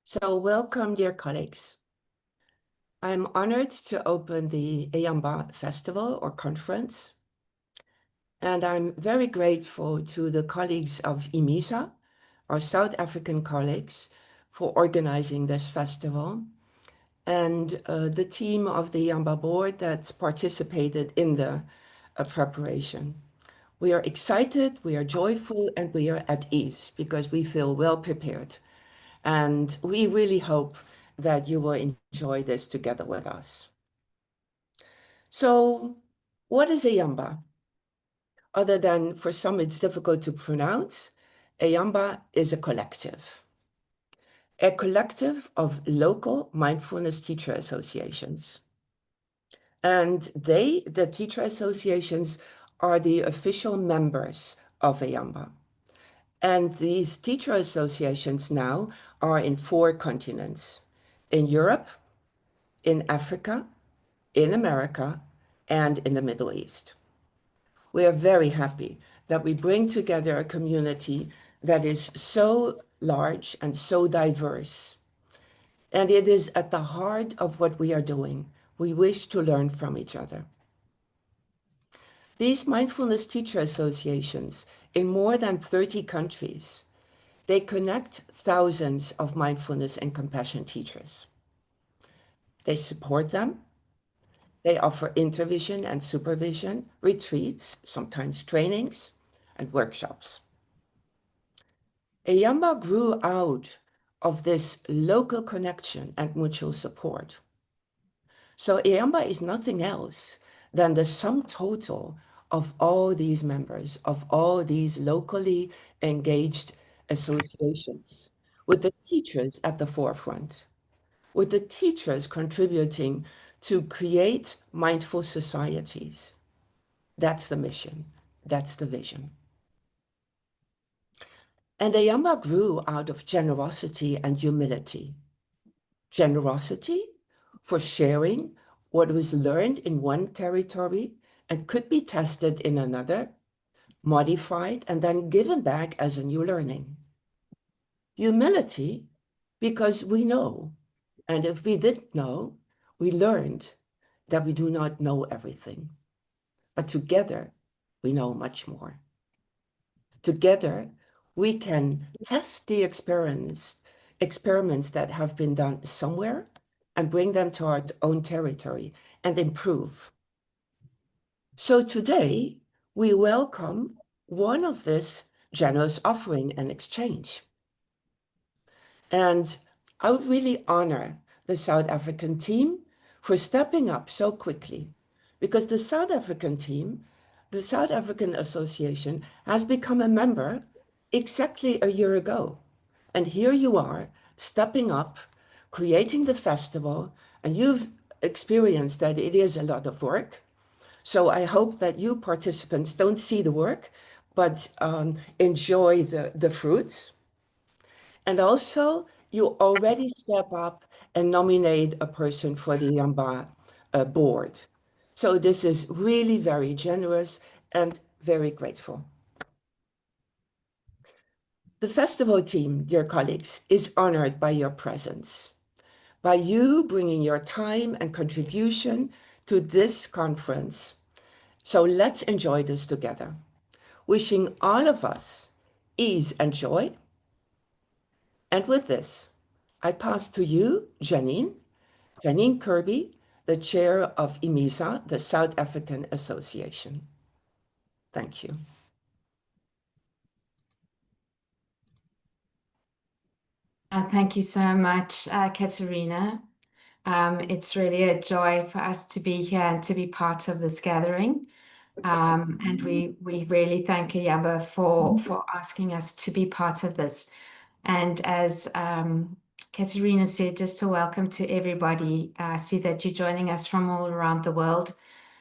So welcome, dear colleagues. I'm honored to open the eamba Festival or Conference, and I'm very grateful to the colleagues of IMISA, our South African colleagues, for organizing this festival, and the team of the eamba board that participated in the preparation. We are excited, we are joyful, and we are at ease because we feel well prepared. And we really hope that you will enjoy this together with us. So, what is eamba? Other than for some it's difficult to pronounce, eamba is a collective of local mindfulness teacher associations. And the teacher associations, are the official members of eamba. And these teacher associations now are in 4 continents: in Europe, in Africa, in America, and in the Middle East. We are very happy that we bring together a community that is so large and so diverse. And it is at the heart of what we are doing. We wish to learn from each other. These mindfulness teacher associations in more than 30 countries, they connect thousands of mindfulness and compassion teachers. They support them. They offer intervision and supervision, retreats, sometimes trainings, and workshops. eamba grew out of this local connection and mutual support. So eamba is nothing else than the sum total of all these members, of all these locally engaged associations, with the teachers at the forefront, with the teachers contributing to create mindful societies. That's the mission. That's the vision. And eamba grew out of generosity and humility. Generosity for sharing what was learned in one territory and could be tested in another, modified, and then given back as a new learning. Humility, because we know, and if we didn't know, we learned that we do not know everything. But together, we know much more. Together, we can test the experiments that have been done somewhere and bring them to our own territory and improve. So today, we welcome one of this generous offering and exchange. And I would really honor the South African team for stepping up so quickly, because the South African team, the South African Association, has become a member exactly a year ago. And here you are, stepping up, creating the festival, and you've experienced that it is a lot of work. So I hope that you participants don't see the work, but enjoy the fruits. And also, you already step up and nominate a person for the eamba board. So this is really very generous and very grateful. The festival team, dear colleagues, is honored by your presence, by you bringing your time and contribution to this conference. So let's enjoy this together. Wishing all of us ease and joy. And with this, I pass to you, Janine Kirby, the chair of IMISA, the South African Association. Thank you. Thank you so much, Katerina. It's really a joy for us to be here and to be part of this gathering. And we really thank eamba for asking us to be part of this. And as Katerina said, just a welcome to everybody. I see that you're joining us from all around the world.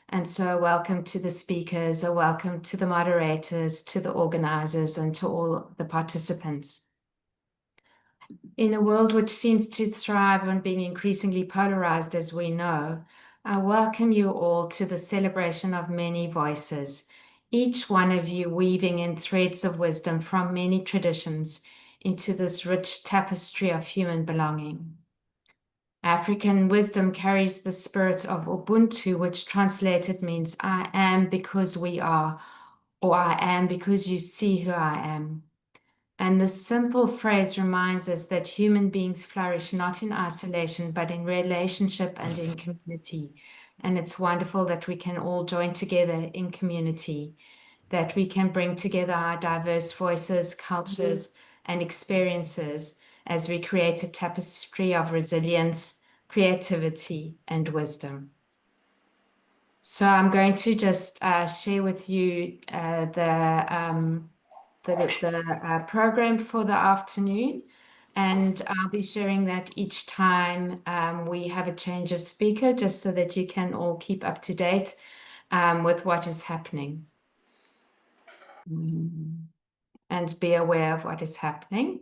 And so welcome to the speakers, a welcome to the moderators, to the organizers, and to all the participants. In a world which seems to thrive on being increasingly polarized, as we know, I welcome you all to the celebration of many voices, each one of you weaving in threads of wisdom from many traditions, into this rich tapestry of human belonging. African wisdom carries the spirit of Ubuntu, which translated means I am because we are, or I am because you see who I am. And this simple phrase reminds us that human beings flourish not in isolation, but in relationship and in community. And it's wonderful that we can all join together in community, that we can bring together our diverse voices, cultures, and experiences as we create a tapestry of resilience, creativity, and wisdom. So I'm going to just share with you the program for the afternoon, and I'll be sharing that each time we have a change of speaker, just so that you can all keep up to date with what is happening and be aware of what is happening.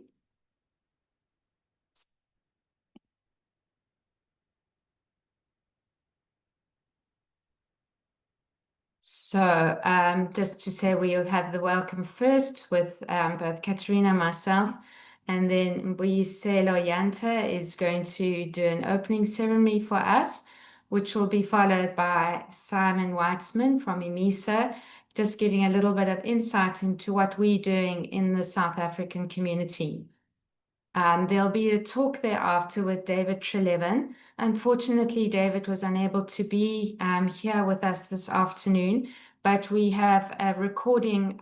So just to say, we'll have the welcome first with both Katerina and myself, and then Mbuyiselo Yanta is going to do an opening ceremony for us, which will be followed by Simon Whitesman from IMISA, just giving a little bit of insight into what we're doing in the South African community. There'll be a talk thereafter with David Treleaven. Unfortunately, David was unable to be here with us this afternoon, but we have a recording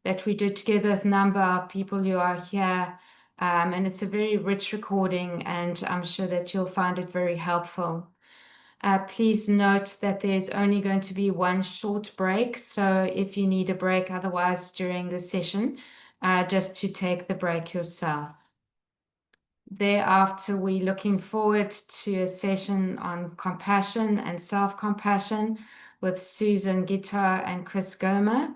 that we did together with a number of people who are here, and it's a very rich recording, and I'm sure that you'll find it very helpful. Please note that there's only going to be one short break, so if you need a break otherwise during the session, just to take the break yourself. Thereafter, we're looking forward to a session on compassion and self-compassion with Susan Gitau and Chris Germer.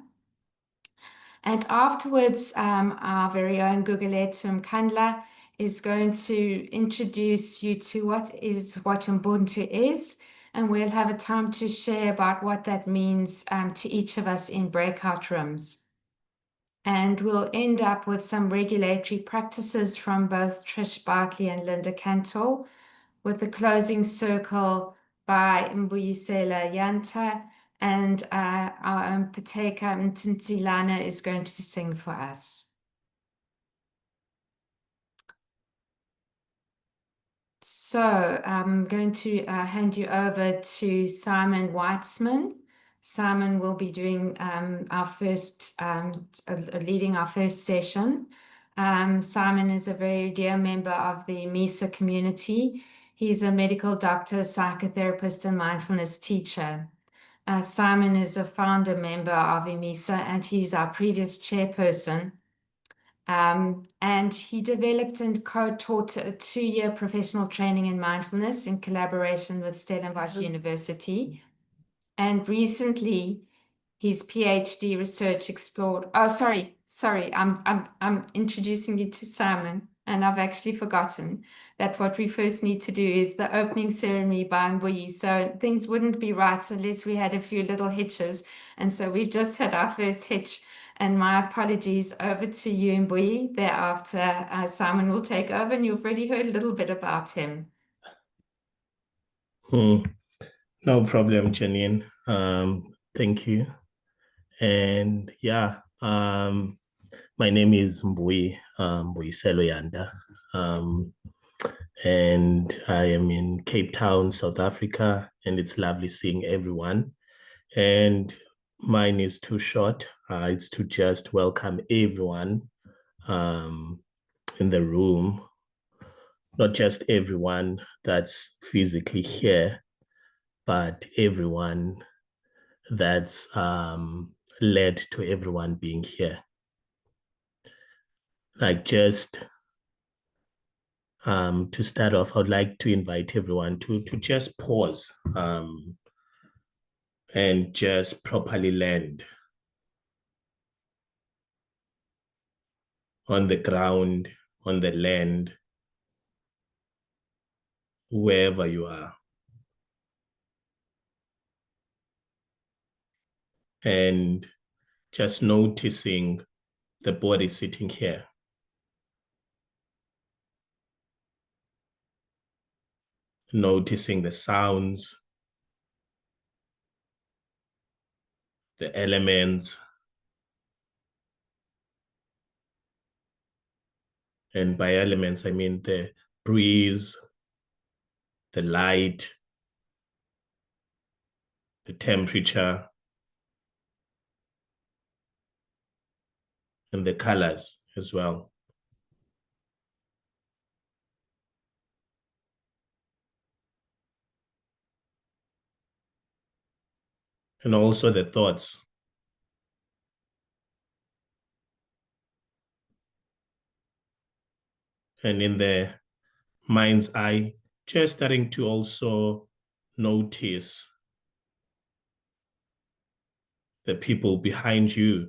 And afterwards, our very own Gugulethu Mkandla is going to introduce you to what Ubuntu is, and we'll have a time to share about what that means to each of us in breakout rooms. And we'll end up with some regulatory practices from both Trish Bartley and Linda Cantor, with a closing circle by Mbuyiselo Yanta, and our own Pateka Mtinzilana is going to sing for us. So I'm going to hand you over to Simon Whitesman. Simon will be doing leading our first session. Simon is a very dear member of the IMISA community. He's a medical doctor, psychotherapist, and mindfulness teacher. Simon is a founder member of IMISA, and he's our previous chairperson. And he developed and co-taught a 2-year professional training in mindfulness in collaboration with Stellenbosch University. And recently, his PhD research explored. Oh, sorry. I'm introducing you to Simon, and I've actually forgotten that what we first need to do is the opening ceremony by Mbuyi. So things wouldn't be right unless we had a few little hitches, and so we've just had our first hitch. And my apologies. Over to you, Mbuyi. Thereafter, Simon will take over, and you've already heard a little bit about him. No problem, Janine. Thank you. And yeah, my name is Mbuyiselo Yanta, and I am in Cape Town, South Africa, and it's lovely seeing everyone. And mine is too short. It's to just welcome everyone in the room, not just everyone that's physically here, but everyone that's led to everyone being here. Like just to start off, I would like to invite everyone to just pause and just properly land on the ground, on the land, wherever you are. And just noticing the body sitting here. noticing the sounds, the elements, and by elements, I mean the breeze, the light, the temperature, and the colors as well. And also the thoughts. And in the mind's eye, just starting to also notice the people behind you,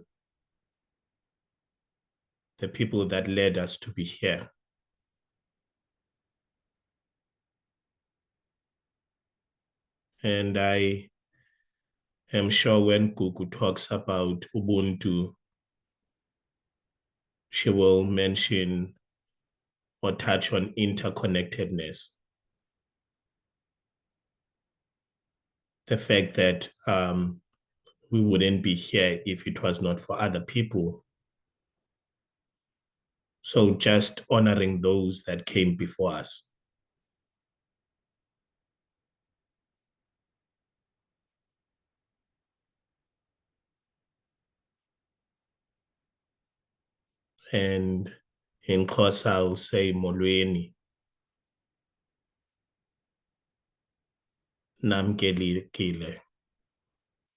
the people that led us to be here. And I am sure when Gugu talks about Ubuntu, she will mention or touch on interconnectedness. The fact that we wouldn't be here if it was not for other people. So just honoring those that came before us. And in Xhosa, I'll say molweni, namkelekile,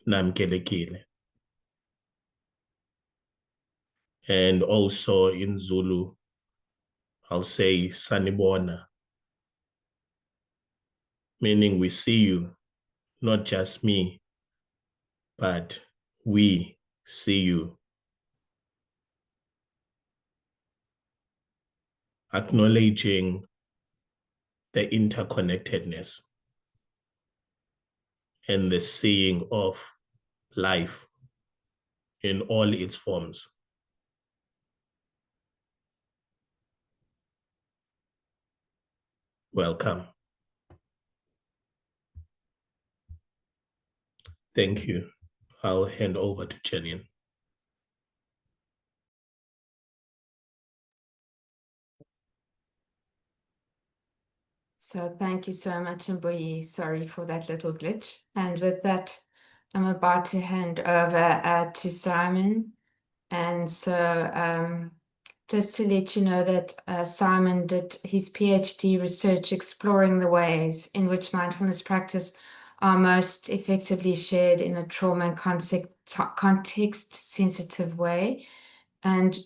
namkelekile. And also in Zulu, I'll say sanibona, meaning we see you, not just me, but we see you. Acknowledging the interconnectedness and the seeing of life in all its forms. Welcome. Thank you. I'll hand over to Gillian. So thank you so much, Mboyi. Sorry for that little glitch. And with that, I'm about to hand over to Simon. And so just to let you know that Simon did his PhD research exploring the ways in which mindfulness practice are most effectively shared in a trauma and context-sensitive way. And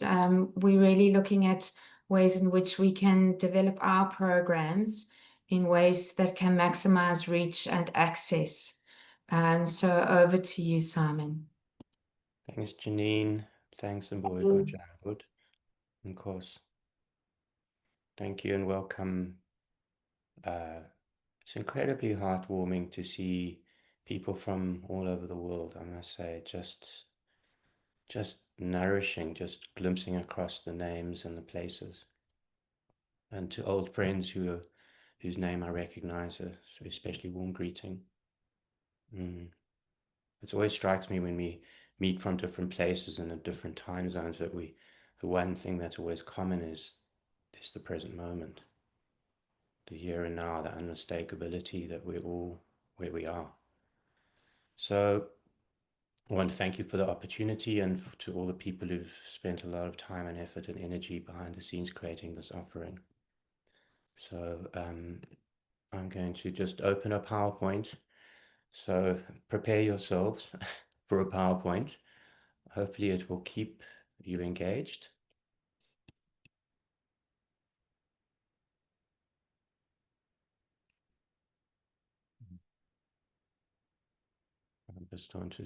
we're really looking at ways in which we can develop our programs in ways that can maximize reach and access. And so over to you, Simon. Thanks, Janine. Thanks, Mboyi. Good. Of course. Thank you and welcome. It's incredibly heartwarming to see people from all over the world, I must say. Just nourishing, just glimpsing across the names and the places. And to old friends whose name I recognize, especially warm greeting. It always strikes me when we meet from different places and at different time zones that the one thing that's always common is the present moment, the here and now, the unmistakability that we're all where we are. So I want to thank you for the opportunity and to all the people who've spent a lot of time and effort and energy behind the scenes creating this offering. So I'm going to just open a PowerPoint. So prepare yourselves for a PowerPoint. Hopefully it will keep you engaged. I'm just on to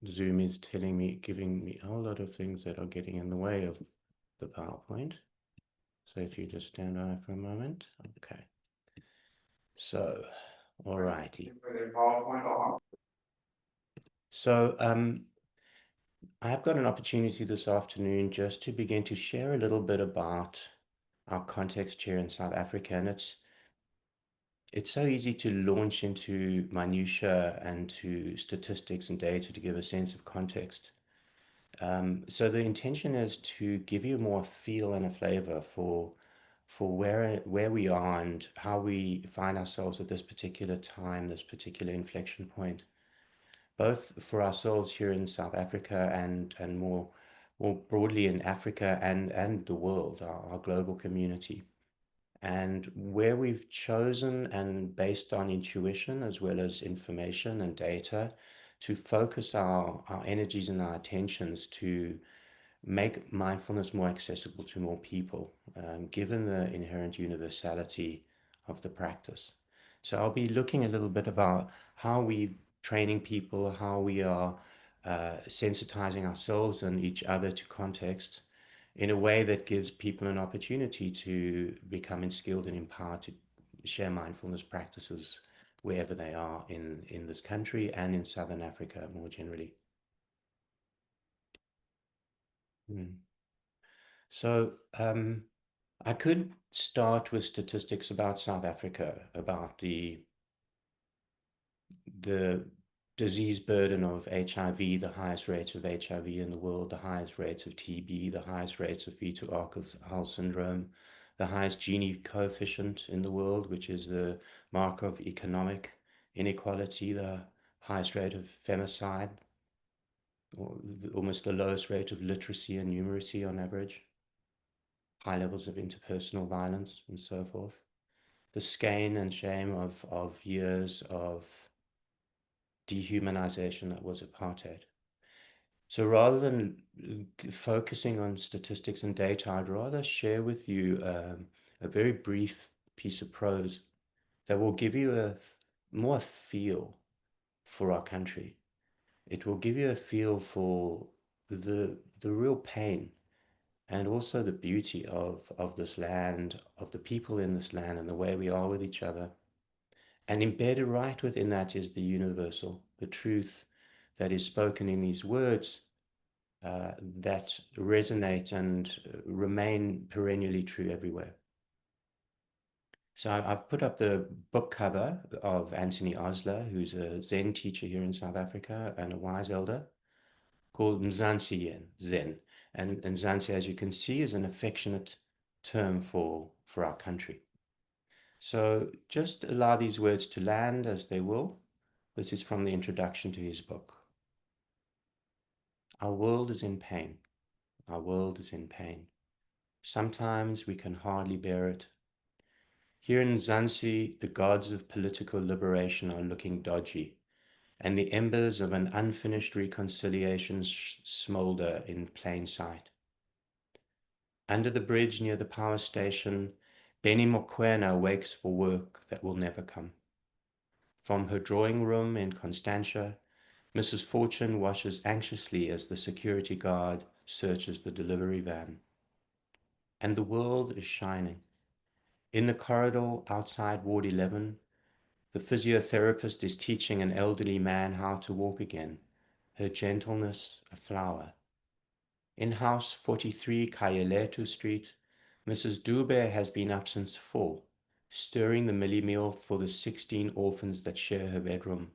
Zoom is telling me, giving me a whole lot of things that are getting in the way of the PowerPoint. So if you just stand by for a moment. Okay. So, all righty. So I've got an opportunity this afternoon just to begin to share a little bit about our context here in South Africa. And it's so easy to launch into minutiae and to statistics and data to give a sense of context. So the intention is to give you more feel and a flavor for where we are and how we find ourselves at this particular time, this particular inflection point, both for ourselves here in South Africa and more broadly in Africa and the world, our global community. And where we've chosen, and based on intuition as well as information and data, to focus our energies and our attentions to make mindfulness more accessible to more people, given the inherent universality of the practice. So I'll be looking a little bit about how we're training people, how we are sensitizing ourselves and each other to context in a way that gives people an opportunity to become skilled and empowered to share mindfulness practices wherever they are in this country and in Southern Africa more generally. So I could start with statistics about South Africa, about the disease burden of HIV, the highest rates of HIV in the world, the highest rates of TB, the highest rates of fetal alcohol syndrome, the highest Gini coefficient in the world, which is the marker of economic inequality, the highest rate of femicide, or almost the lowest rate of literacy and numeracy on average, high levels of interpersonal violence, and so forth. The skein and shame of years of dehumanization that was apartheid. So rather than focusing on statistics and data, I'd rather share with you a very brief piece of prose that will give you a more feel for our country. It will give you a feel for the real pain and also the beauty of this land, of the people in this land, and the way we are with each other. And embedded right within that is the universal, the truth that is spoken in these words that resonate and remain perennially true everywhere. So I've put up the book cover of Anthony Osler, who's a Zen teacher here in South Africa and a wise elder, called Mzansi Zen. And Mzansi, as you can see, is an affectionate term for our country. So just allow these words to land as they will. This is from the introduction to his book. Our world is in pain. Our world is in pain. Sometimes we can hardly bear it. Here in Mzansi, the gods of political liberation are looking dodgy, and the embers of an unfinished reconciliation smolder in plain sight. Under the bridge near the power station, Benny Mokoena wakes for work that will never come. From her drawing room in Constantia, Mrs. Fortune watches anxiously as the security guard searches the delivery van. And the world is shining. In the corridor outside Ward 11, the physiotherapist is teaching an elderly man how to walk again, her gentleness a flower. In house 43 Kayeletu Street, Mrs. Dube has been up since 4, stirring the millie meal for the 16 orphans that share her bedroom.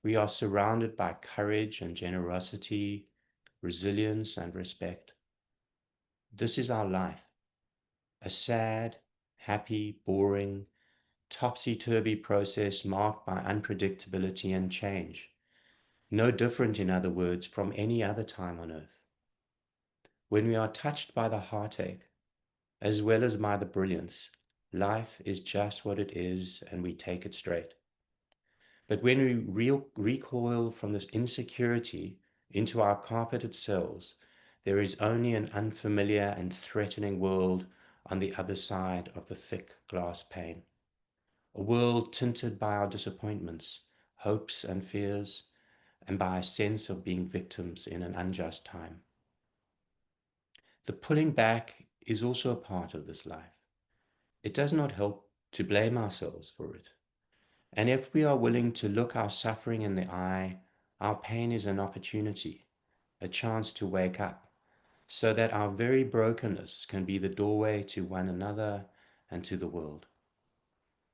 We are surrounded by courage and generosity, resilience and respect. This is our life, a sad, happy, boring, topsy-turvy process marked by unpredictability and change, no different, in other words, from any other time on earth. When we are touched by the heartache, as well as by the brilliance, life is just what it is and we take it straight. But when we recoil from this insecurity into our carpeted cells, there is only an unfamiliar and threatening world on the other side of the thick glass pane. A world tinted by our disappointments, hopes and fears, and by a sense of being victims in an unjust time. The pulling back is also a part of this life. It does not help to blame ourselves for it. And if we are willing to look our suffering in the eye, our pain is an opportunity, a chance to wake up, so that our very brokenness can be the doorway to one another and to the world.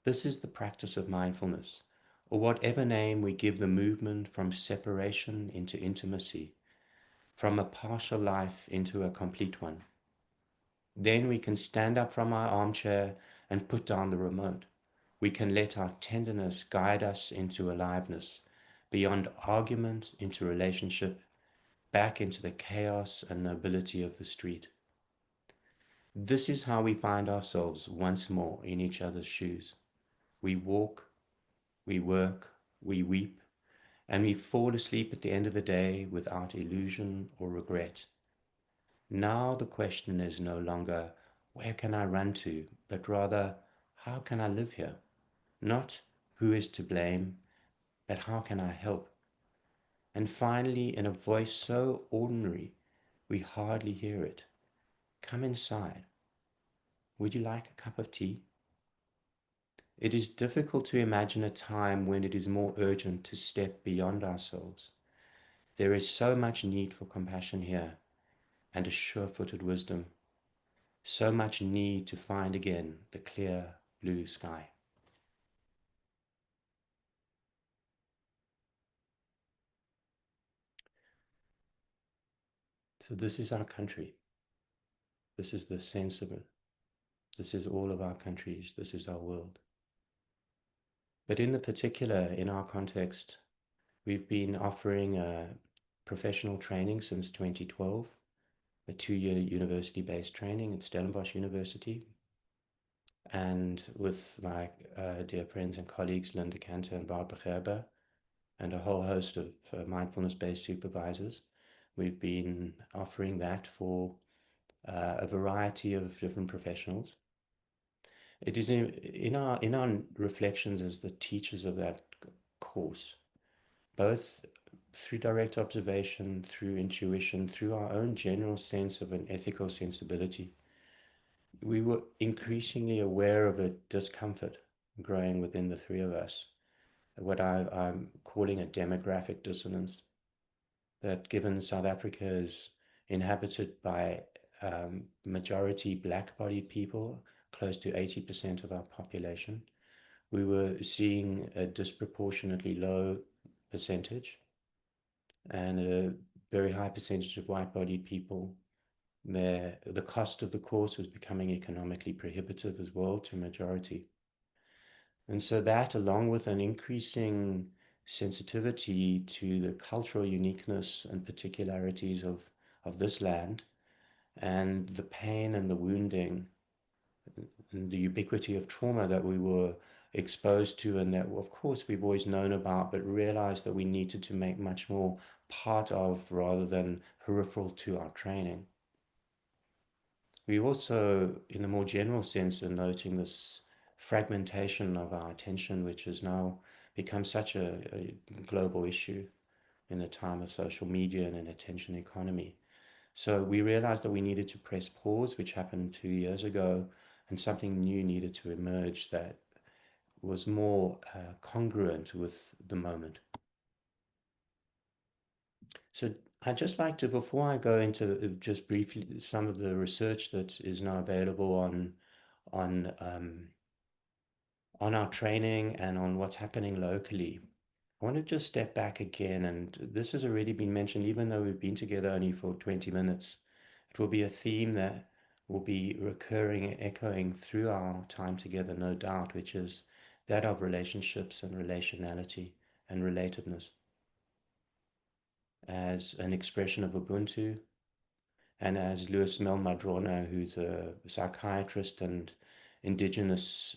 This is the practice of mindfulness, or whatever name we give the movement from separation into intimacy, from a partial life into a complete one. Then we can stand up from our armchair and put down the remote. We can let our tenderness guide us into aliveness, beyond argument into relationship, back into the chaos and nobility of the street. This is how we find ourselves once more in each other's shoes. We walk, we work, we weep, and we fall asleep at the end of the day without illusion or regret. Now the question is no longer, where can I run to, but rather, how can I live here? Not who is to blame, but how can I help? And finally, in a voice so ordinary, we hardly hear it, come inside. Would you like a cup of tea? It is difficult to imagine a time when it is more urgent to step beyond ourselves. There is so much need for compassion here, and a sure-footed wisdom. So much need to find again the clear blue sky. So this is our country. This is the sense of it. This is all of our countries. This is our world. But in the particular, in our context, we've been offering professional training since 2012, a 2-year university-based training at Stellenbosch University. And with my dear friends and colleagues, Linda Cantor and Barbara Gerber, and a whole host of mindfulness-based supervisors, we've been offering that for a variety of different professionals. It is in our reflections as the teachers of that course, both through direct observation, through intuition, through our own general sense of an ethical sensibility, we were increasingly aware of a discomfort growing within the three of us, what I'm calling a demographic dissonance, that given South Africa is inhabited by majority black-bodied people, close to 80% of our population, we were seeing a disproportionately low percentage and a very high percentage of white-bodied people. The cost of the course was becoming economically prohibitive as well to majority. And so that, along with an increasing sensitivity to the cultural uniqueness and particularities of this land, and the pain and the wounding, and the ubiquity of trauma that we were exposed to, and that, of course, we've always known about, but realized that we needed to make much more part of rather than peripheral to our training. We also, in a more general sense, are noting this fragmentation of our attention, which has now become such a global issue in the time of social media and an attention economy. So we realized that we needed to press pause, which happened 2 years ago, and something new needed to emerge that was more congruent with the moment. So I'd just like to, before I go into just briefly some of the research that is now available on our training and on what's happening locally, I want to just step back again, and this has already been mentioned, even though we've been together only for 20 minutes. It will be a theme that will be recurring and echoing through our time together, no doubt, which is that of relationships and relationality and relatedness as an expression of Ubuntu. And as Louis Madrona, who's a psychiatrist and indigenous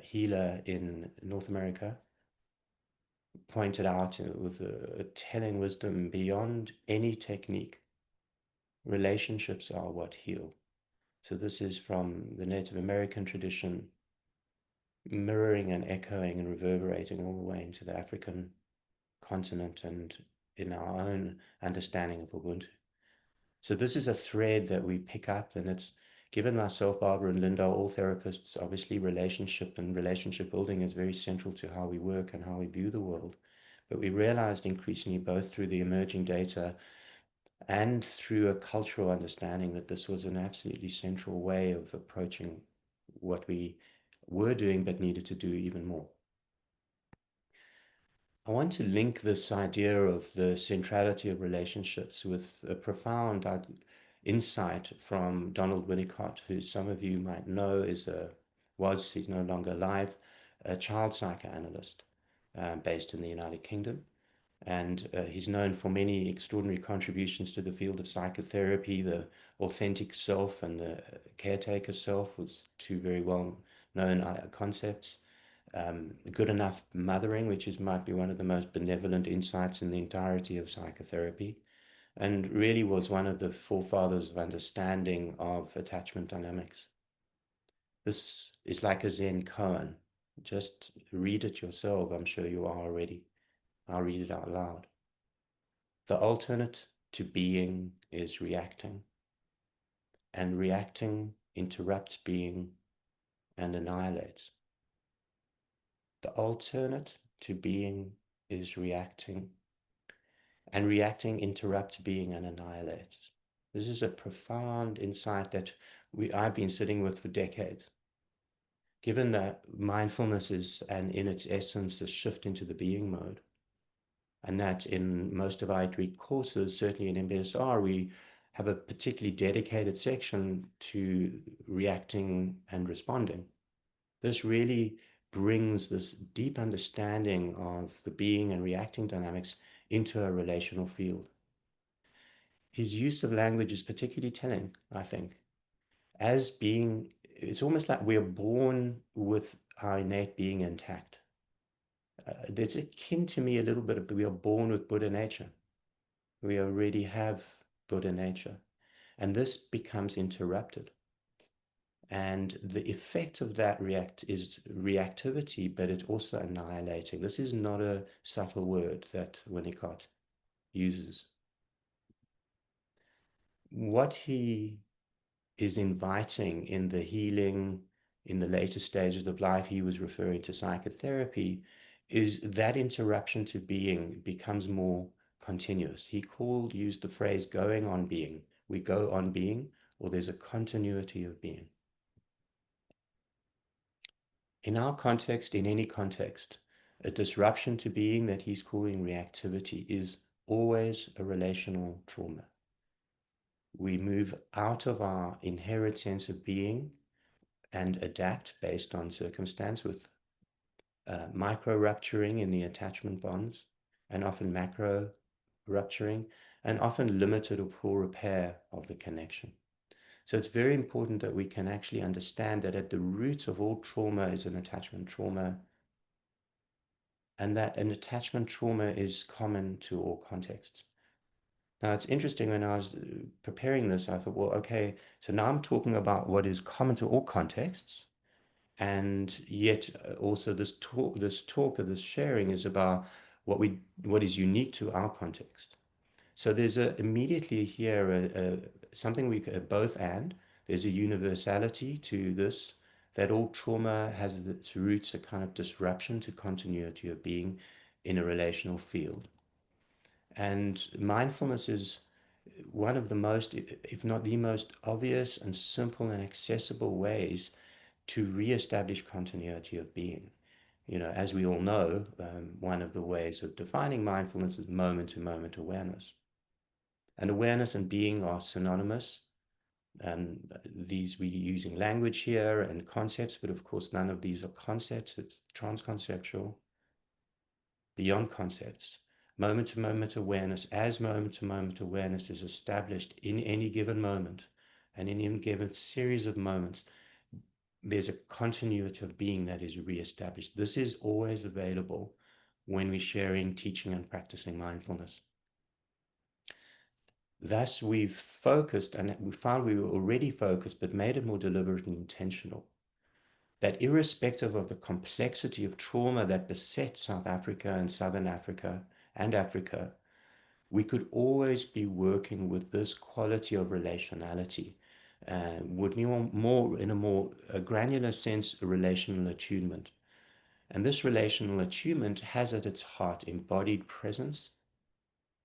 healer in North America, pointed out with a telling wisdom, beyond any technique, relationships are what heal. So this is from the Native American tradition, mirroring and echoing and reverberating all the way into the African continent and in our own understanding of Ubuntu. So this is a thread that we pick up, and it's given myself, Barbara, and Linda, all therapists, obviously relationship and relationship building is very central to how we work and how we view the world. But we realized increasingly, both through the emerging data and through a cultural understanding, that this was an absolutely central way of approaching what we were doing but needed to do even more. I want to link this idea of the centrality of relationships with a profound insight from Donald Winnicott, who some of you might know he's no longer alive, a child psychoanalyst based in the United Kingdom. And he's known for many extraordinary contributions to the field of psychotherapy. The authentic self and the caretaker self was two very well-known concepts. Good enough mothering, which might be one of the most benevolent insights in the entirety of psychotherapy, and really was one of the forefathers of understanding of attachment dynamics. This is like a Zen koan. Just read it yourself. I'm sure you are already. I'll read it out loud. The alternate to being is reacting, and reacting interrupts being and annihilates. The alternate to being is reacting, and reacting interrupts being and annihilates. This is a profound insight that I've been sitting with for decades. Given that mindfulness is, and in its essence, a shift into the being mode, and that in most of our Greek courses, certainly in MBSR, we have a particularly dedicated section to reacting and responding. This really brings this deep understanding of the being and reacting dynamics into a relational field. His use of language is particularly telling, I think. As being, it's almost like we are born with our innate being intact. It's akin to me a little bit of, we are born with Buddha nature. We already have Buddha nature. And this becomes interrupted. And the effect of that is reactivity, but it's also annihilating. This is not a subtle word that Winnicott uses. What he is inviting in the healing, in the later stages of life, he was referring to psychotherapy, is that interruption to being becomes more continuous. He used the phrase going on being. We go on being, or there's a continuity of being. In our context, in any context, a disruption to being that he's calling reactivity is always a relational trauma. We move out of our inherent sense of being and adapt based on circumstance with micro rupturing in the attachment bonds, and often macro rupturing, and often limited or poor repair of the connection. So it's very important that we can actually understand that at the root of all trauma is an attachment trauma, and that an attachment trauma is common to all contexts. Now, it's interesting, when I was preparing this, I thought, well, okay, so now I'm talking about what is common to all contexts, and yet also this sharing is about what is unique to our context. So there's immediately here something we could both and. There's a universality to this, that all trauma has its roots, a kind of disruption to continuity of being in a relational field. And mindfulness is one of the most, if not the most obvious and simple and accessible ways to reestablish continuity of being. You know, as we all know, one of the ways of defining mindfulness is moment-to-moment awareness. And awareness and being are synonymous. And we're using language here and concepts, but of course none of these are concepts. It's transconceptual, beyond concepts. Moment-to-moment awareness, as moment-to-moment awareness is established in any given moment, and in any given series of moments, there's a continuity of being that is reestablished. This is always available when we're sharing, teaching, and practicing mindfulness. Thus, we've focused, and we found we were already focused, but made it more deliberate and intentional. That irrespective of the complexity of trauma that beset South Africa and Southern Africa and Africa, we could always be working with this quality of relationality, would be more in a more granular sense, a relational attunement. And this relational attunement has at its heart embodied presence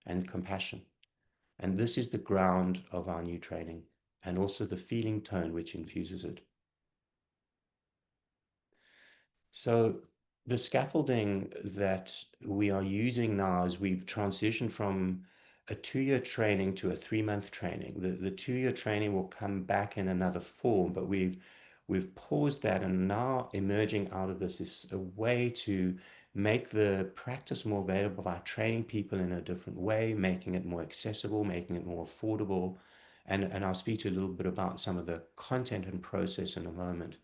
and compassion. And this is the ground of our new training, and also the feeling tone which infuses it. So the scaffolding that we are using now is we've transitioned from a 2-year training to a 3-month training. The 2-year training will come back in another form, but we've paused that, and now emerging out of this is a way to make the practice more available by training people in a different way, making it more accessible, making it more affordable. And I'll speak to you a little bit about some of the content and process in a moment.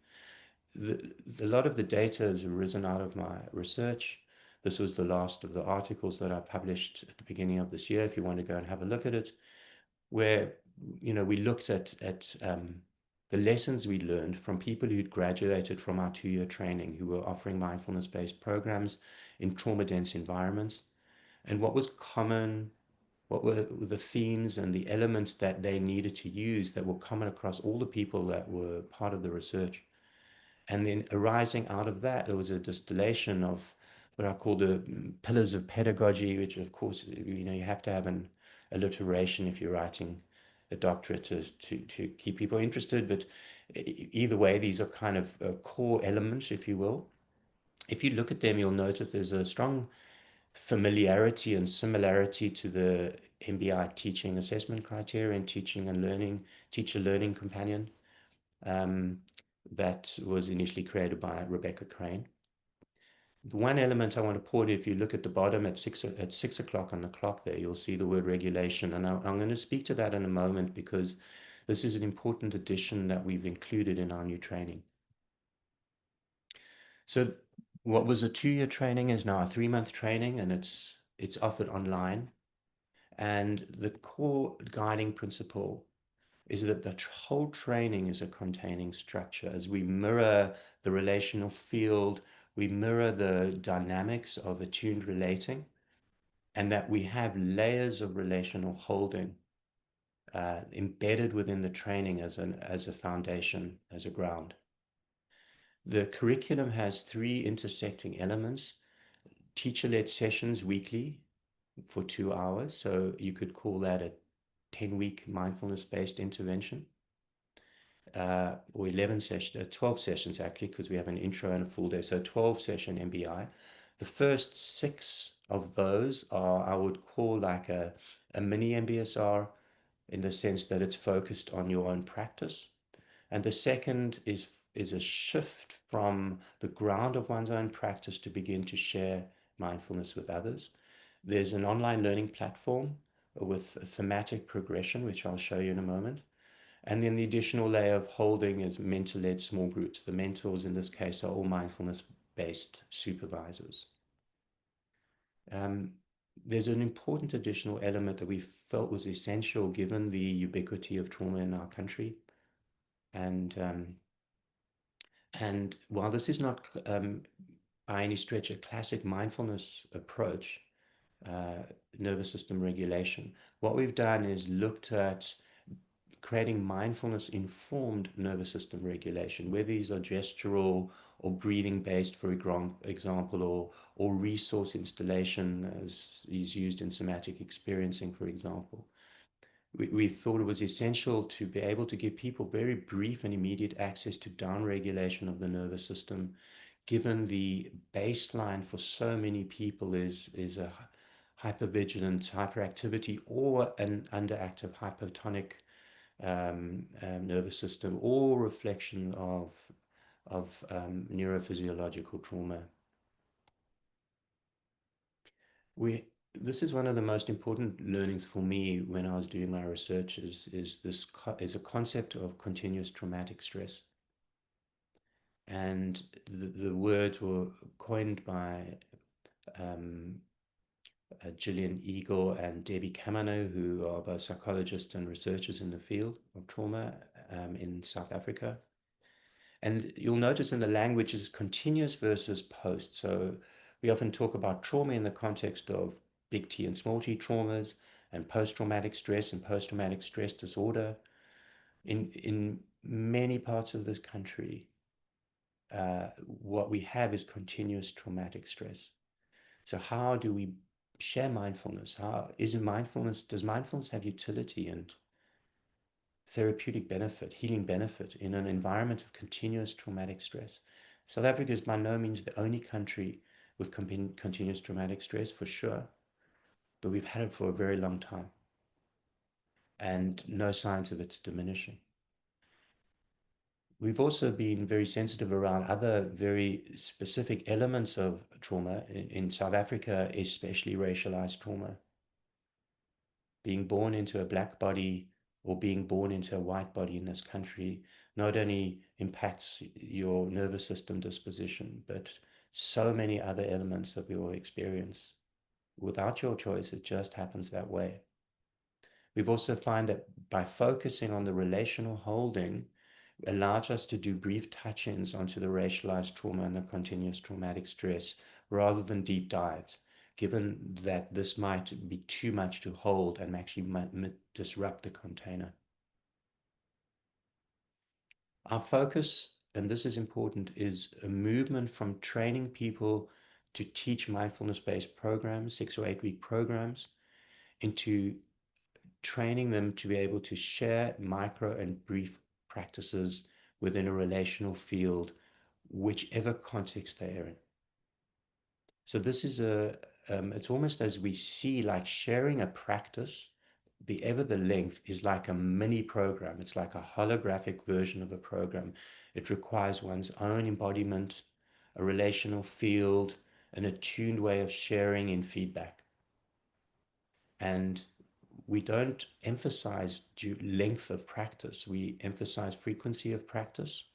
A lot of the data has arisen out of my research. This was the last of the articles that I published at the beginning of this year, if you want to go and have a look at it, where we looked at the lessons we learned from people who'd graduated from our 2-year training, who were offering mindfulness-based programs in trauma-dense environments, and what was common, what were the themes and the elements that they needed to use that were common across all the people that were part of the research. And then arising out of that, there was a distillation of what I call the pillars of pedagogy, which of course, you have to have an alliteration if you're writing a doctorate to keep people interested. But either way, these are kind of core elements, if you will. If you look at them, you'll notice there's a strong familiarity and similarity to the MBI teaching assessment criteria and teaching and learning, teacher learning companion. That was initially created by Rebecca Crane. The one element I want to point, if you look at the bottom at 6 o'clock on the clock there, you'll see the word regulation. And I'm going to speak to that in a moment, because this is an important addition that we've included in our new training. So what was a 2-year training is now a 3-month training, and it's offered online. And the core guiding principle is that the whole training is a containing structure. As we mirror the relational field, we mirror the dynamics of attuned relating, and that we have layers of relational holding embedded within the training as a foundation, as a ground. The curriculum has 3 intersecting elements: teacher-led sessions weekly for 2 hours. So you could call that a 10-week mindfulness-based intervention. Or 12 sessions actually, because we have an intro and a full day. So 12-session MBI. The first 6 of those are, I would call like a mini MBSR, in the sense that it's focused on your own practice. And the second is a shift from the ground of one's own practice to begin to share mindfulness with others. There's an online learning platform with a thematic progression, which I'll show you in a moment. And then the additional layer of holding is mentor-led small groups. The mentors in this case are all mindfulness-based supervisors. There's an important additional element that we felt was essential given the ubiquity of trauma in our country. And while this is not by any stretch a classic mindfulness approach, nervous system regulation, what we've done is looked at creating mindfulness-informed nervous system regulation, where these are gestural or breathing-based, for example, or resource installation, as is used in somatic experiencing, for example. We thought it was essential to be able to give people very brief and immediate access to downregulation of the nervous system, given the baseline for so many people is a hypervigilant hyperactivity or an underactive hypotonic nervous system, or reflection of neurophysiological trauma. This is one of the most important learnings for me when I was doing my research, is a concept of continuous traumatic stress. And the words were coined by Gillian Eagle and Debbie Kamano, who are both psychologists and researchers in the field of trauma in South Africa. And you'll notice in the language is continuous versus post. So we often talk about trauma in the context of big T and small t traumas, and post-traumatic stress and post-traumatic stress disorder. In many parts of this country, what we have is continuous traumatic stress. So how do we share mindfulness? Does mindfulness have utility and therapeutic benefit, healing benefit in an environment of continuous traumatic stress? South Africa is by no means the only country with continuous traumatic stress, for sure, but we've had it for a very long time, and no signs of it's diminishing. We've also been very sensitive around other very specific elements of trauma in South Africa, especially racialized trauma. Being born into a black body or being born into a white body in this country not only impacts your nervous system disposition, but so many other elements of your experience. Without your choice, it just happens that way. We've also found that by focusing on the relational holding, allows us to do brief touch-ins onto the racialized trauma and the continuous traumatic stress rather than deep dives, given that this might be too much to hold and actually might disrupt the container. Our focus, and this is important, is a movement from training people to teach mindfulness-based programs, 6 or 8 week programs, into training them to be able to share micro and brief practices within a relational field, whichever context they are in. So this is it's almost as we see like sharing a practice, the ever the length is like a mini program. It's like a holographic version of a program. It requires one's own embodiment, a relational field, an attuned way of sharing in feedback. And we don't emphasize length of practice. We emphasize frequency of practice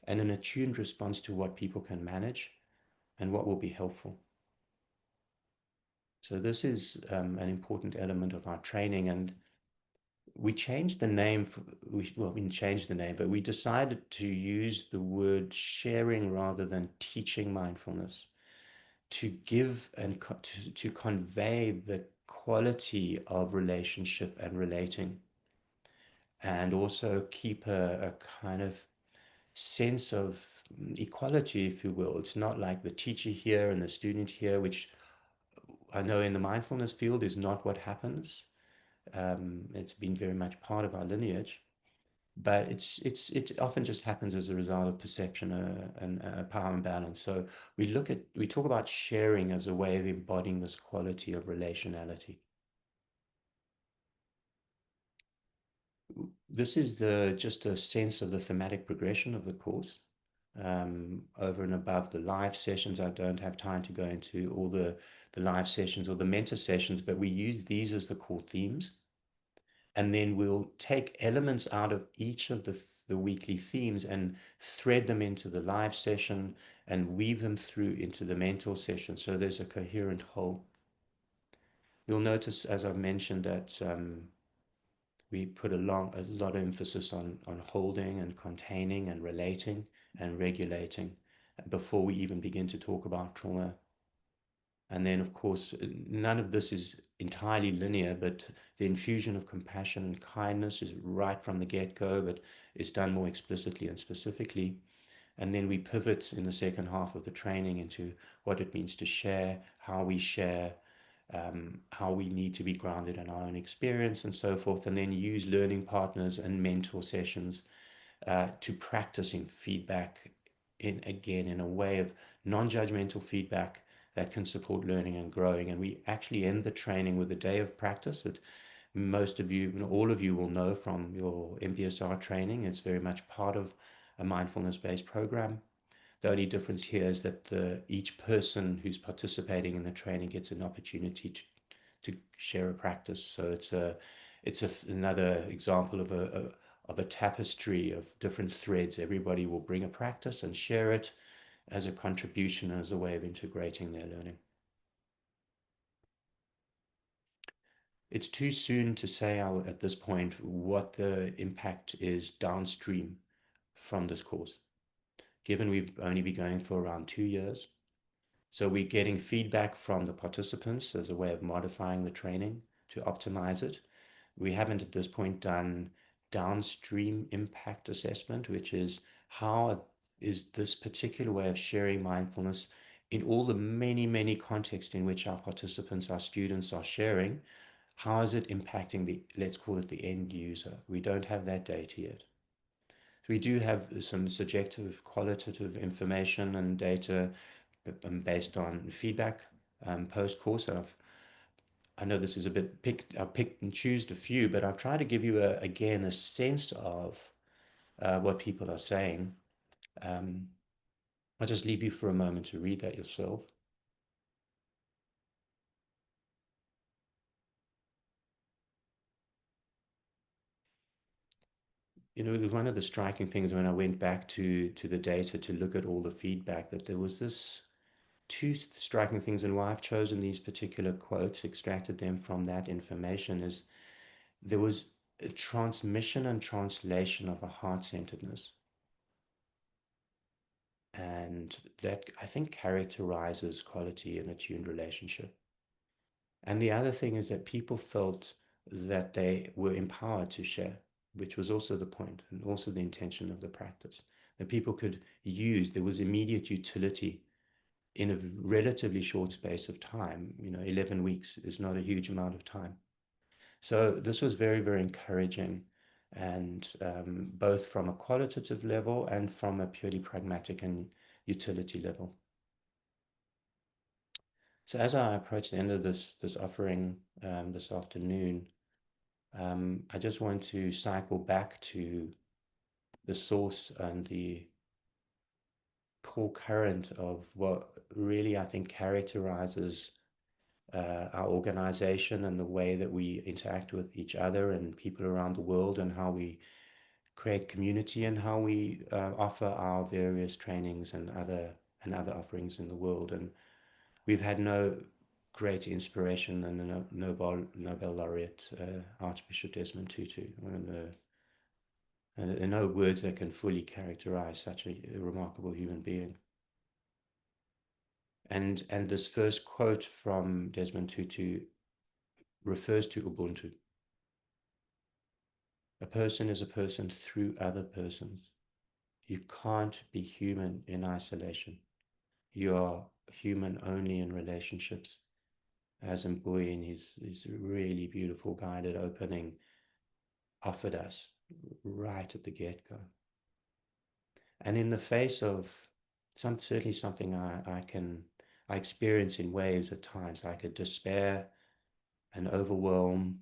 and an attuned response to what people can manage and what will be helpful. So this is an important element of our training, and we changed the name. We didn't change the name, but we decided to use the word sharing rather than teaching mindfulness, to give and to convey the quality of relationship and relating, and also keep a kind of sense of equality, if you will. It's not like the teacher here and the student here, which I know in the mindfulness field is not what happens. It's been very much part of our lineage, but it often just happens as a result of perception and power imbalance. So we talk about sharing as a way of embodying this quality of relationality. This is just a sense of the thematic progression of the course. Over and above the live sessions, I don't have time to go into all the live sessions or the mentor sessions, but we use these as the core themes. And then we'll take elements out of each of the weekly themes and thread them into the live session and weave them through into the mentor session. So there's a coherent whole. You'll notice, as I've mentioned, that we put a lot of emphasis on holding and containing and relating and regulating before we even begin to talk about trauma. And then, of course, none of this is entirely linear, but the infusion of compassion and kindness is right from the get-go, but it's done more explicitly and specifically. And then we pivot in the second half of the training into what it means to share, how we share, how we need to be grounded in our own experience and so forth, and then use learning partners and mentor sessions to practice in feedback in a way of non-judgmental feedback that can support learning and growing. And we actually end the training with a day of practice that most of you, all of you will know from your MBSR training. It's very much part of a mindfulness-based program. The only difference here is that each person who's participating in the training gets an opportunity to share a practice. So it's another example of a tapestry of different threads. Everybody will bring a practice and share it as a contribution, as a way of integrating their learning. It's too soon to say at this point what the impact is downstream from this course, given we've only been going for around 2 years. So we're getting feedback from the participants as a way of modifying the training to optimize it. We haven't at this point done downstream impact assessment, which is how is this particular way of sharing mindfulness in all the many, many contexts in which our participants, our students are sharing, how is it impacting let's call it the end user? We don't have that data yet. So we do have some subjective, qualitative information and data based on feedback post-course. I know this is a bit I've picked and choose a few, but I've tried to give you, again, a sense of what people are saying. I'll just leave you for a moment to read that yourself. You know, it was one of the striking things when I went back to the data to look at all the feedback, that there was this two striking things, and why I've chosen these particular quotes, extracted them from that information, is there was a transmission and translation of a heart-centeredness. And that, I think, characterizes quality in a tuned relationship. And the other thing is that people felt that they were empowered to share, which was also the point and also the intention of the practice. That people could use, there was immediate utility in a relatively short space of time. 11 weeks is not a huge amount of time. So this was very, very encouraging, and both from a qualitative level and from a purely pragmatic and utility level. So as I approach the end of this offering this afternoon, I just want to cycle back to the source and the core current of what really, I think, characterizes our organization and the way that we interact with each other and people around the world, and how we create community, and how we offer our various trainings and other offerings in the world. And we've had no greater inspiration than the Nobel laureate Archbishop Desmond Tutu. There are no words that can fully characterize such a remarkable human being. And this first quote from Desmond Tutu refers to Ubuntu. A person is a person through other persons. You can't be human in isolation. You are human only in relationships. As Mboyi in his really beautiful guided opening offered us right at the get-go. And in the face of certainly something I experience in waves at times, like a despair, an overwhelm,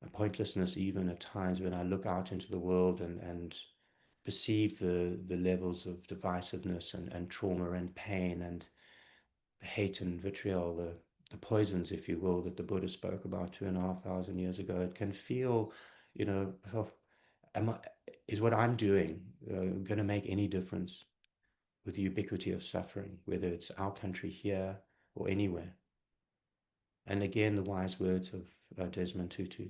a pointlessness even at times, when I look out into the world and perceive the levels of divisiveness and trauma and pain and hate and vitriol, the poisons, if you will, that the Buddha spoke about 2,500 years ago. It can feel, is what I'm doing going to make any difference with the ubiquity of suffering, whether it's our country here or anywhere? And again, the wise words of Desmond Tutu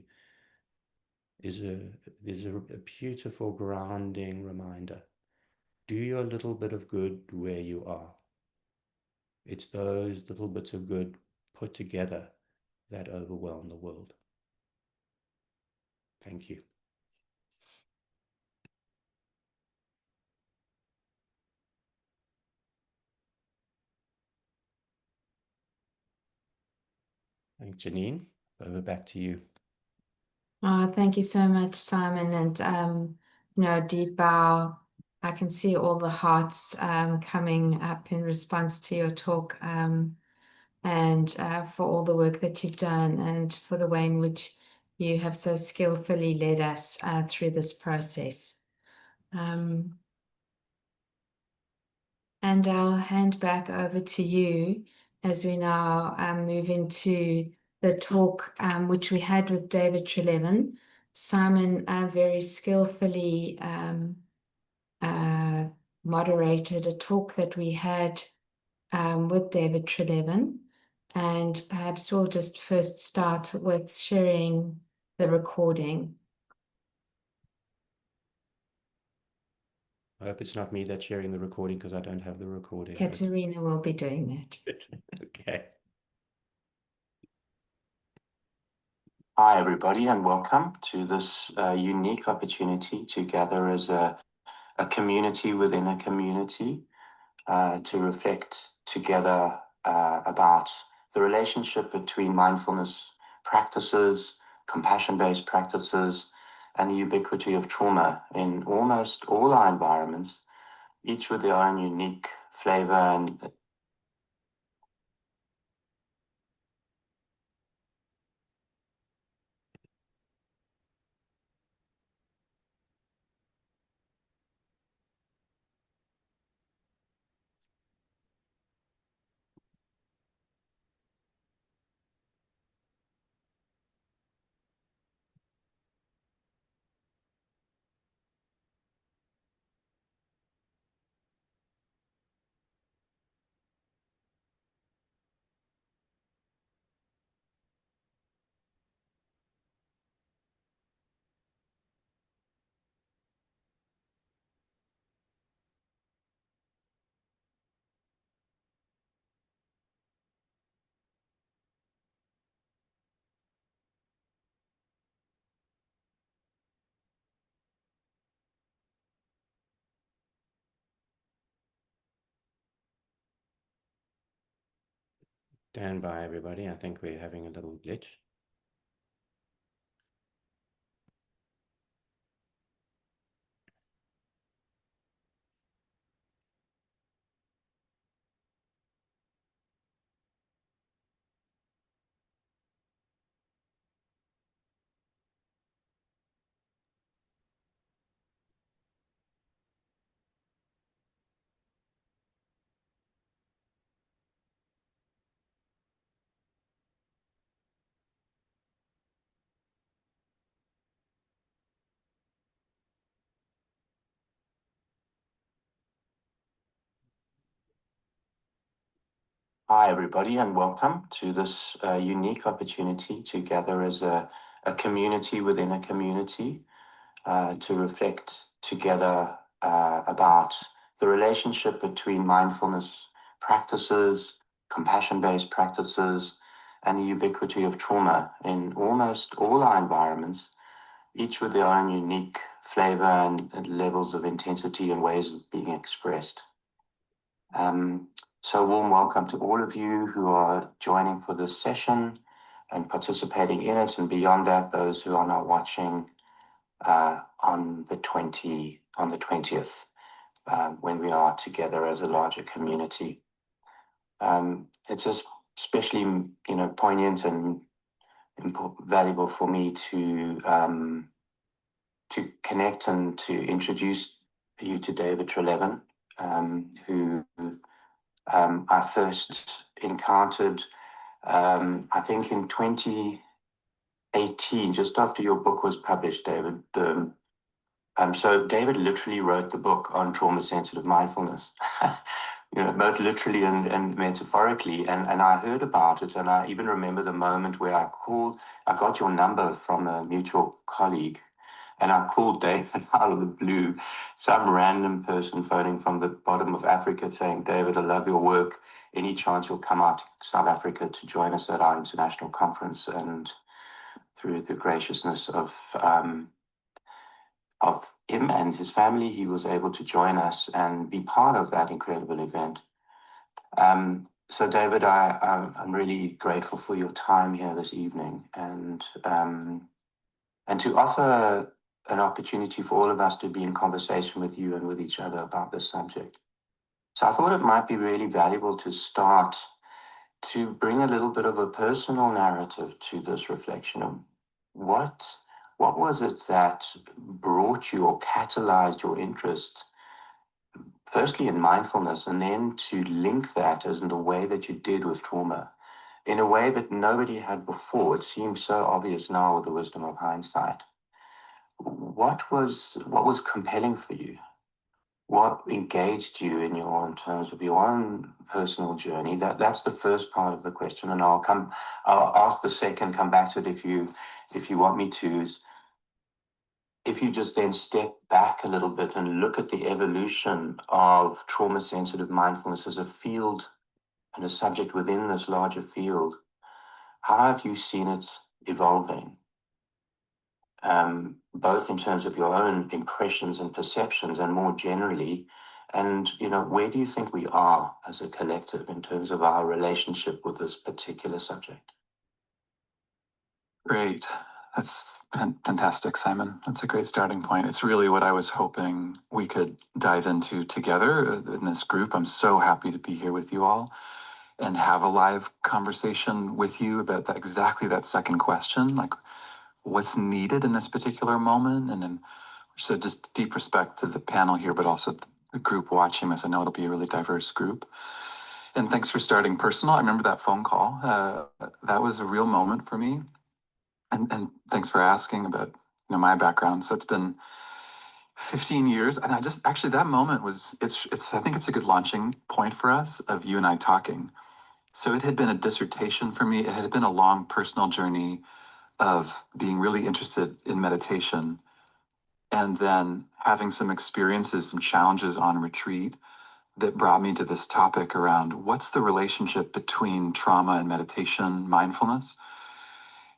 is a beautiful grounding reminder. Do your little bit of good where you are. It's those little bits of good put together that overwhelm the world. Thank you. Thanks, Janine. Over back to you. Thank you so much, Simon. And, deep bow. I can see all the hearts coming up in response to your talk, and for all the work that you've done, and for the way in which you have so skillfully led us through this process. And I'll hand back over to you as we now move into the talk which we had with David Treleaven. Simon very skillfully moderated a talk that we had with David Treleaven. And perhaps we'll just first start with sharing the recording. I hope it's not me that's sharing the recording, because I don't have the recording. Katerina will be doing that. Okay. Hi, everybody, and welcome to this unique opportunity to gather as a community within a community to reflect together about the relationship between mindfulness practices, compassion-based practices, and the ubiquity of trauma in almost all our environments, each with their own unique flavor and stand by, everybody. I think we're having a little glitch. Hi, everybody, and welcome to this unique opportunity to gather as a community within a community to reflect together about the relationship between mindfulness practices, compassion-based practices, and the ubiquity of trauma in almost all our environments, each with their own unique flavor and levels of intensity and ways of being expressed. So a warm welcome to all of you who are joining for this session and participating in it, and beyond that, those who are not watching on the 20th, when we are together as a larger community. It's especially, poignant and valuable for me to connect and to introduce you to David Treleaven, who I first encountered, I think in 2018, just after your book was published, David. So David literally wrote the book on trauma-sensitive mindfulness, both literally and metaphorically. And I heard about it, and I even remember the moment where I got your number from a mutual colleague. And I called David out of the blue, some random person phoning from the bottom of Africa saying, David, I love your work. Any chance you'll come out to South Africa to join us at our international conference? And through the graciousness of him and his family, he was able to join us and be part of that incredible event. So David, I'm really grateful for your time here this evening, and to offer an opportunity for all of us to be in conversation with you and with each other about this subject. So I thought it might be really valuable to start to bring a little bit of a personal narrative to this reflection of what was it that brought you or catalyzed your interest, firstly in mindfulness, and then to link that as in the way that you did with trauma, in a way that nobody had before. It seems so obvious now with the wisdom of hindsight. What was compelling for you? What engaged you in terms of your own personal journey? That's the first part of the question, and I'll ask the second, come back to it if you want me to. If you just then step back a little bit and look at the evolution of trauma-sensitive mindfulness as a field and a subject within this larger field, how have you seen it evolving? Both in terms of your own impressions and perceptions and more generally, and where do you think we are as a collective in terms of our relationship with this particular subject? Great. That's fantastic, Simon. That's a great starting point. It's really what I was hoping we could dive into together in this group. I'm so happy to be here with you all and have a live conversation with you about that, exactly that second question, like what's needed in this particular moment. And then, so just deep respect to the panel here, but also the group watching this. I know it'll be a really diverse group. And thanks for starting personal. I remember that phone call. That was a real moment for me. And thanks for asking about my background. So it's been 15 years, and I just actually that moment was it's I think it's a good launching point for us of you and I talking. So it had been a dissertation for me. It had been a long personal journey of being really interested in meditation, and then having some experiences, some challenges on retreat that brought me to this topic around what's the relationship between trauma and meditation, mindfulness.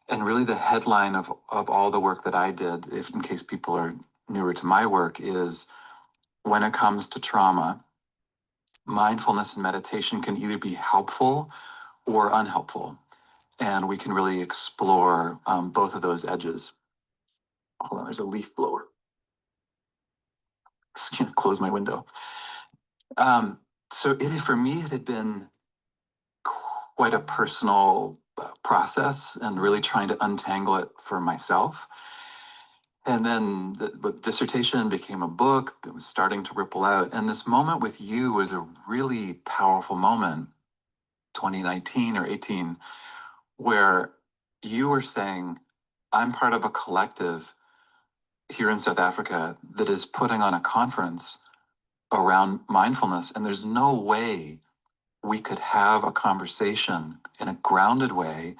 And really the headline of all the work that I did, if in case people are newer to my work, is when it comes to trauma, mindfulness and meditation can either be helpful or unhelpful. And we can really explore both of those edges. Hold on, there's a leaf blower. Just gonna close my window. So for me, it had been quite a personal process and really trying to untangle it for myself. And then the dissertation became a book. It was starting to ripple out. And this moment with you was a really powerful moment, 2019 or 18, where you were saying, I'm part of a collective here in South Africa that is putting on a conference around mindfulness. And there's no way we could have a conversation in a grounded way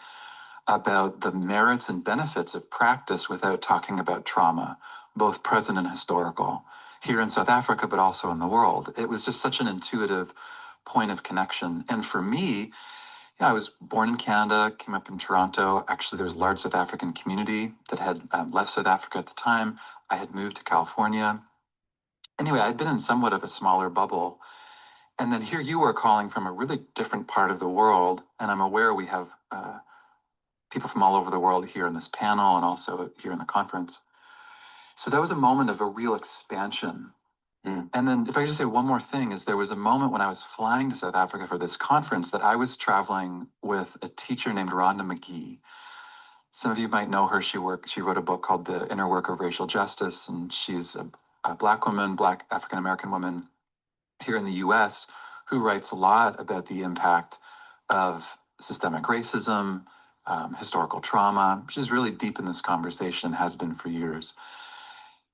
about the merits and benefits of practice without talking about trauma, both present and historical, here in South Africa, but also in the world. It was just such an intuitive point of connection. And for me, I was born in Canada, came up in Toronto. Actually, there was a large South African community that had left South Africa at the time. I had moved to California. Anyway, I'd been in somewhat of a smaller bubble. And then here you are calling from a really different part of the world. And I'm aware we have people from all over the world here in this panel and also here in the conference. So that was a moment of a real expansion. And then if I could just say one more thing, is there was a moment when I was flying to South Africa for this conference that I was traveling with a teacher named Rhonda McGee. Some of you might know her. She wrote a book called The Inner Work of Racial Justice, and she's a Black woman, Black African-American woman here in the US who writes a lot about the impact of systemic racism, historical trauma. She's really deep in this conversation, has been for years.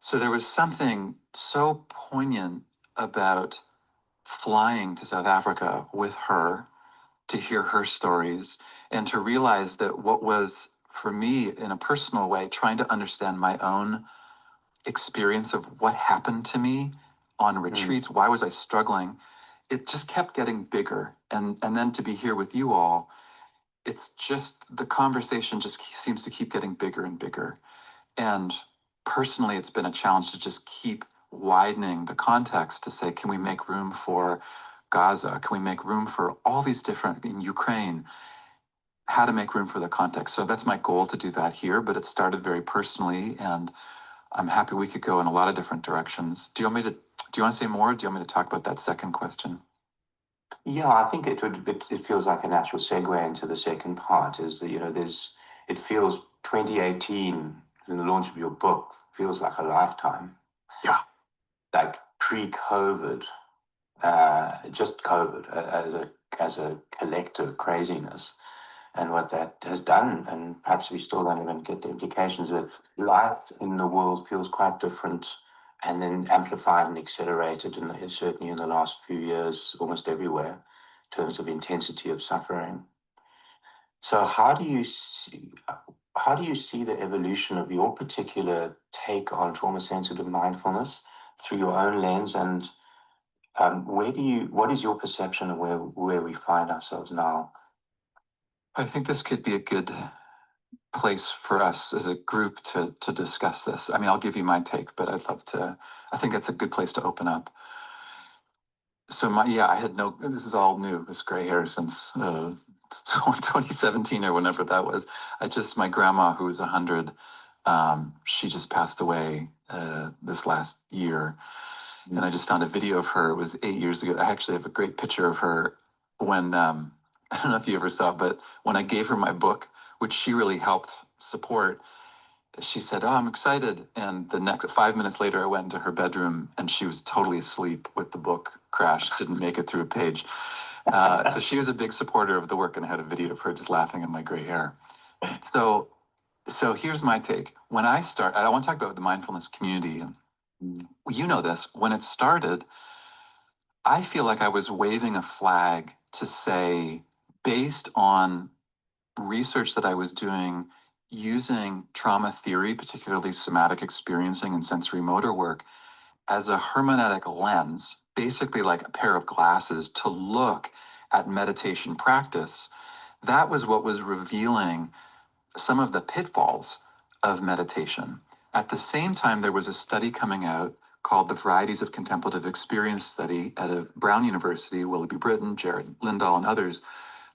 So there was something so poignant about flying to South Africa with her to hear her stories and to realize that what was, for me, in a personal way, trying to understand my own experience of what happened to me on retreats, why was I struggling, it just kept getting bigger. And then to be here with you all, it's just, the conversation just seems to keep getting bigger and bigger. And personally, it's been a challenge to just keep widening the context to say, can we make room for Gaza? Can we make room for all these different, in Ukraine, how to make room for the context? So that's my goal, to do that here, but it started very personally, and I'm happy we could go in a lot of different directions. Do you want to say more? Do you want me to talk about that second question? Yeah, I think it feels like a natural segue into the second part, is that, it feels 2018 in the launch of your book feels like a lifetime. Yeah. Like pre-COVID, just COVID as a collective craziness, and what that has done, and perhaps we still don't even get the implications of it. Life in the world feels quite different, and then amplified and accelerated, certainly in the last few years, almost everywhere, in terms of intensity of suffering. So how do you see the evolution of your particular take on trauma-sensitive mindfulness through your own lens, and what is your perception of where we find ourselves now? I think this could be a good place for us as a group to discuss this. I mean, I'll give you my take, but I think that's a good place to open up. So I had this is all new, this gray hair since 2017 or whenever that was. My grandma, who was 100, she just passed away this last year. And I just found a video of her. It was 8 years ago. I actually have a great picture of her when, I don't know if you ever saw it, but when I gave her my book, which she really helped support, she said, "Oh, I'm excited." And the next 5 minutes later, I went into her bedroom and she was totally asleep with the book crashed, didn't make it through a page. So she was a big supporter of the work, and I had a video of her just laughing at my gray hair. So here's my take. When I want to talk about the mindfulness community. You know this. When it started, I feel like I was waving a flag to say, based on research that I was doing using trauma theory, particularly somatic experiencing and sensory motor work, as a hermeneutic lens, basically like a pair of glasses to look at meditation practice. That was what was revealing some of the pitfalls of meditation. At the same time, there was a study coming out called the Varieties of Contemplative Experience Study out of Brown University, Willoughby Britton, Jared Lindahl, and others,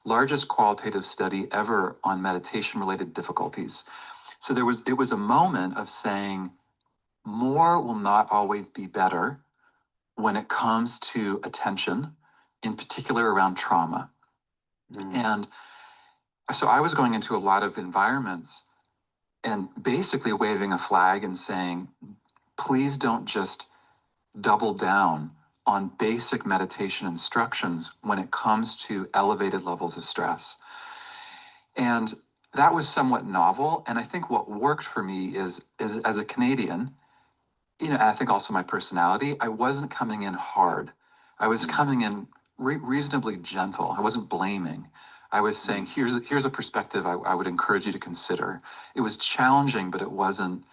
largest qualitative study ever on meditation-related difficulties. So it was a moment of saying, more will not always be better when it comes to attention, in particular around trauma. And so I was going into a lot of environments and basically waving a flag and saying, please don't just double down on basic meditation instructions when it comes to elevated levels of stress. And that was somewhat novel. And I think what worked for me is as a Canadian, and I think also my personality, I wasn't coming in hard. I was coming in reasonably gentle. I wasn't blaming. I was saying, here's a perspective I would encourage you to consider. It was challenging, but it wasn't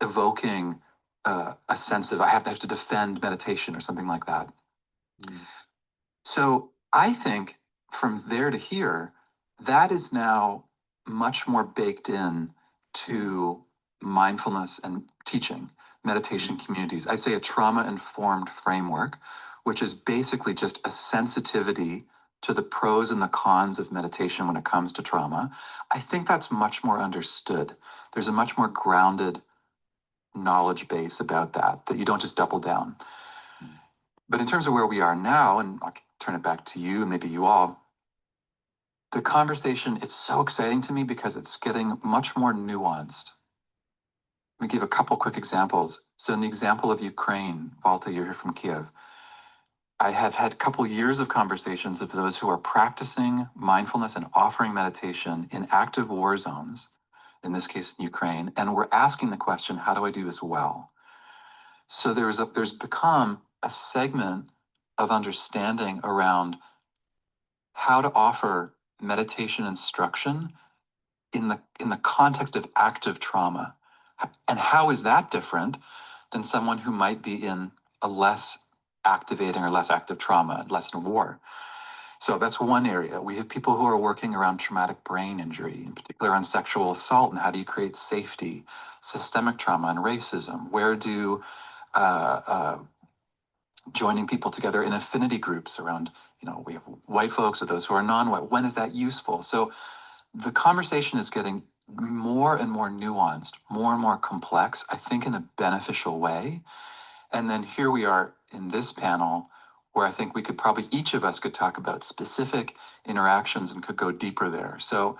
evoking a sense of I have to defend meditation or something like that. So I think from there to here, that is now much more baked in to mindfulness and teaching, meditation communities. I say a trauma-informed framework, which is basically just a sensitivity to the pros and the cons of meditation when it comes to trauma. I think that's much more understood. There's a much more grounded knowledge base about that you don't just double down. But in terms of where we are now, and I'll turn it back to you and maybe you all, the conversation, it's so exciting to me because it's getting much more nuanced. Let me give a couple quick examples. So in the example of Ukraine, Valta, you're here from Kiev, I have had a couple years of conversations of those who are practicing mindfulness and offering meditation in active war zones, in this case in Ukraine, and we're asking the question, how do I do this well? So there's become a segment of understanding around how to offer meditation instruction in the context of active trauma. And how is that different than someone who might be in a less activating or less active trauma, less in war? So that's one area. We have people who are working around traumatic brain injury, in particular on sexual assault, and how do you create safety, systemic trauma and racism. Where do joining people together in affinity groups around, we have white folks or those who are non-white. When is that useful? So the conversation is getting more and more nuanced, more and more complex, I think in a beneficial way. And then here we are in this panel where I think we could probably, each of us could talk about specific interactions and could go deeper there. So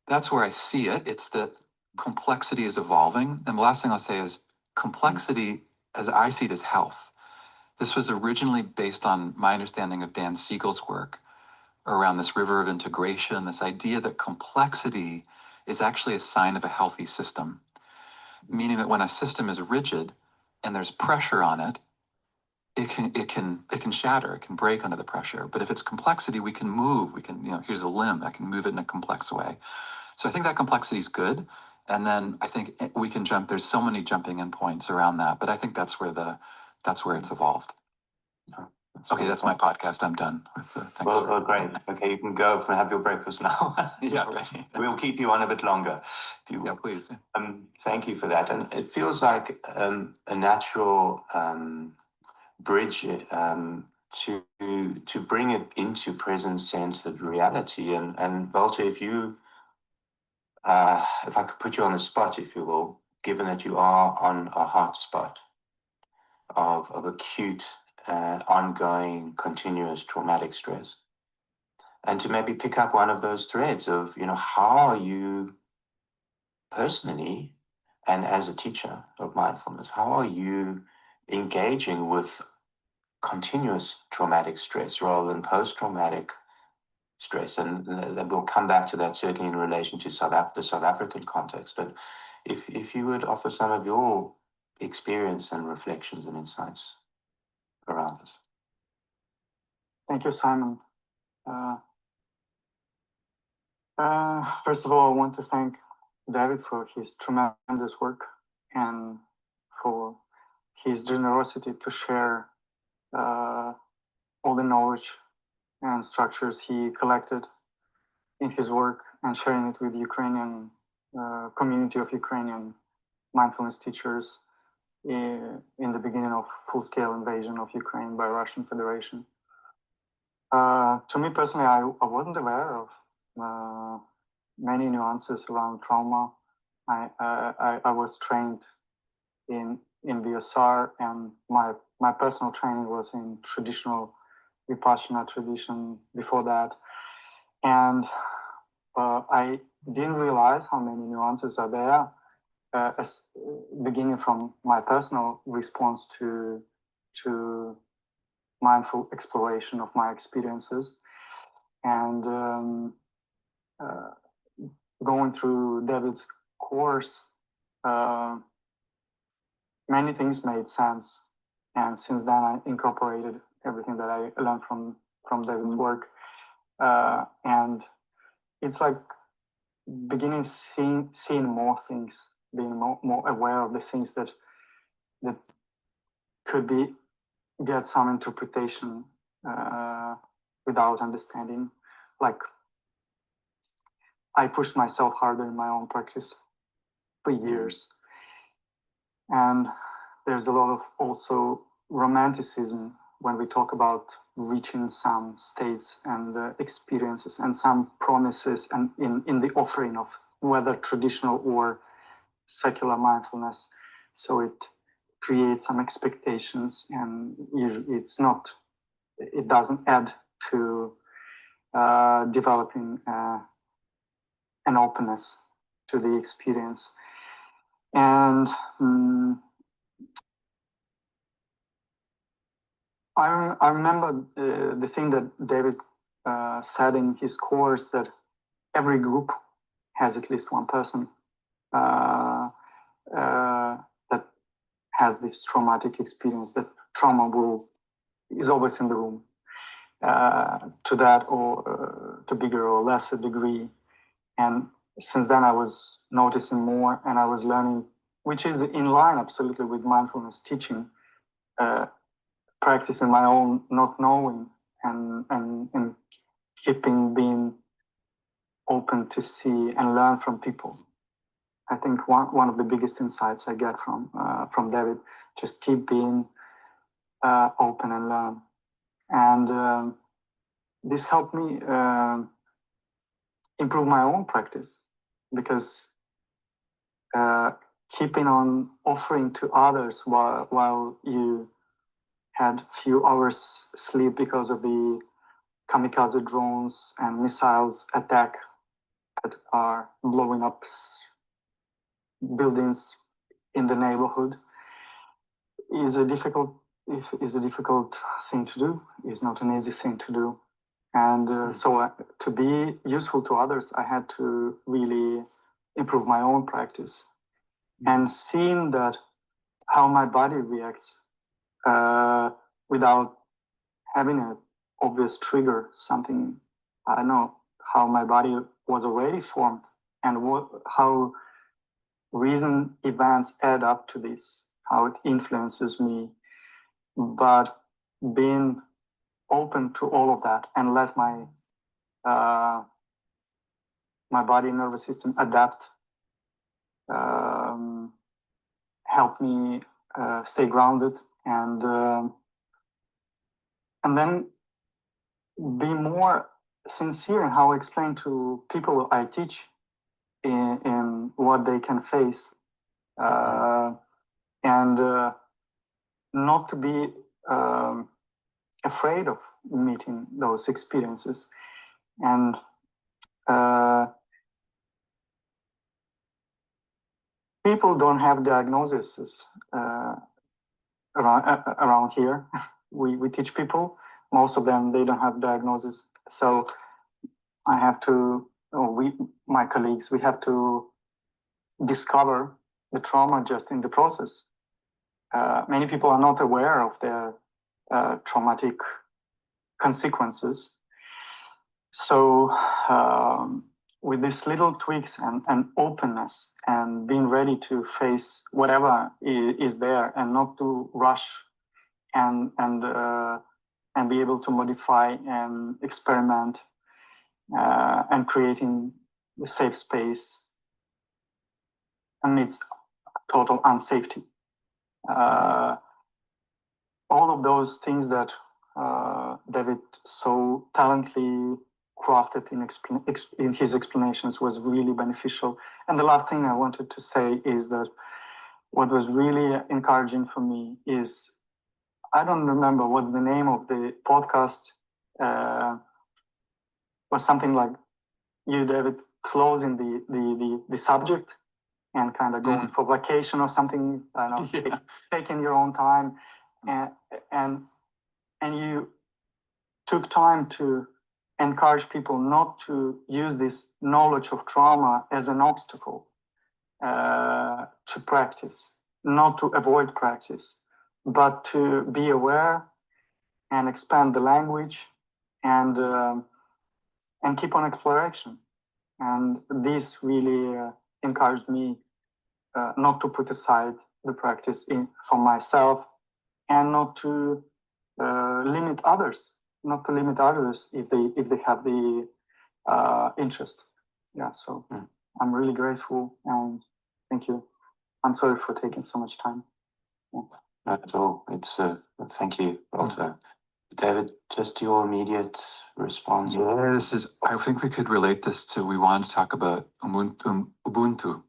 that's where I see it. It's that complexity is evolving. And the last thing I'll say is complexity, as I see it, is health. This was originally based on my understanding of Dan Siegel's work around this river of integration, this idea that complexity is actually a sign of a healthy system, meaning that when a system is rigid and there's pressure on it, it can shatter, it can break under the pressure. But if it's complexity, we can move. We can, here's a limb, I can move it in a complex way. So I think that complexity is good. And then I think we can jump. There's so many jumping in points around that, but I think that's where it's evolved. Okay, that's my podcast. I'm done. Thanks. Well, great. Okay, you can go and have your breakfast now. Yeah, right. We'll keep you on a bit longer. Yeah, please. Thank you for that. And it feels like a natural bridge to bring it into present-centered reality. And Walter, if I could put you on the spot, if you will, given that you are on a hot spot of acute, ongoing, continuous traumatic stress, and to maybe pick up one of those threads of, how are you personally, and as a teacher of mindfulness, how are you engaging with continuous traumatic stress rather than post-traumatic stress? And we'll come back to that certainly in relation to the South African context. But if you would offer some of your experience and reflections and insights around this. Thank you, Simon. First of all, I want to thank David for his tremendous work and for his generosity to share all the knowledge and structures he collected in his work and sharing it with the Ukrainian community of Ukrainian mindfulness teachers in the beginning of full-scale invasion of Ukraine by Russian Federation. To me personally, I wasn't aware of many nuances around trauma. I was trained in BSR, and my personal training was in traditional Vipassana tradition before that. And I didn't realize how many nuances are there, beginning from my personal response to mindful exploration of my experiences, and going through David's course, many things made sense, and since then I incorporated everything that I learned from David's work, and it's like beginning seeing more things, being more aware of the things that could get some interpretation without understanding. Like, I pushed myself harder in my own practice for years, and there's a lot of also romanticism when we talk about reaching some states and experiences and some promises, and in the offering of whether traditional or secular mindfulness. So it creates some expectations, and usually it doesn't add to developing an openness to the experience. And I remember the thing that David said in his course, that every group has at least one person that has this traumatic experience, that trauma is always in the room, to that or to bigger or lesser degree. And since then I was noticing more, and I was learning, which is in line absolutely with mindfulness teaching, practicing my own not knowing and keeping being open to see and learn from people. I think one of the biggest insights I get from David, just keep being open and learn. And this helped me improve my own practice, because keeping on offering to others while you had few hours sleep because of the kamikaze drones and missiles attack that are blowing up buildings in the neighborhood is a difficult thing to do. It's not an easy thing to do. And so to be useful to others, I had to really improve my own practice, and seeing that how my body reacts without having an obvious trigger, something, I don't know, how my body was already formed, and how recent events add up to this, how it influences me. But being open to all of that and let my body and nervous system adapt help me stay grounded and and then be more sincere in how I explain to people I teach in what they can face, and not to be afraid of meeting those experiences. And people don't have diagnoses around here. We teach people, most of them, they don't have diagnosis. So I have to, my colleagues, we have to discover the trauma just in the process. Many people are not aware of their traumatic consequences. So with these little tweaks and openness and being ready to face whatever is there and not to rush and be able to modify and experiment and creating a safe space amidst total unsafety. All of those things that David so talently crafted in his explanations was really beneficial. And the last thing I wanted to say is that what was really encouraging for me is, I don't remember what's the name of the podcast, was something like you, David, closing the subject and kind of going for vacation or something, I don't know, taking your own time, and you took time to encourage people not to use this knowledge of trauma as an obstacle to practice, not to avoid practice, but to be aware and expand the language and keep on exploration. And this really encouraged me not to put aside the practice for myself, and not to limit others, if they have the interest. Yeah, so I'm really grateful, and thank you. I'm sorry for taking so much time. Not at all. It's thank you, Walter. David, just your immediate response. Yeah, I think we could relate this to, we want to talk about Ubuntu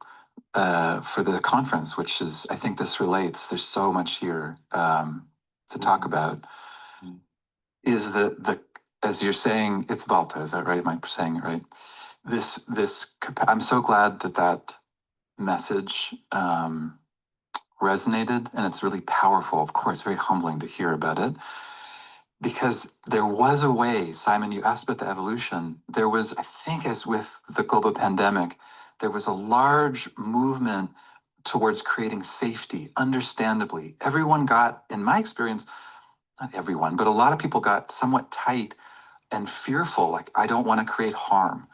for the conference, which is, I think this relates. There's so much here to talk about. Is the as you're saying, it's Walter, is that right? Am I saying it right? I'm so glad that message resonated, and it's really powerful. Of course, very humbling to hear about it. Because there was a way, Simon, you asked about the evolution. There was, I think, as with the global pandemic, there was a large movement towards creating safety, understandably. Everyone got, in my experience, not everyone, but a lot of people got somewhat tight and fearful, like, I don't want to create harm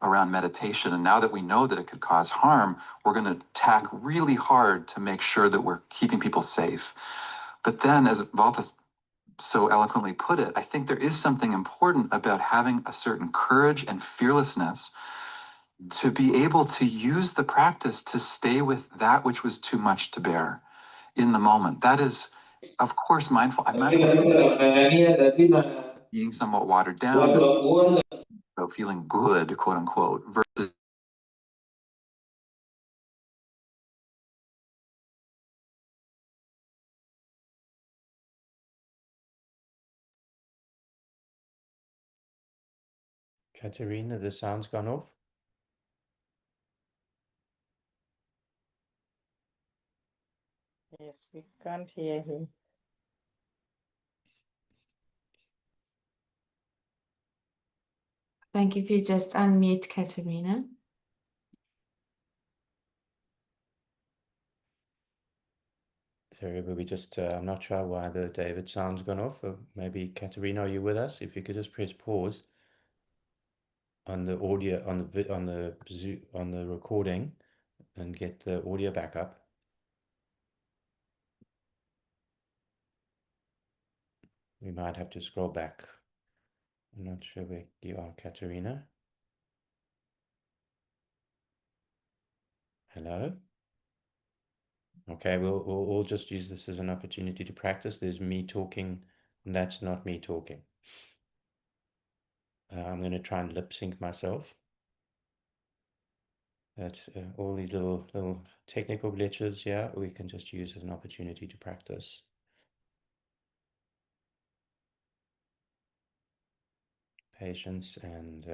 around meditation. And now that we know that it could cause harm, we're going to tack really hard to make sure that we're keeping people safe. But then, as Walter so eloquently put it, I think there is something important about having a certain courage and fearlessness to be able to use the practice to stay with that which was too much to bear in the moment. That is, of course, mindful. I'm being somewhat watered down, but feeling good, quote unquote, versus Katerina, the sound's gone off. Yes, we can't hear him. Thank you. If you just unmute Katerina. Sorry, but we just, I'm not sure why the David sound's gone off. Maybe, Katerina, are you with us? If you could just press pause on the audio, on the recording, and get the audio back up. We might have to scroll back. I'm not sure where you are, Katerina. Hello? Okay, we'll just use this as an opportunity to practice. There's me talking And that's not me talking. I'm going to try and lip sync myself. That's all these little technical glitches here we can just use as an opportunity to practice. Patience and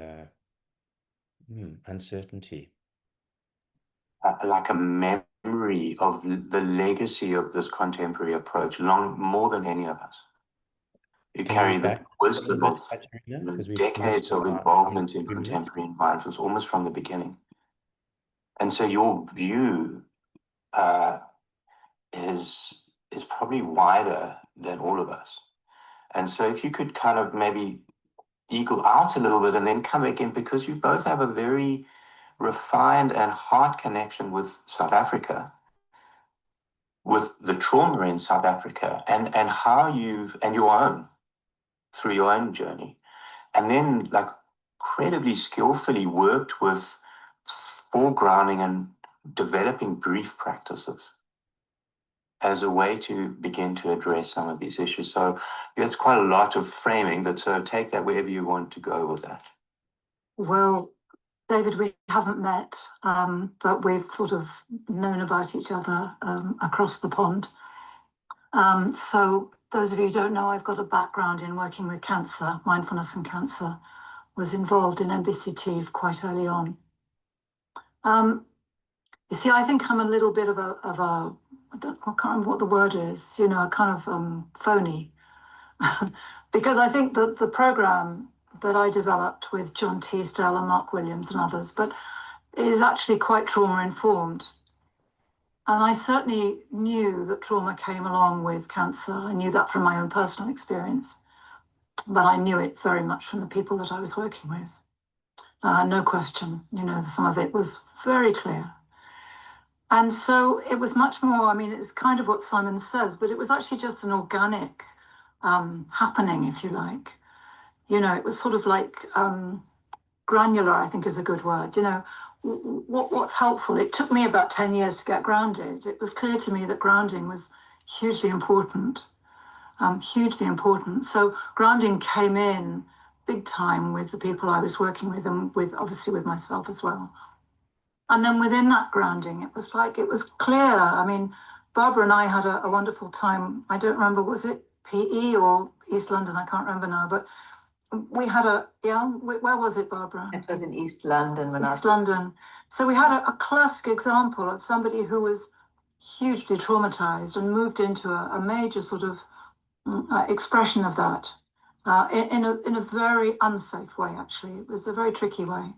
uncertainty. Like a memory of the legacy of this contemporary approach, more than any of us. You carry the wisdom of decades of involvement in contemporary mindfulness, almost from the beginning. And so your view is probably wider than all of us. And so if you could kind of maybe eagle out a little bit and then come back in, because you both have a very refined and heart connection with South Africa, with the trauma in South Africa, and how you've, and your own, through your own journey, and then like incredibly skillfully worked with foregrounding and developing brief practices as a way to begin to address some of these issues. So it's quite a lot of framing, but so take that wherever you want to go with that. Well, David, we haven't met, but we've sort of known about each other across the pond. So those of you who don't know, I've got a background in working with cancer, mindfulness and cancer, was involved in MBCT quite early on. You see, I think I'm a little bit of a I can't remember what the word is, you know, a kind of phony. Because I think that the program that I developed with John Teasdale and Mark Williams and others, but is actually quite trauma informed. And I certainly knew that trauma came along with cancer. I knew that from my own personal experience, but I knew it very much from the people that I was working with. No question, you know, some of it was very clear. And so it was much more, I mean, it's kind of what Simon says, but it was actually just an organic happening, if you like. You know, it was sort of like granular, I think is a good word. You know, what's helpful? It took me about 10 years to get grounded. It was clear to me that grounding was hugely important, hugely important. So grounding came in big time with the people I was working with and with, obviously with myself as well. And then within that grounding, it was like, it was clear. I mean, Barbara and I had a wonderful time. I don't remember, was it PE or East London? I can't remember now, but we had where was it, Barbara? It was in East London. East London. So we had a classic example of somebody who was hugely traumatized and moved into a major sort of expression of that in a very unsafe way, actually. It was a very tricky way.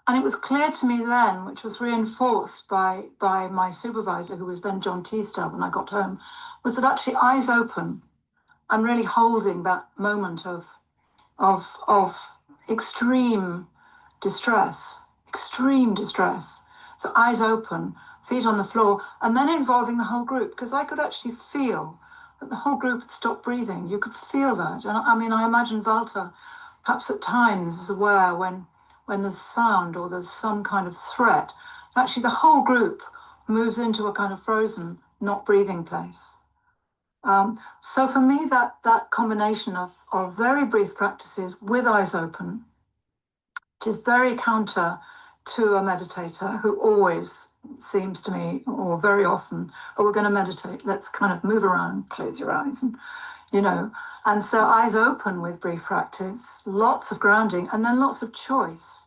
And it was clear to me then, which was reinforced by my supervisor, who was then John Teasdale when I got home, was that actually eyes open and really holding that moment of extreme distress. So eyes open, feet on the floor, and then involving the whole group, because I could actually feel that the whole group had stopped breathing. You could feel that. And I mean, I imagine Walter perhaps at times is aware when there's sound or there's some kind of threat, actually the whole group moves into a kind of frozen, not breathing place. So for me, that combination of very brief practices with eyes open, which is very counter to a meditator who always seems to me, or very often, oh, we're going to meditate, let's kind of move around, close your eyes, and you know. And so eyes open with brief practice, lots of grounding, and then lots of choice.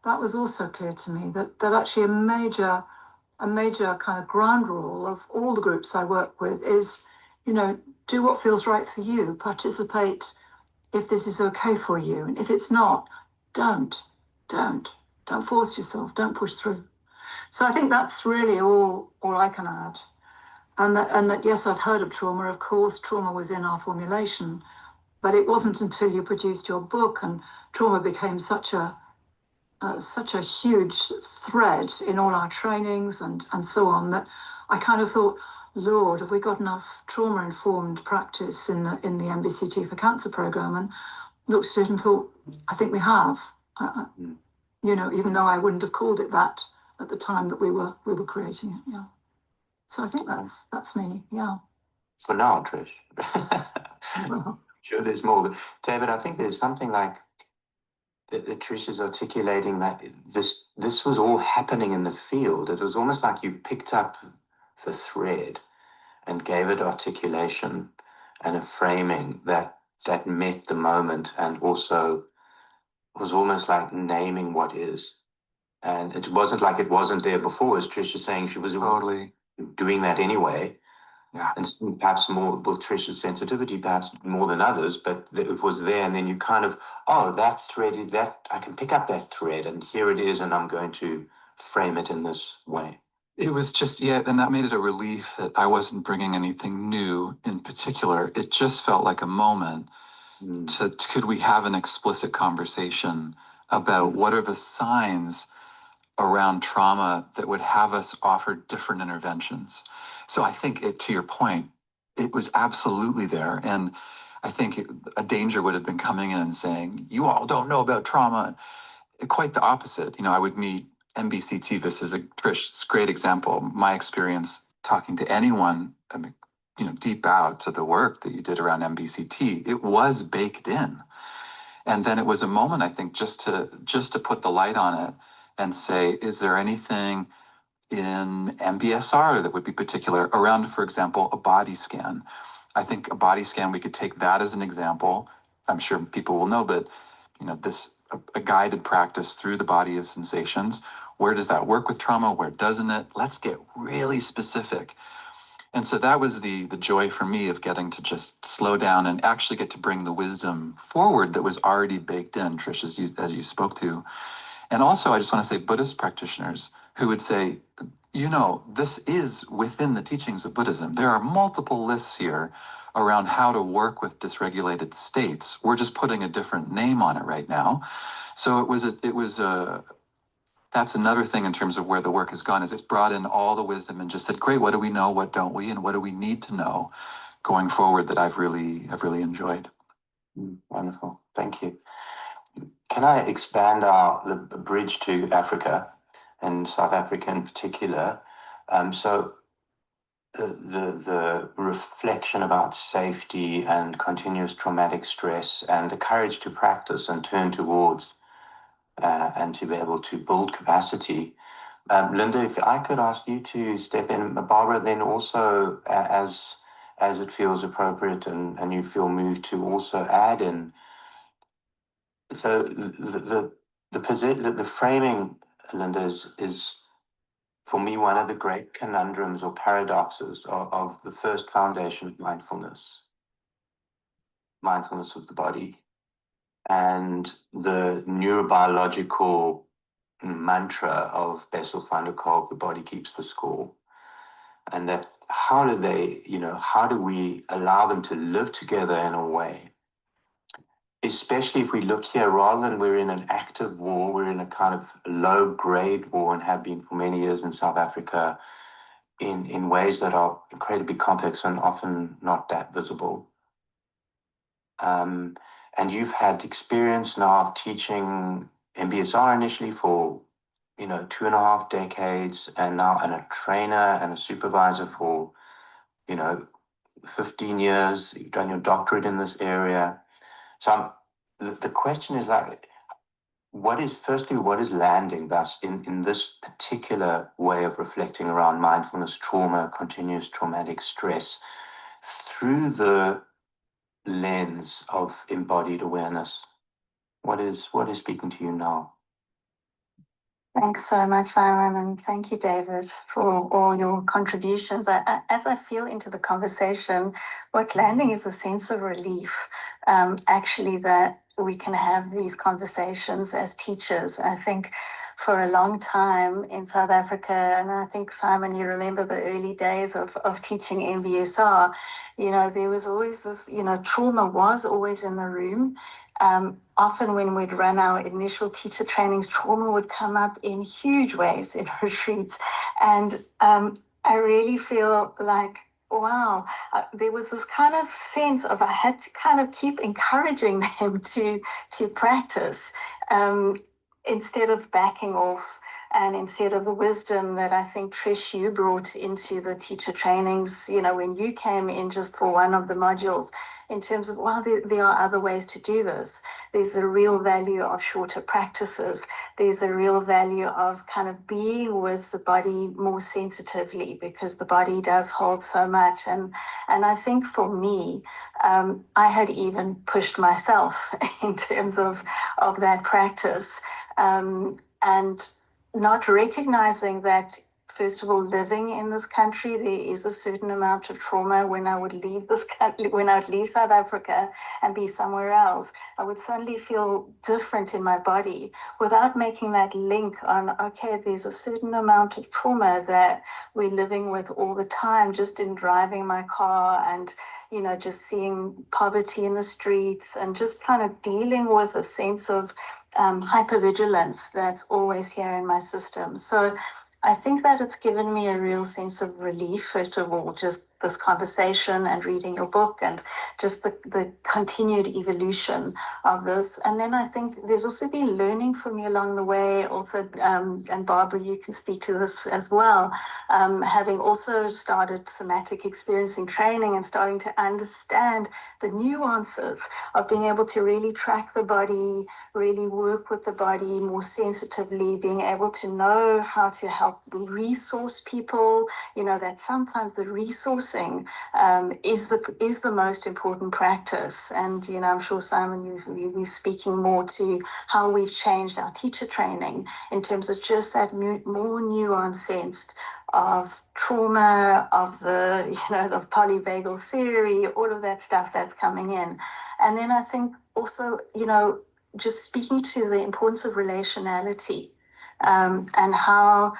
That was also clear to me, that actually a major kind of ground rule of all the groups I work with is, you know, do what feels right for you, participate if this is okay for you. And if it's not, don't force yourself, don't push through. So I think that's really all I can add. And that yes, I'd heard of trauma. Of course, trauma was in our formulation, but it wasn't until you produced your book and trauma became such a huge thread in all our trainings and so on, that I kind of thought, Lord, have we got enough trauma-informed practice in the MBCT for Cancer program? And looked at it and thought, I think we have. You know, even though I wouldn't have called it that at the time that we were creating it. Yeah. So I think that's me. Yeah. For now, Trish. Sure, there's more. But David, I think there's something like that Trish is articulating, that this was all happening in the field. It was almost like you picked up the thread and gave it articulation and a framing that met the moment, and also was almost like naming what is. And it wasn't like it wasn't there before, as Trish is saying. She was Totally doing that anyway. Yeah. And perhaps more with Trish's sensitivity, perhaps more than others, but it was there. And then you kind of, that thread, that I can pick up that thread, and here it is, and I'm going to frame it in this way. It was just, and that made it a relief that I wasn't bringing anything new in particular. It just felt like a moment could we have an explicit conversation about what are the signs around trauma that would have us offer different interventions. So I think, to your point, it was absolutely there. And I think a danger would have been coming in and saying, you all don't know about trauma. Quite the opposite. I would meet MBCT. This is Trish's great example. My experience talking to anyone, deep out to the work that you did around MBCT, it was baked in. And then it was a moment, I think, just to put the light on it and say, is there anything in MBSR that would be particular around, for example, a body scan? I think a body scan, we could take that as an example. I'm sure people will know, but a guided practice through the body of sensations. Where does that work with trauma? Where doesn't it? Let's get really specific. And so that was the joy for me of getting to just slow down and actually get to bring the wisdom forward that was already baked in, Trish, as you spoke to. And also, I just want to say Buddhist practitioners who would say, this is within the teachings of Buddhism. There are multiple lists here around how to work with dysregulated states. We're just putting a different name on it right now. So that's another thing in terms of where the work has gone, is it's brought in all the wisdom and just said, great, what do we know, what don't we, and what do we need to know going forward, that I've really enjoyed. Wonderful, thank you. Can I expand the bridge to Africa, and South Africa in particular? So the reflection about safety and continuous traumatic stress, and the courage to practice and turn towards and to be able to build capacity. Linda, if I could ask you to step in, Barbara, then also as it feels appropriate and you feel moved to also add in. So the framing, Linda, is for me one of the great conundrums or paradoxes of the first foundation of mindfulness of the body, and the neurobiological mantra of Bessel van der Kolk, the body keeps the score. And that how do we allow them to live together in a way, especially if we look here, rather than we're in an active war, we're in a kind of low-grade war, and have been for many years in South Africa, in ways that are incredibly complex and often not that visible. And you've had experience now of teaching MBSR initially for 2.5 decades, and now a trainer and a supervisor for 15 years. You've done your doctorate in this area. So the question is, like, what is landing thus in this particular way of reflecting around mindfulness, trauma, continuous traumatic stress, through the lens of embodied awareness? What is speaking to you now? Thanks so much, Simon, and thank you, David, for all your contributions. As I feel into the conversation, what's landing is a sense of relief, actually, that we can have these conversations as teachers. I think for a long time in South Africa, and I think, Simon, you remember the early days of teaching MBSR, there was always this, trauma was always in the room. Often when we'd run our initial teacher trainings, trauma would come up in huge ways in retreats. And I really feel like, wow, there was this kind of sense of I had to kind of keep encouraging them to practice instead of backing off, and instead of the wisdom that I think, Trish, you brought into the teacher trainings, when you came in just for one of the modules, in terms of, well, there are other ways to do this. There's the real value of shorter practices. There's the real value of kind of being with the body more sensitively, because the body does hold so much. And I think for me, I had even pushed myself in terms of that practice, and not recognizing that, first of all, living in this country, there is a certain amount of trauma. When I would leave this country, when I would leave South Africa and be somewhere else, I would suddenly feel different in my body without making that link on, okay, there's a certain amount of trauma that we're living with all the time, just in driving my car and, you know, just seeing poverty in the streets and just kind of dealing with a sense of hypervigilance that's always here in my system. So I think that it's given me a real sense of relief, first of all, just this conversation and reading your book and just the continued evolution of this. And then I think there's also been learning for me along the way also, and Barbara, you can speak to this as well, having also started somatic experiencing training and starting to understand the nuances of being able to really track the body, really work with the body more sensitively, being able to know how to help resource people, you know, that sometimes the resourcing is the most important practice. And, you know, I'm sure, Simon, you'll be speaking more to how we've changed our teacher training in terms of just that more nuanced sense of trauma, of the, you know, of polyvagal theory, all of that stuff that's coming in. And then I think also, you know, just speaking to the importance of relationality, and how,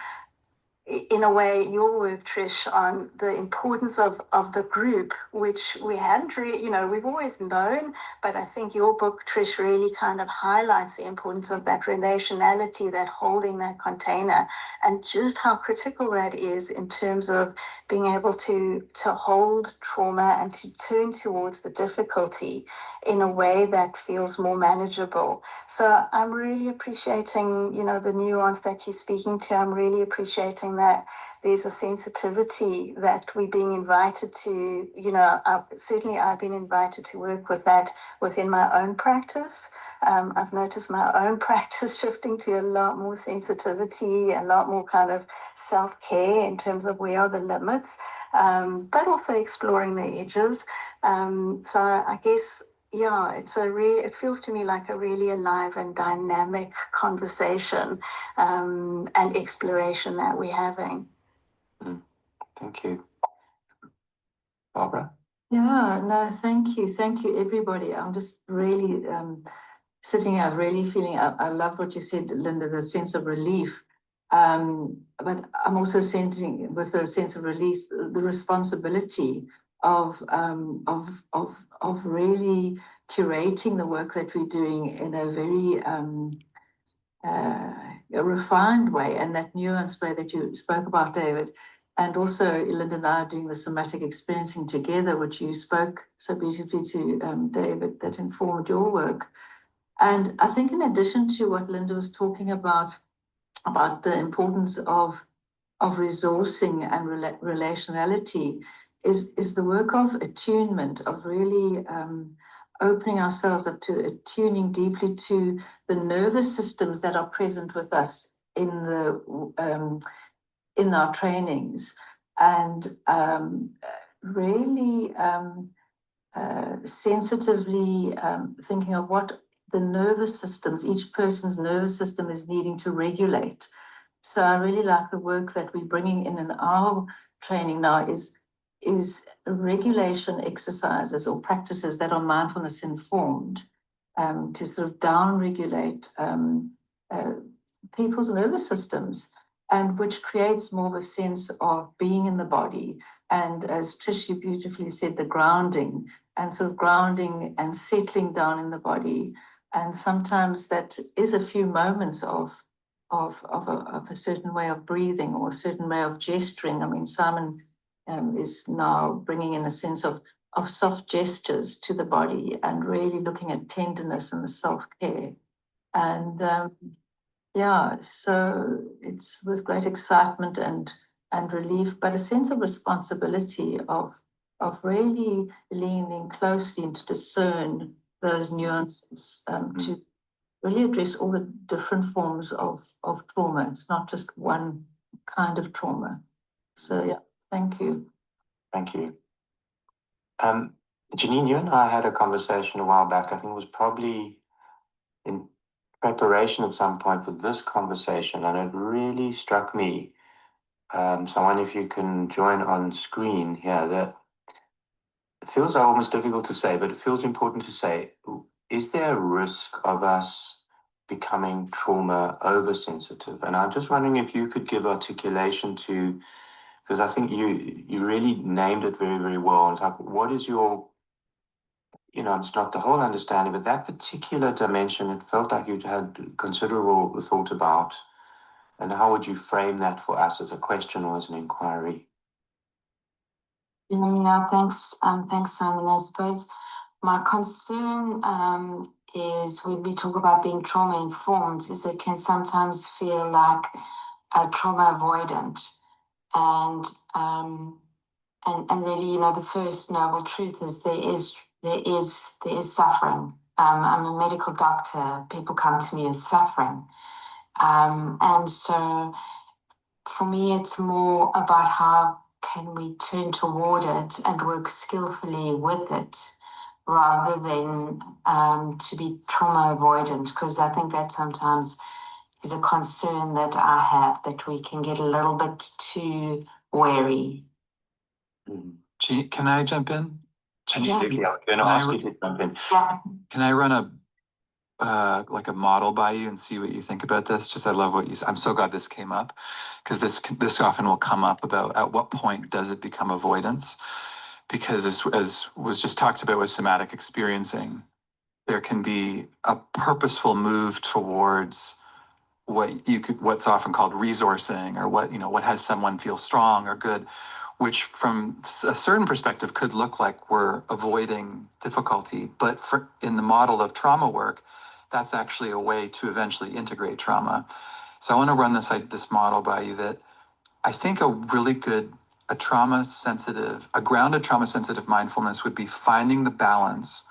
in a way, your work, Trish, on the importance of the group, which we hadn't really, you know, we've always known, but I think your book, Trish, really kind of highlights the importance of that relationality, that holding that container, and just how critical that is in terms of being able to hold trauma and to turn towards the difficulty in a way that feels more manageable. So I'm really appreciating, you know, the nuance that you're speaking to. I'm really appreciating that there's a sensitivity that we're being invited to, you know, certainly I've been invited to work with that within my own practice. I've noticed my own practice shifting to a lot more sensitivity, a lot more kind of self-care in terms of where are the limits, but also exploring the edges. So I guess, yeah, it feels to me like a really alive and dynamic conversation and exploration that we're having. Thank you. Barbara? Yeah, no, thank you. Thank you, everybody. I'm just really sitting here, really feeling, I love what you said, Linda, the sense of relief. But I'm also sensing with a sense of release, the responsibility of really curating the work that we're doing in a very a refined way, and that nuanced way that you spoke about, David. And also, Linda and I are doing the somatic experiencing together, which you spoke so beautifully to, David, that informed your work. And I think in addition to what Linda was talking about the importance of resourcing and relationality, is the work of attunement, of really opening ourselves up to attuning deeply to the nervous systems that are present with us in our trainings, and really sensitively thinking of what the nervous systems, each person's nervous system is needing to regulate. So I really like the work that we're bringing in our training now is regulation exercises or practices that are mindfulness informed, to sort of down-regulate people's nervous systems, and which creates more of a sense of being in the body. And as Trish, you beautifully said, the grounding, and sort of grounding and settling down in the body. And sometimes that is a few moments of a certain way of breathing or a certain way of gesturing. I mean, Simon is now bringing in a sense of soft gestures to the body and really looking at tenderness and the self-care. And yeah, so it's with great excitement and relief, but a sense of responsibility of of really leaning closely to discern those nuances, to really address all the different forms of trauma. It's not just one kind of trauma. So yeah, thank you. Thank you. Janine, you and I had a conversation a while back. I think it was probably in preparation at some point for this conversation, and it really struck me. So I wonder if you can join on screen here. That it feels almost difficult to say, but it feels important to say. Is there a risk of us becoming trauma oversensitive? And I'm just wondering if you could give articulation to, because I think you really named it very, very well. It's like, what is your, it's not the whole understanding, but that particular dimension, it felt like you'd had considerable thought about. And how would you frame that for us as a question or as an inquiry? Yeah, thanks, Simon. I suppose my concern is when we talk about being trauma informed, is it can sometimes feel like a trauma avoidant, and really, the first noble truth is there is suffering. I'm a medical doctor. People come to me with suffering, and so for me, it's more about how can we turn toward it and work skillfully with it, rather than to be trauma avoidant, because I think that sometimes is a concern that I have, that we can get a little bit too wary. Can I jump in? Absolutely. I'm going to ask you to jump in. Yeah. Can I run like a model by you and see what you think about this? Just, I love what you said. I'm so glad this came up, because this often will come up about at what point does it become avoidance? Because as was just talked about with somatic experiencing, there can be a purposeful move towards what's often called resourcing, or what has someone feel strong or good, which from a certain perspective could look like we're avoiding difficulty. But in the model of trauma work, that's actually a way to eventually integrate trauma. So I want to run this model by you that I think a really good, a grounded trauma-sensitive mindfulness would be finding the balance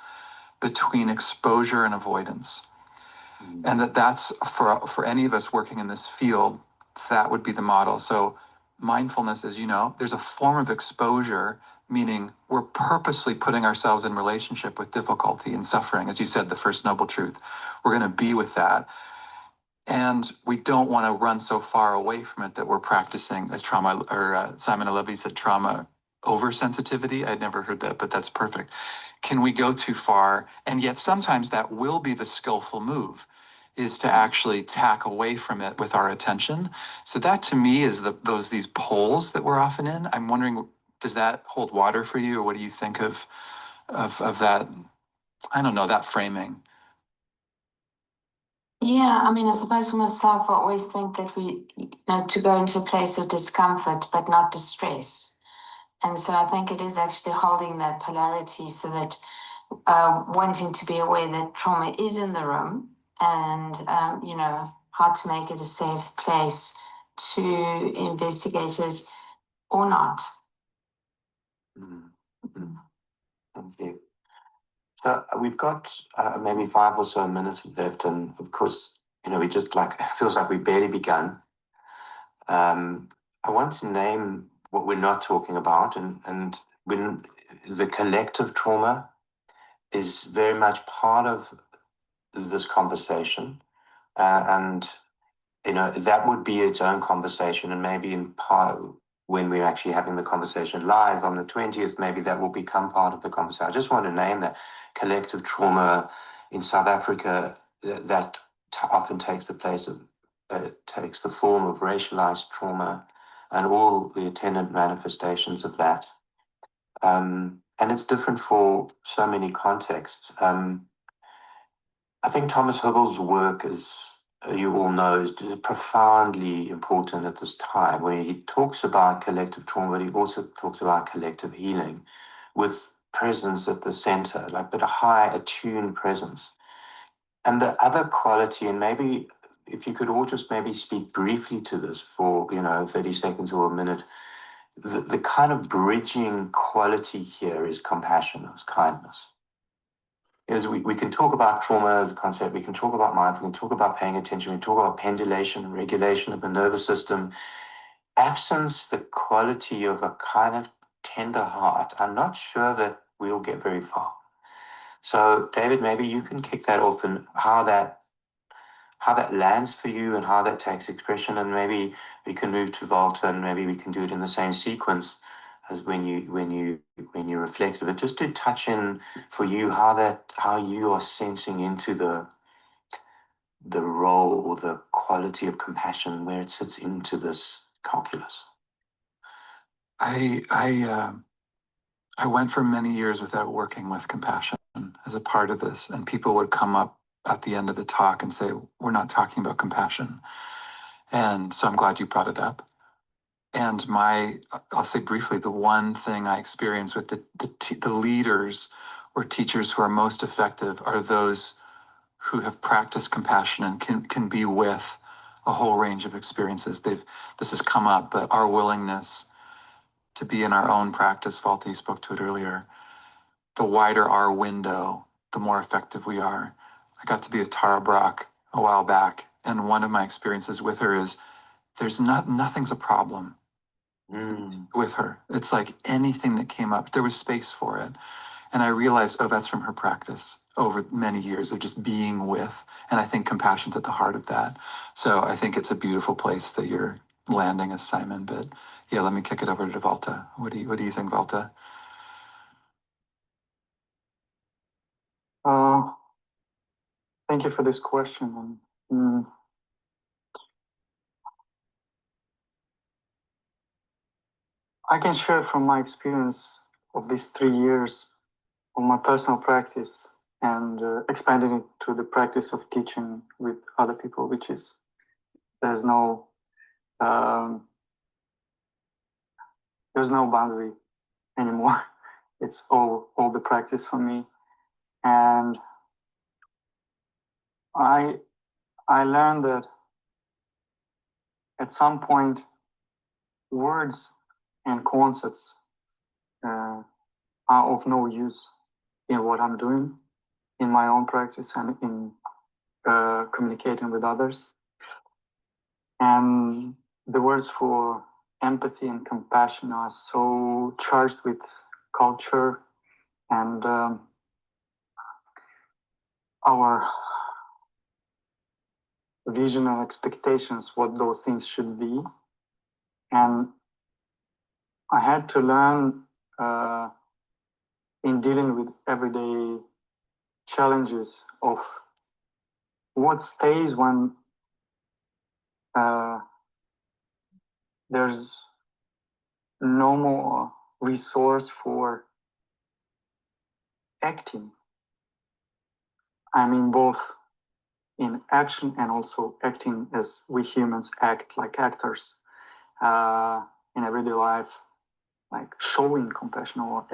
between exposure and avoidance. And that's for any of us working in this field, that would be the model. So mindfulness, as you know, there's a form of exposure, meaning we're purposely putting ourselves in relationship with difficulty and suffering. As you said, the first noble truth, we're going to be with that. And we don't want to run so far away from it that we're practicing, as trauma, or Simon Alevy said, trauma oversensitivity. I'd never heard that, but that's perfect. Can we go too far? And yet sometimes that will be the skillful move, is to actually tack away from it with our attention. So that to me is these poles that we're often in. I'm wondering, does that hold water for you, or what do you think of that? I don't know, that framing. Yeah, I suppose for myself, I always think that we, to go into a place of discomfort, but not distress. And so I think it is actually holding that polarity, so that wanting to be aware that trauma is in the room, and, how to make it a safe place to investigate it or not. Mm-hmm. Thank you. So we've got maybe 5 or so minutes left, and of course, we just it feels like we've barely begun. I want to name what we're not talking about, and when the collective trauma is very much part of this conversation, and that would be its own conversation, and maybe in part when we're actually having the conversation live on the 20th, maybe that will become part of the conversation. I just want to name that collective trauma in South Africa that often takes the place of, takes the form of racialized trauma and all the attendant manifestations of that. And it's different for so many contexts. I think Thomas Hubbell's work, as you all know, is profoundly important at this time, where he talks about collective trauma, but he also talks about collective healing, with presence at the center, but a high attuned presence. And the other quality, and maybe if you could all just maybe speak briefly to this for 30 seconds or a minute, the kind of bridging quality here is compassion, is kindness. Is we can talk about trauma as a concept, we can talk about mind, we can talk about paying attention, we can talk about pendulation and regulation of the nervous system. Absence the quality of a kind of tender heart, I'm not sure that we'll get very far. So David, maybe you can kick that off and how that lands for you and how that takes expression, and maybe we can move to Walter and maybe we can do it in the same sequence as when you reflect. But just to touch in for you how you are sensing into the role or the quality of compassion, where it sits into this calculus. I went for many years without working with compassion as a part of this, and people would come up at the end of the talk and say, we're not talking about compassion. And so I'm glad you brought it up. And I'll say briefly, the one thing I experience with the leaders or teachers who are most effective are those who have practiced compassion and can be with a whole range of experiences. This has come up, but our willingness to be in our own practice, Valti spoke to it earlier, the wider our window, the more effective we are. I got to be with Tara Brock a while back, and one of my experiences with her is nothing's a problem with her. It's like anything that came up, there was space for it. And I realized, that's from her practice over many years of just being with. And I think compassion's at the heart of that. So I think it's a beautiful place that you're landing as Simon. But yeah, let me kick it over to Valta. What do you think, Valta? Thank you for this question. I can share from my experience of these 3 years of my personal practice and expanding it to the practice of teaching with other people, which is, there's no boundary anymore. It's all the practice for me. And I learned that at some point, words and concepts are of no use in what I'm doing, in my own practice and in communicating with others. And the words for empathy and compassion are so charged with culture and our vision and expectations, what those things should be. And I had to learn in dealing with everyday challenges of what stays when there's no more resource for acting. I mean, both in action and also acting as we humans act like actors in everyday life, like showing compassion or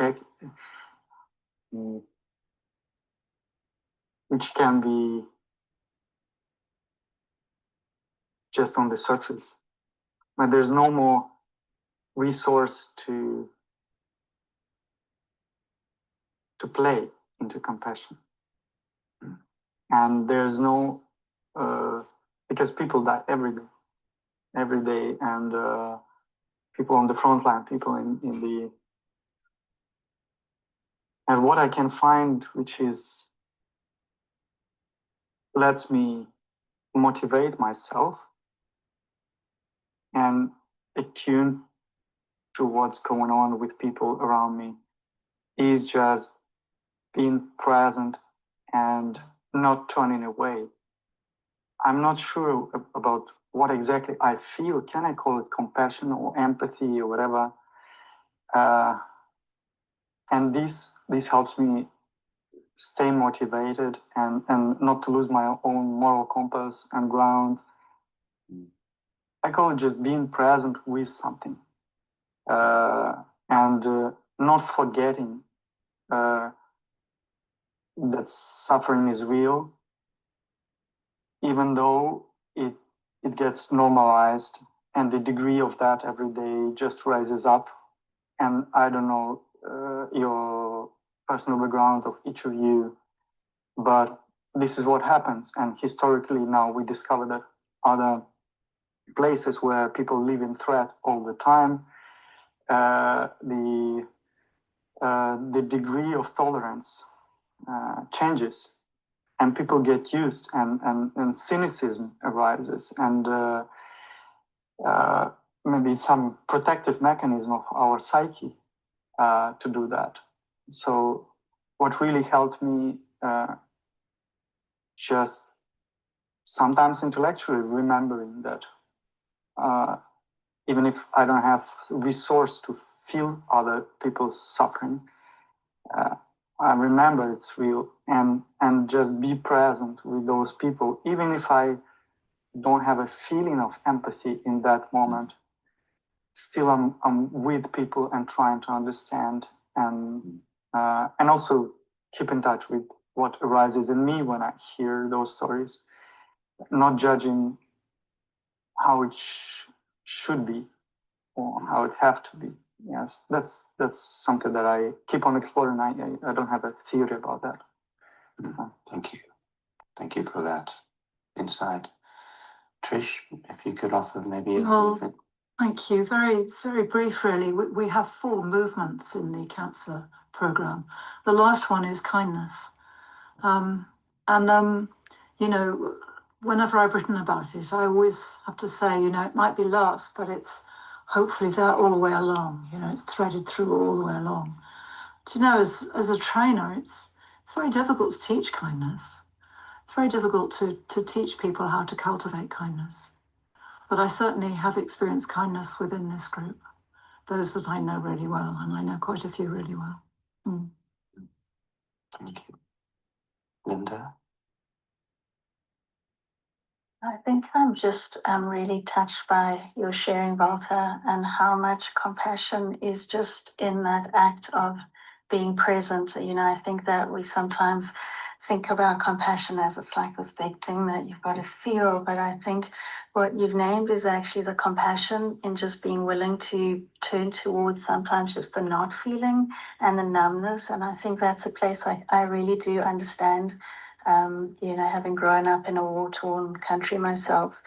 which can be just on the surface. But there's no more resource to play into compassion. And there's no, because people die every day, and people on the front line, people in the, and what I can find, which is, lets me motivate myself and attune to what's going on with people around me, is just being present and not turning away. I'm not sure about what exactly I feel. Can I call it compassion or empathy or whatever? And this helps me stay motivated and not to lose my own moral compass and ground. I call it just being present with something and not forgetting that suffering is real, even though it gets normalized and the degree of that every day just rises up. And I don't know your personal background of each of you, but this is what happens. And historically now we discover that other places where people live in threat all the time, the degree of tolerance changes, and people get used, and cynicism arises, and maybe some protective mechanism of our psyche to do that. So what really helped me just sometimes intellectually remembering that even if I don't have resource to feel other people's suffering, I remember it's real, and just be present with those people, even if I don't have a feeling of empathy in that moment. Still, I'm with people and trying to understand, and also keep in touch with what arises in me when I hear those stories, not judging how it should be or how it have to be. Yes, that's something that I keep on exploring. I don't have a theory about that. Thank you for that insight. Trish, if you could offer maybe a Thank you. Very, very brief, really. We have 4 movements in the cancer program. The last one is kindness. You know, whenever I've written about it, I always have to say, you know, it might be last, but it's hopefully there all the way along. You know, it's threaded through all the way along. Do you know, as a trainer, it's very difficult to teach kindness. It's very difficult to teach people how to cultivate kindness. But I certainly have experienced kindness within this group, those that I know really well, and I know quite a few really well. Thank you. Linda? I think I'm just really touched by your sharing, Walter, and how much compassion is just in that act of being present. You know, I think that we sometimes think about compassion as it's like this big thing that you've got to feel, but I think what you've named is actually the compassion in just being willing to turn towards sometimes just the not feeling and the numbness. And I think that's a place I really do understand. You know, having grown up in a war-torn country myself,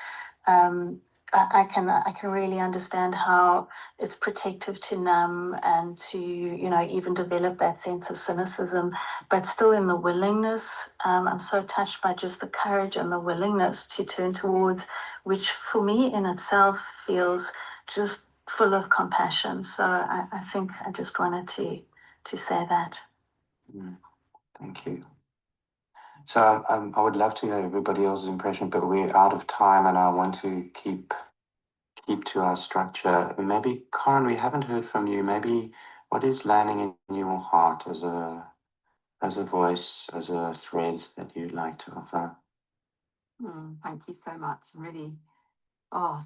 I can really understand how it's protective to numb and to, you know, even develop that sense of cynicism, but still in the willingness. I'm so touched by just the courage and the willingness to turn towards, which for me in itself feels just full of compassion. So I think I just wanted to say that. Thank you. So I would love to hear everybody else's impression, but we're out of time, and I want to keep to our structure. Maybe, Karen, we haven't heard from you. Maybe what is landing in your heart as a voice, as a thread that you'd like to offer? Thank you so much. Really,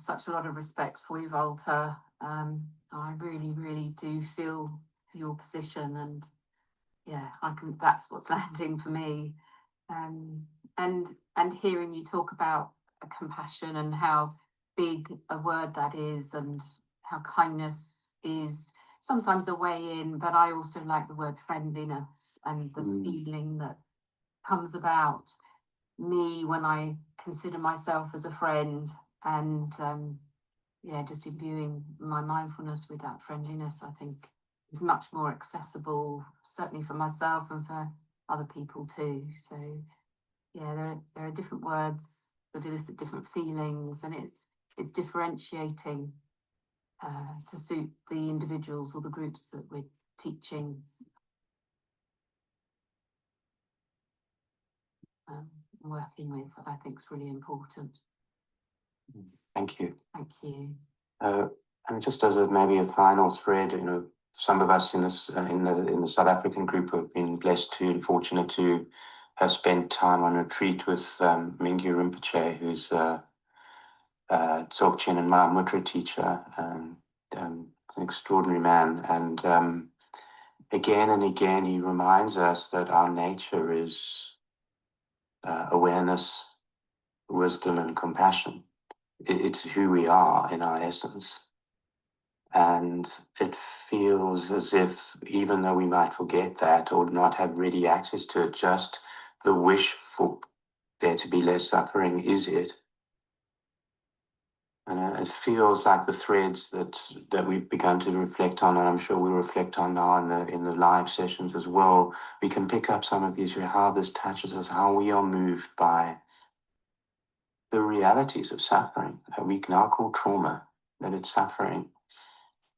such a lot of respect for you, Walter. I really, really do feel your position, and yeah, that's what's landing for me. And hearing you talk about compassion and how big a word that is, and how kindness is sometimes a way in, but I also like the word friendliness and the feeling that comes about me when I consider myself as a friend, and just imbuing my mindfulness with that friendliness, I think is much more accessible, certainly for myself and for other people too. So yeah, there are different words that elicit different feelings, and it's differentiating to suit the individuals or the groups that we're teaching. Working with, I think, is really important. Thank you. Thank you. And just as maybe a final thread, you know, some of us in this in the South African group have been blessed to and fortunate to have spent time on retreat with Mingyur Rinpoche, who's Dzogchen and Mahamudra teacher, and an extraordinary man. And again and again, he reminds us that our nature is awareness, wisdom, and compassion. It's who we are in our essence. And it feels as if, even though we might forget that or not have ready access to it, just the wish for there to be less suffering is it. And it feels like the threads that we've begun to reflect on, and I'm sure we'll reflect on now in the live sessions as well. We can pick up some of these, how this touches us, how we are moved by the realities of suffering that we now call trauma, that it's suffering.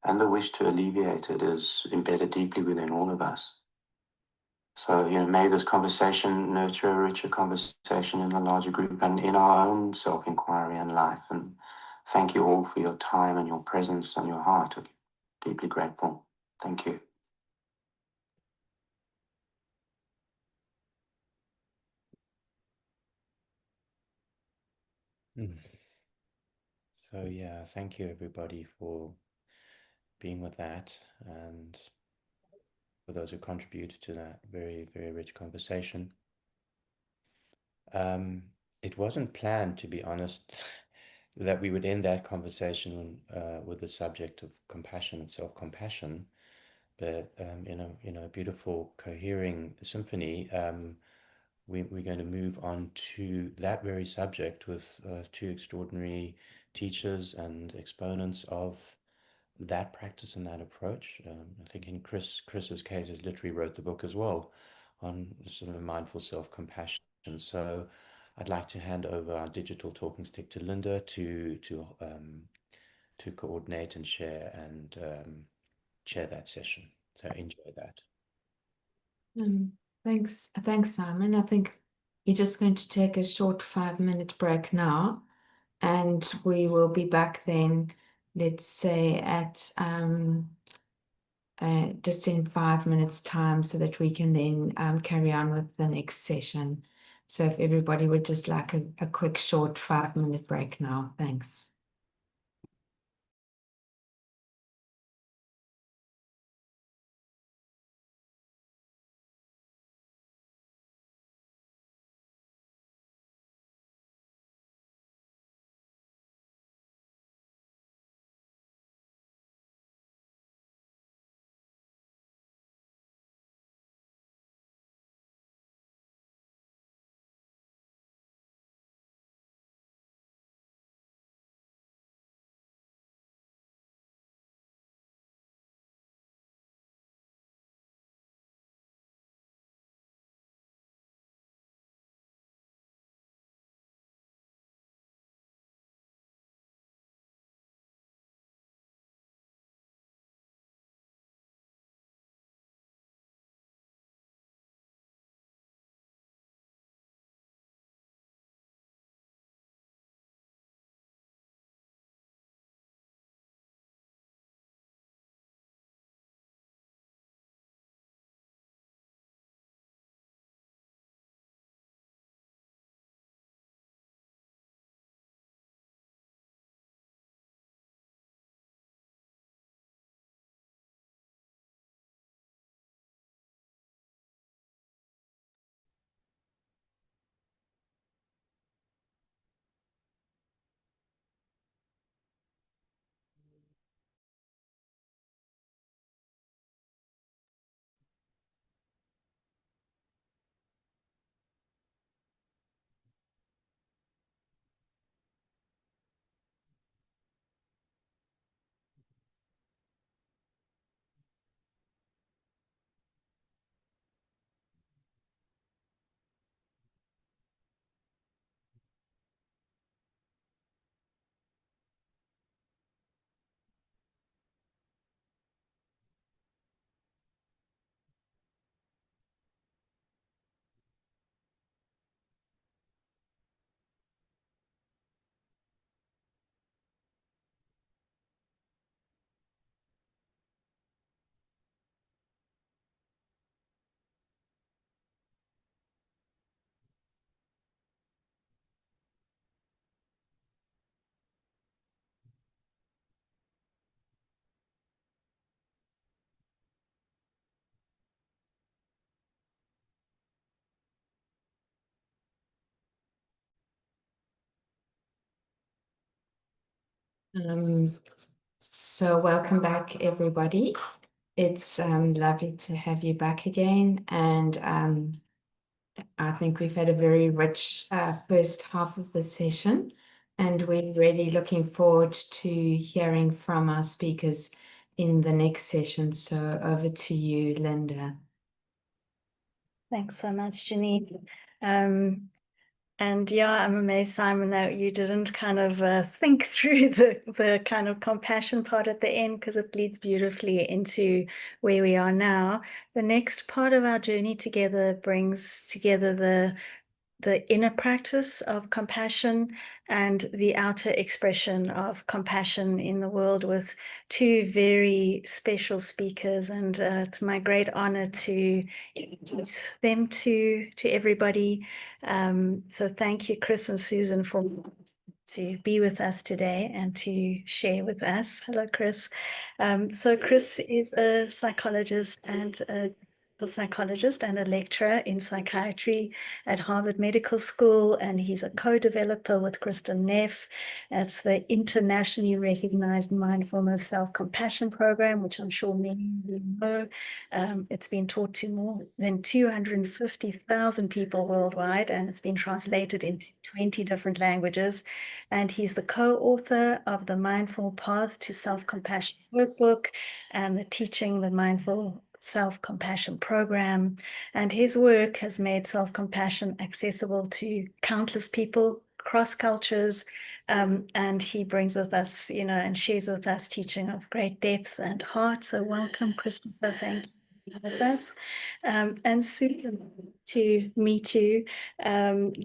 And the wish to alleviate it is embedded deeply within all of us. So, may this conversation nurture a richer conversation in the larger group and in our own self-inquiry and life. And thank you all for your time and your presence and your heart. I'm deeply grateful. Thank you. So yeah, thank you everybody for being with that, and for those who contributed to that very, very rich conversation. It wasn't planned, to be honest, that we would end that conversation with the subject of compassion and self-compassion, but in a beautiful, cohering symphony, we're going to move on to that very subject with two extraordinary teachers and exponents of that practice and that approach. I think in Chris's case, he literally wrote the book as well on sort of mindful self-compassion. So I'd like to hand over our digital talking stick to Linda to coordinate and share and chair that session. So enjoy that. Thanks, Simon. I think we're just going to take a short 5-minute break now, and we will be back then, let's say at just in 5 minutes time, so that we can then carry on with the next session. So if everybody would just like a quick short 5-minute break now. Thanks. So welcome back, everybody. It's lovely to have you back again. And I think we've had a very rich first half of the session, and we're really looking forward to hearing from our speakers in the next session. So over to you, Linda. Thanks so much, Janine. And yeah, I'm amazed, Simon, that you didn't kind of think through the kind of compassion part at the end, because it leads beautifully into where we are now. The next part of our journey together brings together the inner practice of compassion and the outer expression of compassion in the world, with two very special speakers. And it's my great honor to introduce them to everybody. So thank you, Chris and Susan, for to be with us today and to share with us. Hello, Chris. So Chris is a psychologist and a lecturer in psychiatry at Harvard Medical School, and he's a co-developer with Kristen Neff. That's the internationally recognized Mindfulness Self-Compassion Program, which I'm sure many of you know. It's been taught to more than 250,000 people worldwide, and it's been translated into 20 different languages. And he's the co-author of the Mindful Path to Self-Compassion workbook and the Teaching the Mindful Self-Compassion program. And his work has made self-compassion accessible to countless people across cultures. And he brings with us, and shares with us teaching of great depth and heart. So welcome, Christopher. Thank you for being with us. And Susan, to meet you.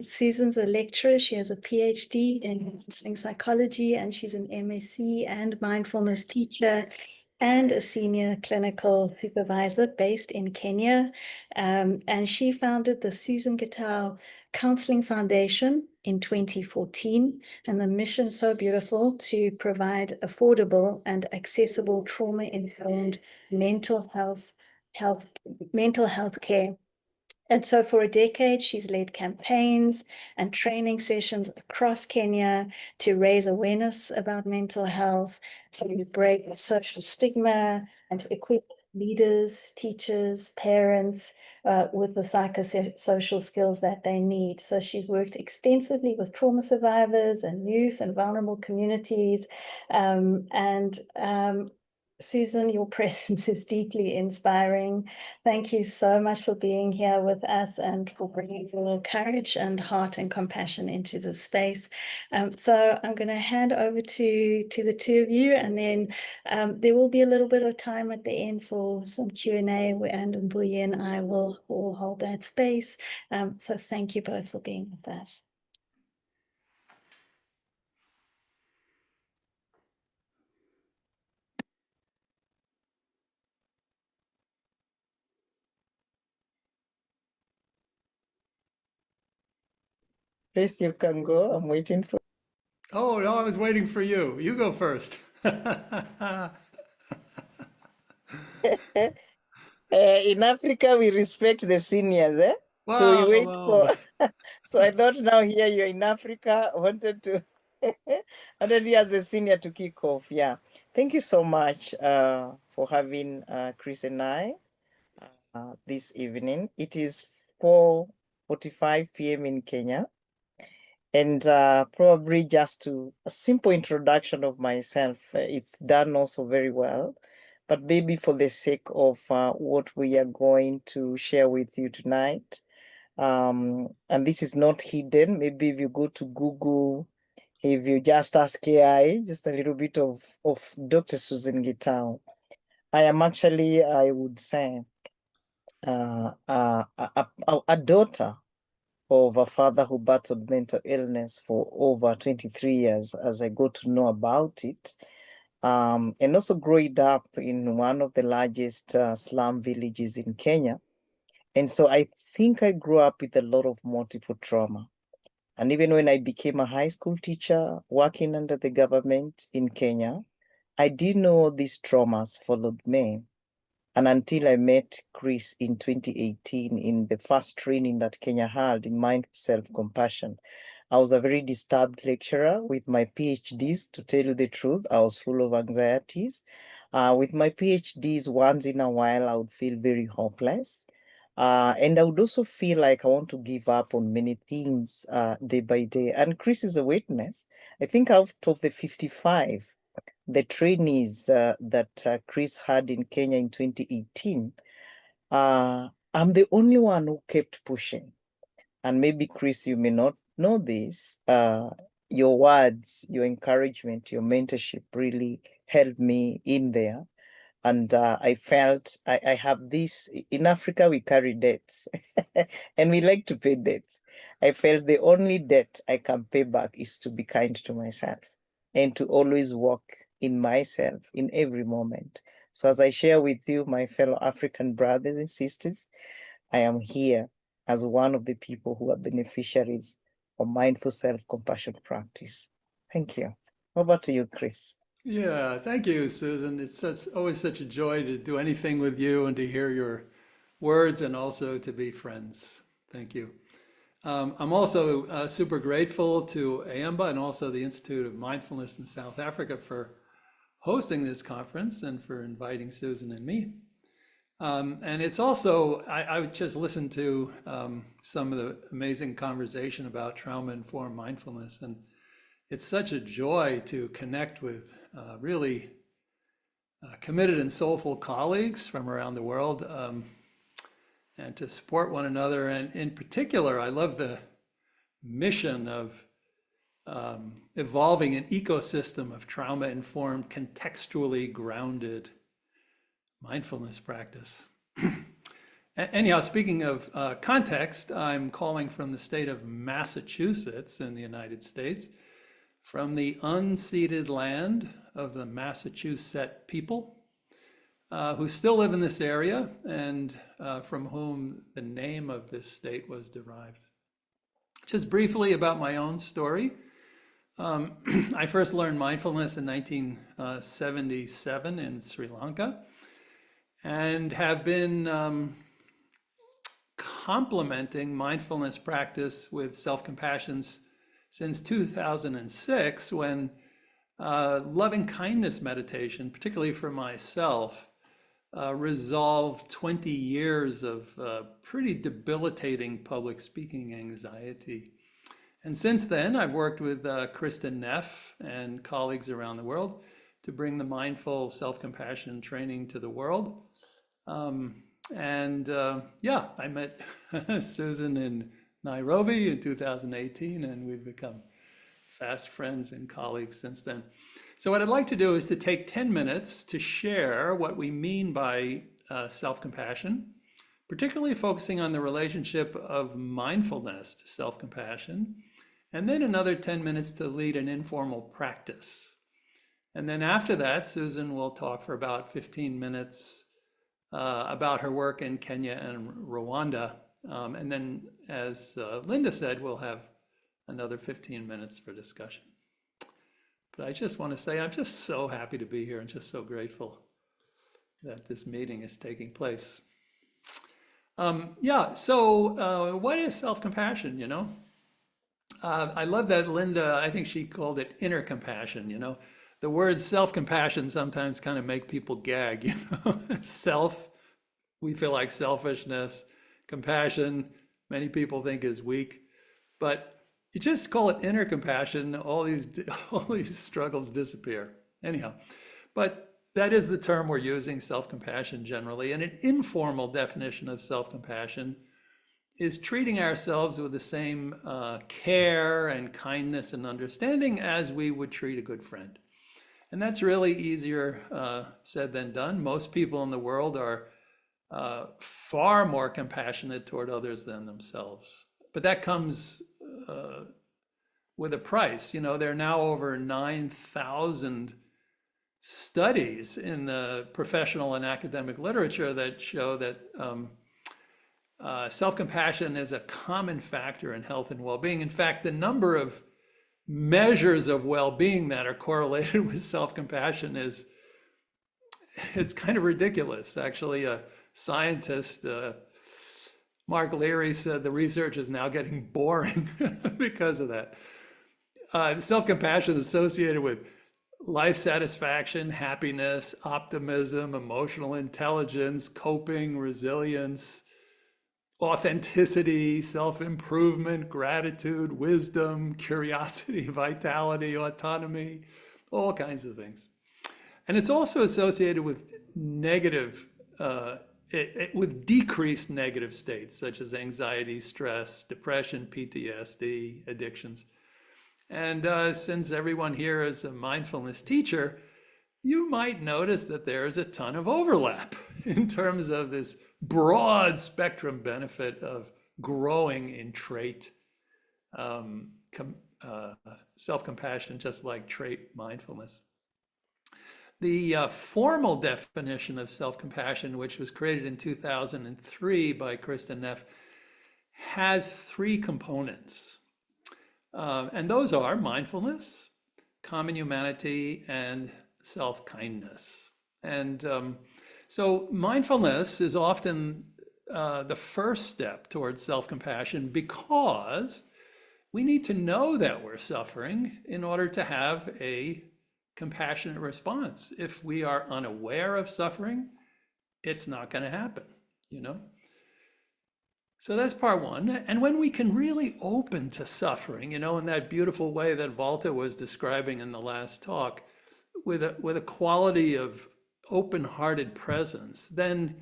Susan's a lecturer. She has a PhD in counseling psychology, and she's an MSc and mindfulness teacher and a senior clinical supervisor based in Kenya. And she founded the Susan Gitau Counseling Foundation in 2014. And the mission is so beautiful: to provide affordable and accessible trauma-informed mental health care. And so for a decade, she's led campaigns and training sessions across Kenya to raise awareness about mental health, to break social stigma, and to equip leaders, teachers, parents with the psychosocial skills that they need. So she's worked extensively with trauma survivors and youth and vulnerable communities. Susan, your presence is deeply inspiring. Thank you so much for being here with us and for bringing your courage and heart and compassion into this space. So I'm going to hand over to the two of you, and then there will be a little bit of time at the end for some Q&A, and Mbuye and I will hold that space. So thank you both for being with us. Chris, you can go. I'm waiting for. Oh, no, I was waiting for you. You go first. In Africa, we respect the seniors, eh? Wow, So we wait wow. for. So I thought now here you're in Africa, wanted to you as a senior to kick off. Yeah. Thank you so much for having Chris and I this evening. It is 4:45 p.m. in Kenya. And probably just a simple introduction of myself. It's done also very well, but maybe for the sake of what we are going to share with you tonight, and this is not hidden. Maybe if you go to Google, if you just ask AI, just a little bit of Dr. Susan Gitau. I am actually, I would say, a daughter of a father who battled mental illness for over 23 years, as I got to know about it. And also growing up in one of the largest slum villages in Kenya. And so I think I grew up with a lot of multiple trauma. And even when I became a high school teacher working under the government in Kenya, I didn't know these traumas followed me. And until I met Chris in 2018 in the first training that Kenya held in mindful self-compassion, I was a very disturbed lecturer with my PhDs. To tell you the truth, I was full of anxieties. With my PhDs, once in a while, I would feel very hopeless. And I would also feel like I want to give up on many things day by day. And Chris is a witness. I think out of the 55, the trainees that Chris had in Kenya in 2018, I'm the only one who kept pushing. And maybe, Chris, you may not know this. Your words, your encouragement, your mentorship really helped me in there. And I felt I have this, in Africa, we carry debts and we like to pay debts. I felt the only debt I can pay back is to be kind to myself and to always walk in myself in every moment. So as I share with you, my fellow African brothers and sisters, I am here as one of the people who are beneficiaries of mindful self-compassion practice. Thank you. Over to you, Chris. Yeah, thank you, Susan. It's always such a joy to do anything with you and to hear your words and also to be friends. Thank you. I'm also super grateful to eamba and also the Institute of Mindfulness in South Africa for hosting this conference and for inviting Susan and me. And it's also, I just listened to some of the amazing conversation about trauma-informed mindfulness, and it's such a joy to connect with really committed and soulful colleagues from around the world and to support one another. And in particular, I love the mission of evolving an ecosystem of trauma-informed, contextually grounded mindfulness practice. Anyhow, speaking of context, I'm calling from the state of Massachusetts in the United States, from the unceded land of the Massachusetts people who still live in this area and from whom the name of this state was derived. Just briefly about my own story. I first learned mindfulness in 1977 in Sri Lanka and have been complementing mindfulness practice with self-compassion since 2006, when loving kindness meditation, particularly for myself, resolved 20 years of pretty debilitating public speaking anxiety. And since then, I've worked with Kristen Neff and colleagues around the world to bring the mindful self-compassion training to the world. Yeah, I met Susan in Nairobi in 2018, and we've become fast friends and colleagues since then. So what I'd like to do is to take 10 minutes to share what we mean by self-compassion, particularly focusing on the relationship of mindfulness to self-compassion, and then another 10 minutes to lead an informal practice. And then after that, Susan will talk for about 15 minutes about her work in Kenya and Rwanda. And then, as Linda said, we'll have another 15 minutes for discussion. But I just want to say I'm just so happy to be here and just so grateful that this meeting is taking place. So what is self-compassion, you know? I love that Linda, I think she called it inner compassion, you know? The words self-compassion sometimes kind of make people gag, you know? Self, we feel like selfishness. Compassion, many people think is weak. But you just call it inner compassion, all these struggles disappear. Anyhow, but that is the term we're using, self-compassion generally. And an informal definition of self-compassion is treating ourselves with the same care and kindness and understanding as we would treat a good friend. And that's really easier said than done. Most people in the world are far more compassionate toward others than themselves. But that comes with a price. You know, there are now over 9,000 studies in the professional and academic literature that show that self-compassion is a common factor in health and well-being. In fact, the number of measures of well-being that are correlated with self-compassion is it's kind of ridiculous. Actually, a scientist, Mark Leary, said the research is now getting boring because of that. Self-compassion is associated with life satisfaction, happiness, optimism, emotional intelligence, coping, resilience, authenticity, self-improvement, gratitude, wisdom, curiosity, vitality, autonomy, all kinds of things. And it's also associated with negative, with decreased negative states such as anxiety, stress, depression, PTSD, addictions. And since everyone here is a mindfulness teacher, you might notice that there's a ton of overlap in terms of this broad spectrum benefit of growing in trait self-compassion, just like trait mindfulness. The formal definition of self-compassion, which was created in 2003 by Kristen Neff, has 3 components. And those are mindfulness, common humanity, and self-kindness. And so mindfulness is often the first step towards self-compassion because we need to know that we're suffering in order to have a compassionate response. If we are unaware of suffering, it's not going to happen, you know? So that's part one. And when we can really open to suffering, you know, in that beautiful way that Walter was describing in the last talk, with a quality of open-hearted presence, then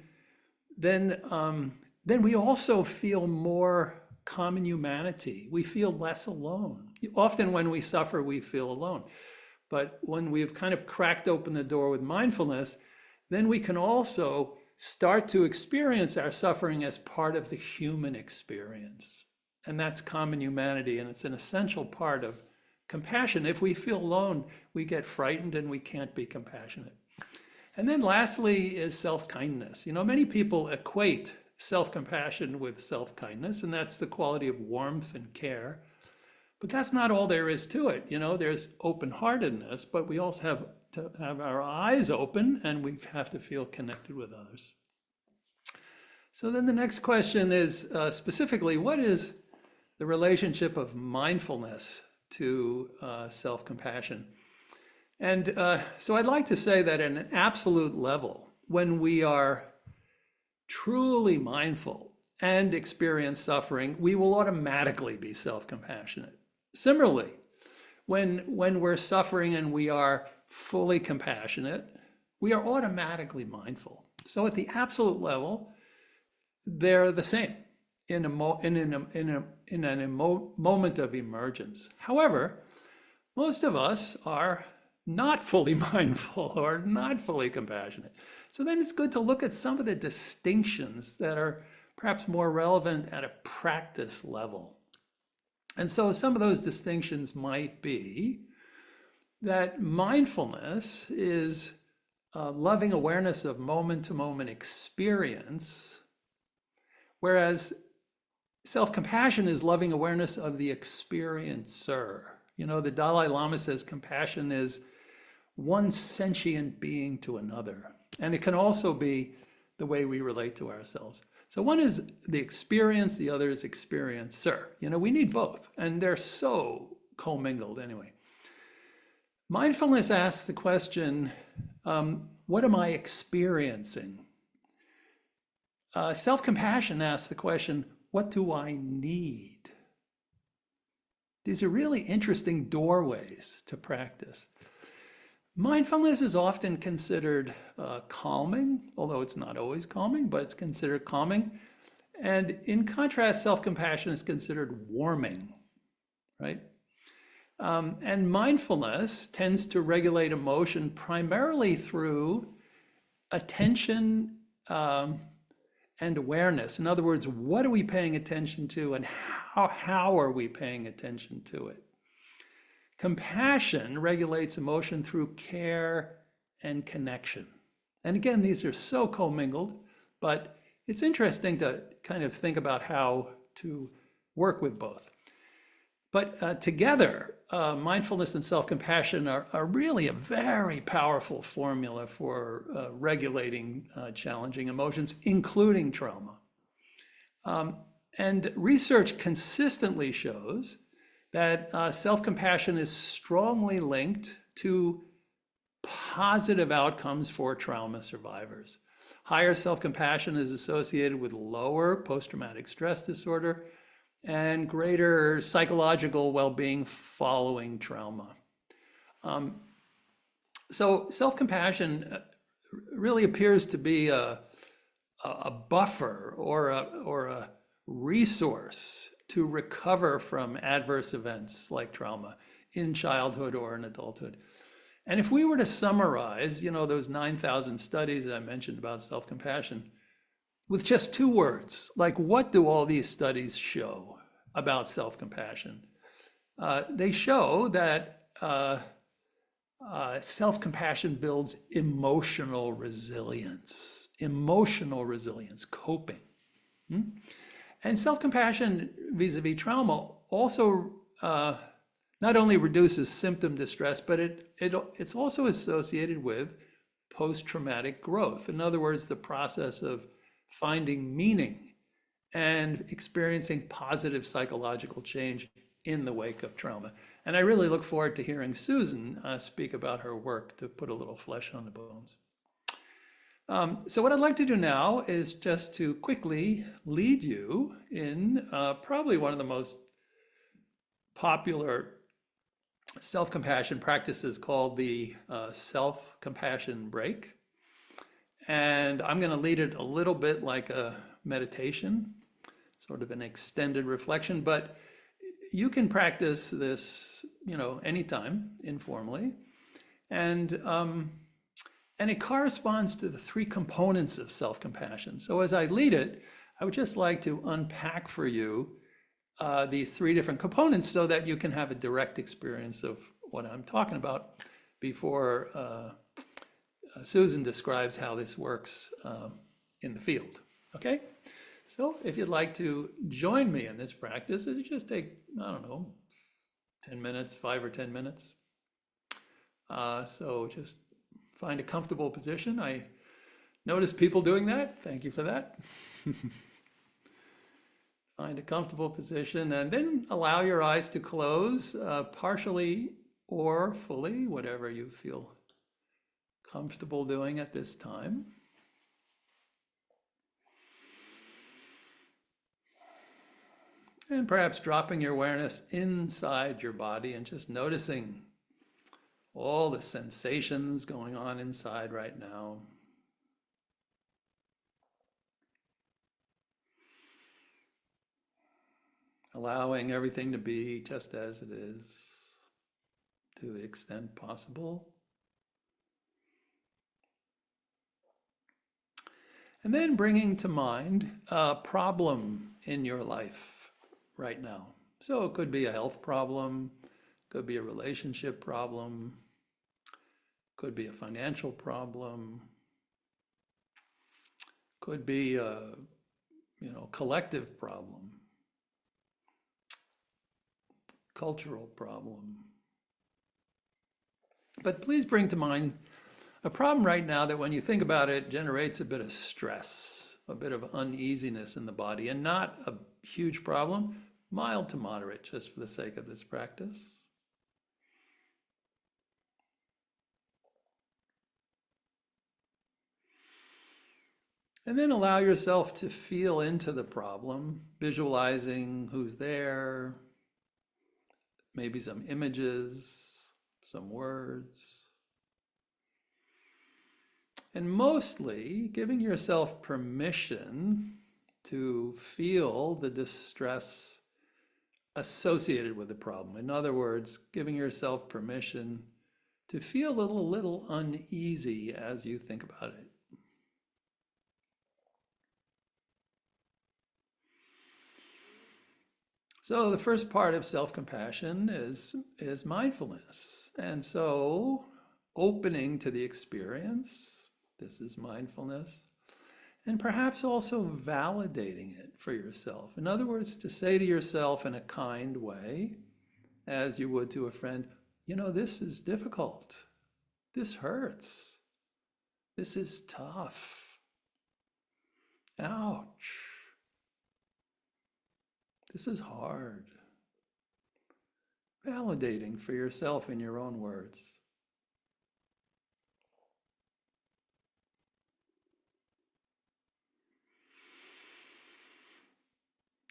we also feel more common humanity. We feel less alone. Often when we suffer, we feel alone. But when we've kind of cracked open the door with mindfulness, then we can also start to experience our suffering as part of the human experience. And that's common humanity, and it's an essential part of compassion. If we feel alone, we get frightened and we can't be compassionate. And then lastly is self-kindness. You know, many people equate self-compassion with self-kindness, and that's the quality of warmth and care. But that's not all there is to it. You know, there's open-heartedness, but we also have to have our eyes open, and we have to feel connected with others. So then the next question is specifically, what is the relationship of mindfulness to self-compassion? And so I'd like to say that at an absolute level, when we are truly mindful and experience suffering, we will automatically be self-compassionate. Similarly, when we're suffering and we are fully compassionate, we are automatically mindful. So at the absolute level, they're the same in a moment of emergence. However, most of us are not fully mindful or not fully compassionate. So then it's good to look at some of the distinctions that are perhaps more relevant at a practice level. And so some of those distinctions might be that mindfulness is loving awareness of moment-to-moment experience, whereas self-compassion is loving awareness of the experiencer. You know, the Dalai Lama says compassion is one sentient being to another. And it can also be the way we relate to ourselves. So one is the experience, the other is experiencer. You know, we need both, and they're so commingled anyway. Mindfulness asks the question, what am I experiencing? Self-compassion asks the question, what do I need? These are really interesting doorways to practice. Mindfulness is often considered calming, although it's not always calming, but it's considered calming. And in contrast, self-compassion is considered warming, right? And mindfulness tends to regulate emotion primarily through attention and awareness. In other words, what are we paying attention to and how are we paying attention to it? Compassion regulates emotion through care and connection. And again, these are so commingled, but it's interesting to kind of think about how to work with both. But together, mindfulness and self-compassion are really a very powerful formula for regulating challenging emotions, including trauma. And research consistently shows that self-compassion is strongly linked to positive outcomes for trauma survivors. Higher self-compassion is associated with lower post-traumatic stress disorder and greater psychological well-being following trauma. So self-compassion really appears to be a buffer or a resource to recover from adverse events like trauma in childhood or in adulthood. And if we were to summarize, those 9,000 studies I mentioned about self-compassion with just 2 words, like what do all these studies show about self-compassion? They show that self-compassion builds emotional resilience, coping. And self-compassion vis-a-vis trauma also not only reduces symptom distress, but it's also associated with post-traumatic growth. In other words, the process of finding meaning and experiencing positive psychological change in the wake of trauma. And I really look forward to hearing Susan speak about her work to put a little flesh on the bones. So what I'd like to do now is just to quickly lead you in probably one of the most popular self-compassion practices called the self-compassion break. And I'm going to lead it a little bit like a meditation, sort of an extended reflection, but you can practice this, anytime, informally. And it corresponds to the 3 components of self-compassion. So as I lead it, I would just like to unpack for you these 3 different components so that you can have a direct experience of what I'm talking about before Susan describes how this works in the field, okay? So if you'd like to join me in this practice, it just take, 10 minutes, 5 or 10 minutes. So just find a comfortable position. I notice people doing that. Thank you for that. Find a comfortable position and then allow your eyes to close partially or fully, whatever you feel comfortable doing at this time. And perhaps dropping your awareness inside your body and just noticing all the sensations going on inside right now. Allowing everything to be just as it is to the extent possible. And then bringing to mind a problem in your life right now. So it could be a health problem, could be a relationship problem, could be a financial problem, could be a collective problem, cultural problem. But please bring to mind a problem right now that when you think about it generates a bit of stress, a bit of uneasiness in the body, and not a huge problem, mild to moderate, just for the sake of this practice. And then allow yourself to feel into the problem, visualizing who's there, maybe some images, some words. And mostly giving yourself permission to feel the distress associated with the problem. In other words, giving yourself permission to feel a little uneasy as you think about it. So the first part of self-compassion is mindfulness. And so opening to the experience, this is mindfulness, and perhaps also validating it for yourself. In other words, to say to yourself in a kind way, as you would to a friend, you know, this is difficult. This hurts. This is tough. Ouch. This is hard. Validating for yourself in your own words.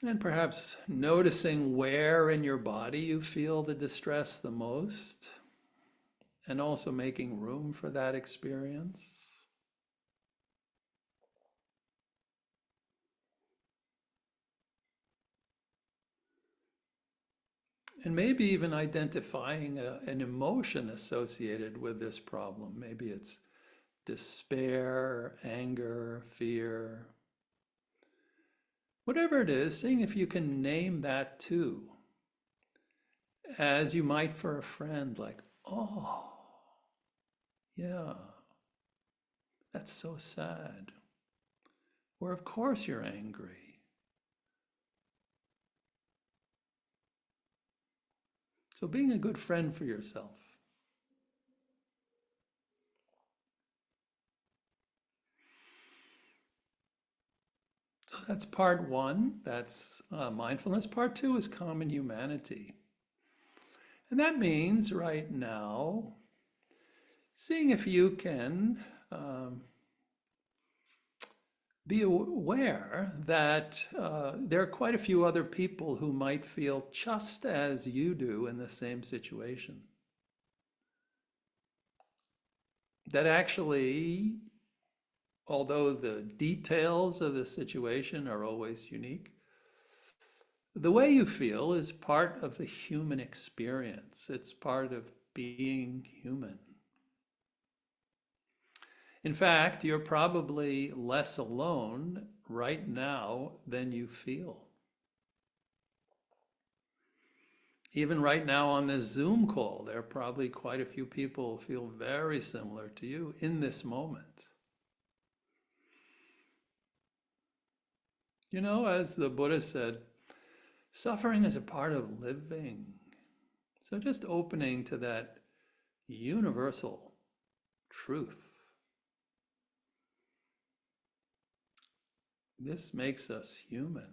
And perhaps noticing where in your body you feel the distress the most, and also making room for that experience. And maybe even identifying an emotion associated with this problem. Maybe it's despair, anger, fear. Whatever it is, seeing if you can name that too, as you might for a friend, like, oh, yeah, that's so sad. Or of course you're angry. So being a good friend for yourself. So that's part one, that's mindfulness. Part two is common humanity. And that means right now, seeing if you can be aware that there are quite a few other people who might feel just as you do in the same situation. That actually, although the details of the situation are always unique, the way you feel is part of the human experience. It's part of being human. In fact, you're probably less alone right now than you feel. Even right now on this Zoom call, there are probably quite a few people who feel very similar to you in this moment. You know, as the Buddha said, suffering is a part of living. So just opening to that universal truth. This makes us human.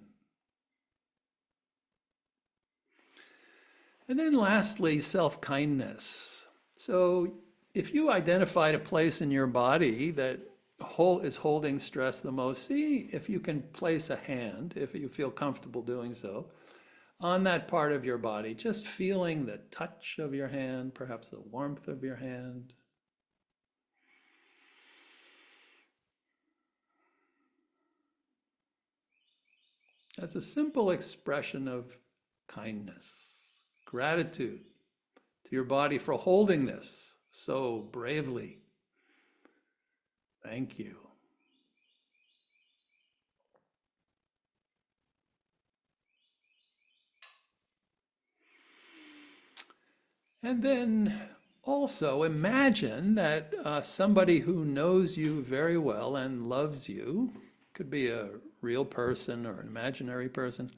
And then lastly, self-kindness. So if you identified a place in your body that is holding stress the most, see if you can place a hand, if you feel comfortable doing so, on that part of your body, just feeling the touch of your hand, perhaps the warmth of your hand. That's a simple expression of kindness, gratitude to your body for holding this so bravely. Thank you. And then also imagine that somebody who knows you very well and loves you, could be a real person or an imaginary person,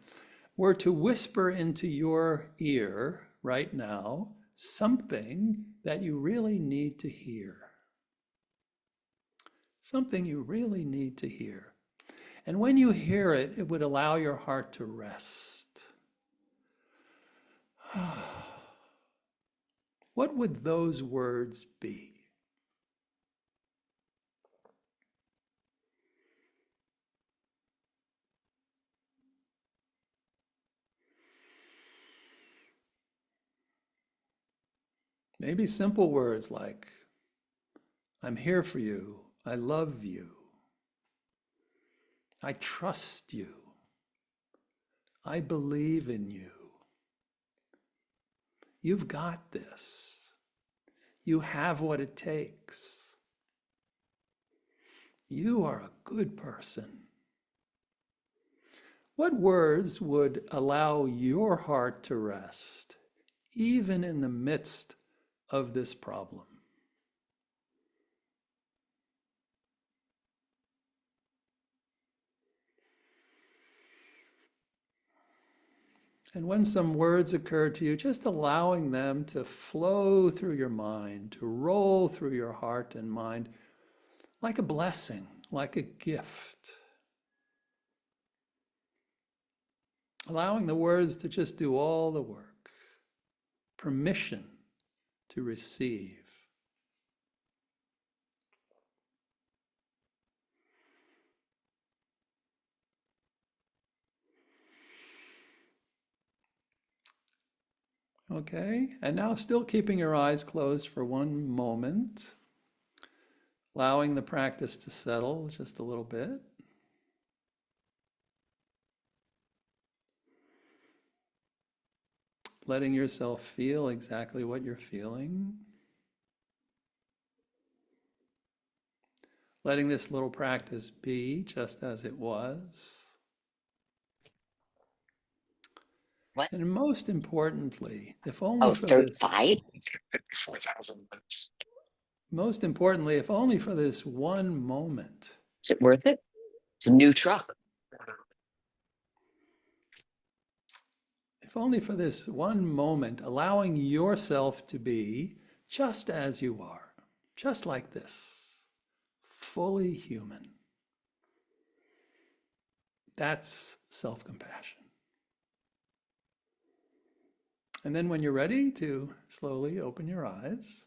were to whisper into your ear right now something that you really need to hear. Something you really need to hear. And when you hear it, it would allow your heart to rest. What would those words be? Maybe simple words like, I'm here for you, I love you, I trust you, I believe in you. You've got this. You have what it takes. You are a good person. What words would allow your heart to rest, even in the midst of this problem? And when some words occur to you, just allowing them to flow through your mind, to roll through your heart and mind like a blessing, like a gift. Allowing the words to just do all the work. Permission to receive. Okay, and now still keeping your eyes closed for one moment, allowing the practice to settle just a little bit. Letting yourself feel exactly what you're feeling. Letting this little practice be just as it was. What? And most importantly, if only for Third this, 4,000 bucks. most importantly, if only for this one moment. Is it worth it? It's a new truck. If only for this one moment, allowing yourself to be just as you are, just like this, fully human. That's self-compassion. And then when you're ready to slowly open your eyes,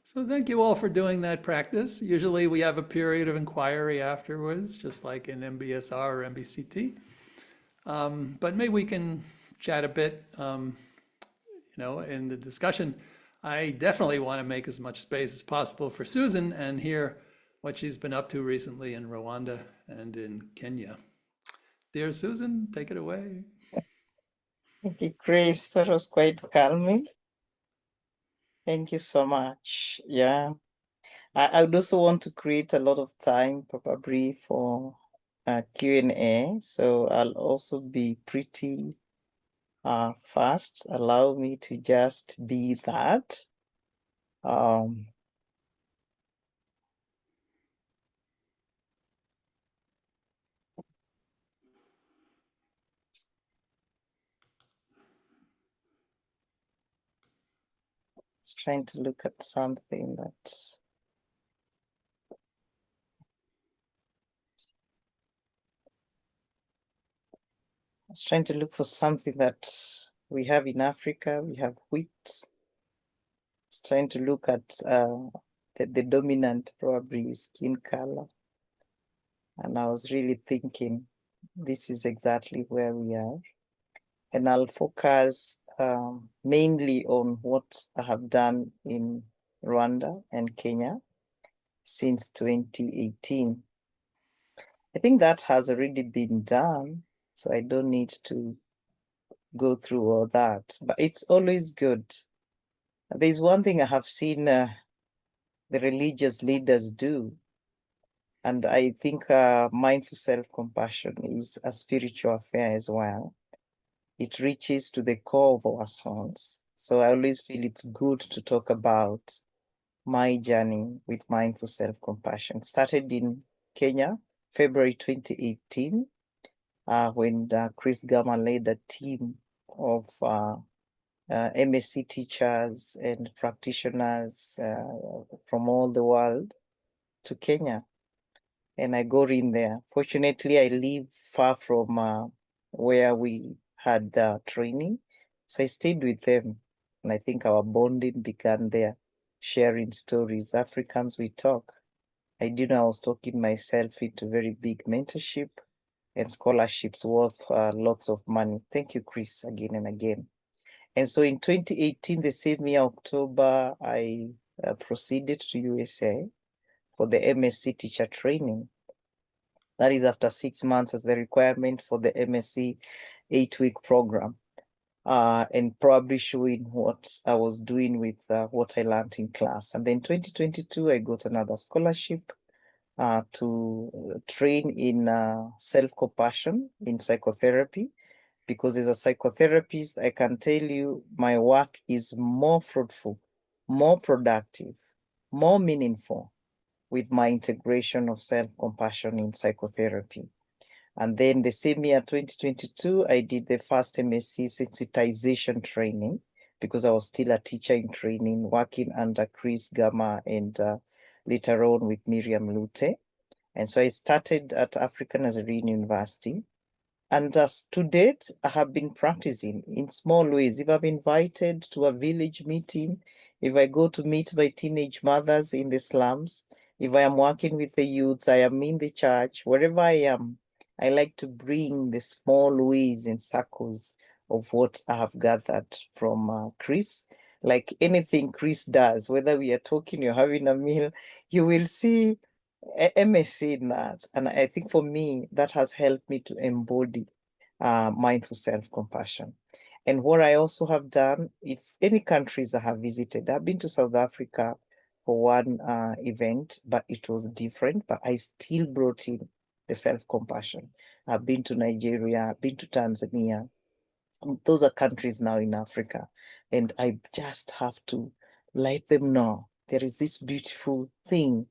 so thank you all for doing that practice. Usually we have a period of inquiry afterwards, just like in MBSR or MBCT. But maybe we can chat a bit, in the discussion. I definitely want to make as much space as possible for Susan and hear what she's been up to recently in Rwanda and in Kenya. Dear Susan, take it away. Thank you, Chris. That was quite calming. Thank you so much. Yeah. I would also want to create a lot of time probably for Q&A. So I'll also be pretty fast. Allow me to just be that. Just trying to look at something that I was trying to look for something that we have in Africa. We have wheat. I was trying to look at the dominant probably skin color. And I was really thinking, this is exactly where we are. And I'll focus mainly on what I have done in Rwanda and Kenya since 2018. I think that has already been done, so I don't need to go through all that, but it's always good. There's one thing I have seen the religious leaders do, and I think mindful self-compassion is a spiritual affair as well. It reaches to the core of our souls. So I always feel it's good to talk about my journey with mindful self-compassion. It started in Kenya, February 2018, when Chris Germer led a team of MSc teachers and practitioners from all the world to Kenya. And I got in there. Fortunately, I live far from where we had the training. So I stayed with them. And I think our bonding began there, sharing stories. Africans, we talk. I didn't know I was talking myself into very big mentorship and scholarships worth lots of money. Thank you, Chris, again and again. And so in 2018, the same year, October, I proceeded to USA for the MSc teacher training. That is after 6 months as the requirement for the MSc 8-week program. And probably showing what I was doing with what I learned in class. And then 2022, I got another scholarship to train in self-compassion in psychotherapy. Because as a psychotherapist, I can tell you my work is more fruitful, more productive, more meaningful with my integration of self-compassion in psychotherapy. And then the same year, 2022, I did the first MSc sensitization training because I was still a teacher in training, working under Chris Germer and later on with Miriam Lute. And so I started at African Nazarene University. And to date, I have been practicing in small ways. If I'm invited to a village meeting, if I go to meet my teenage mothers in the slums, if I am working with the youths, I am in the church, wherever I am, I like to bring the small ways and circles of what I have gathered from Chris. Like anything Chris does, whether we are talking or having a meal, you will see MSc in that. And I think for me, that has helped me to embody mindful self-compassion. And what I also have done, if any countries I have visited, I've been to South Africa for one event, but it was different, but I still brought in the self-compassion. I've been to Nigeria, I've been to Tanzania. Those are countries now in Africa. And I just have to let them know there is this beautiful thing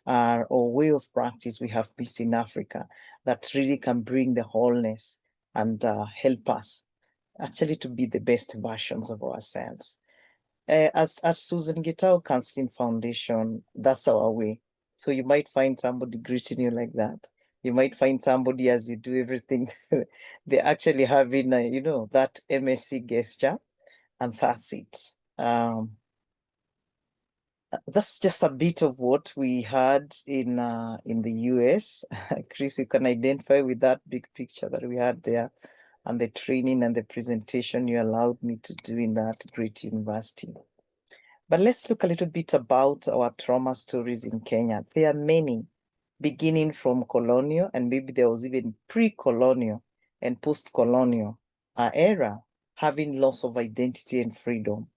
or way of practice we have missed in Africa that really can bring the wholeness and help us actually to be the best versions of ourselves. As at Susan Gitau Counseling Foundation, that's our way. So you might find somebody greeting you like that. You might find somebody as you do everything, they actually having, that MSc gesture, and that's it. That's just a bit of what we had in the US. Chris, you can identify with that big picture that we had there, and the training and the presentation you allowed me to do in that great university. But let's look a little bit about our trauma stories in Kenya. There are many, beginning from colonial, and maybe there was even pre-colonial and post-colonial era, having loss of identity and freedom.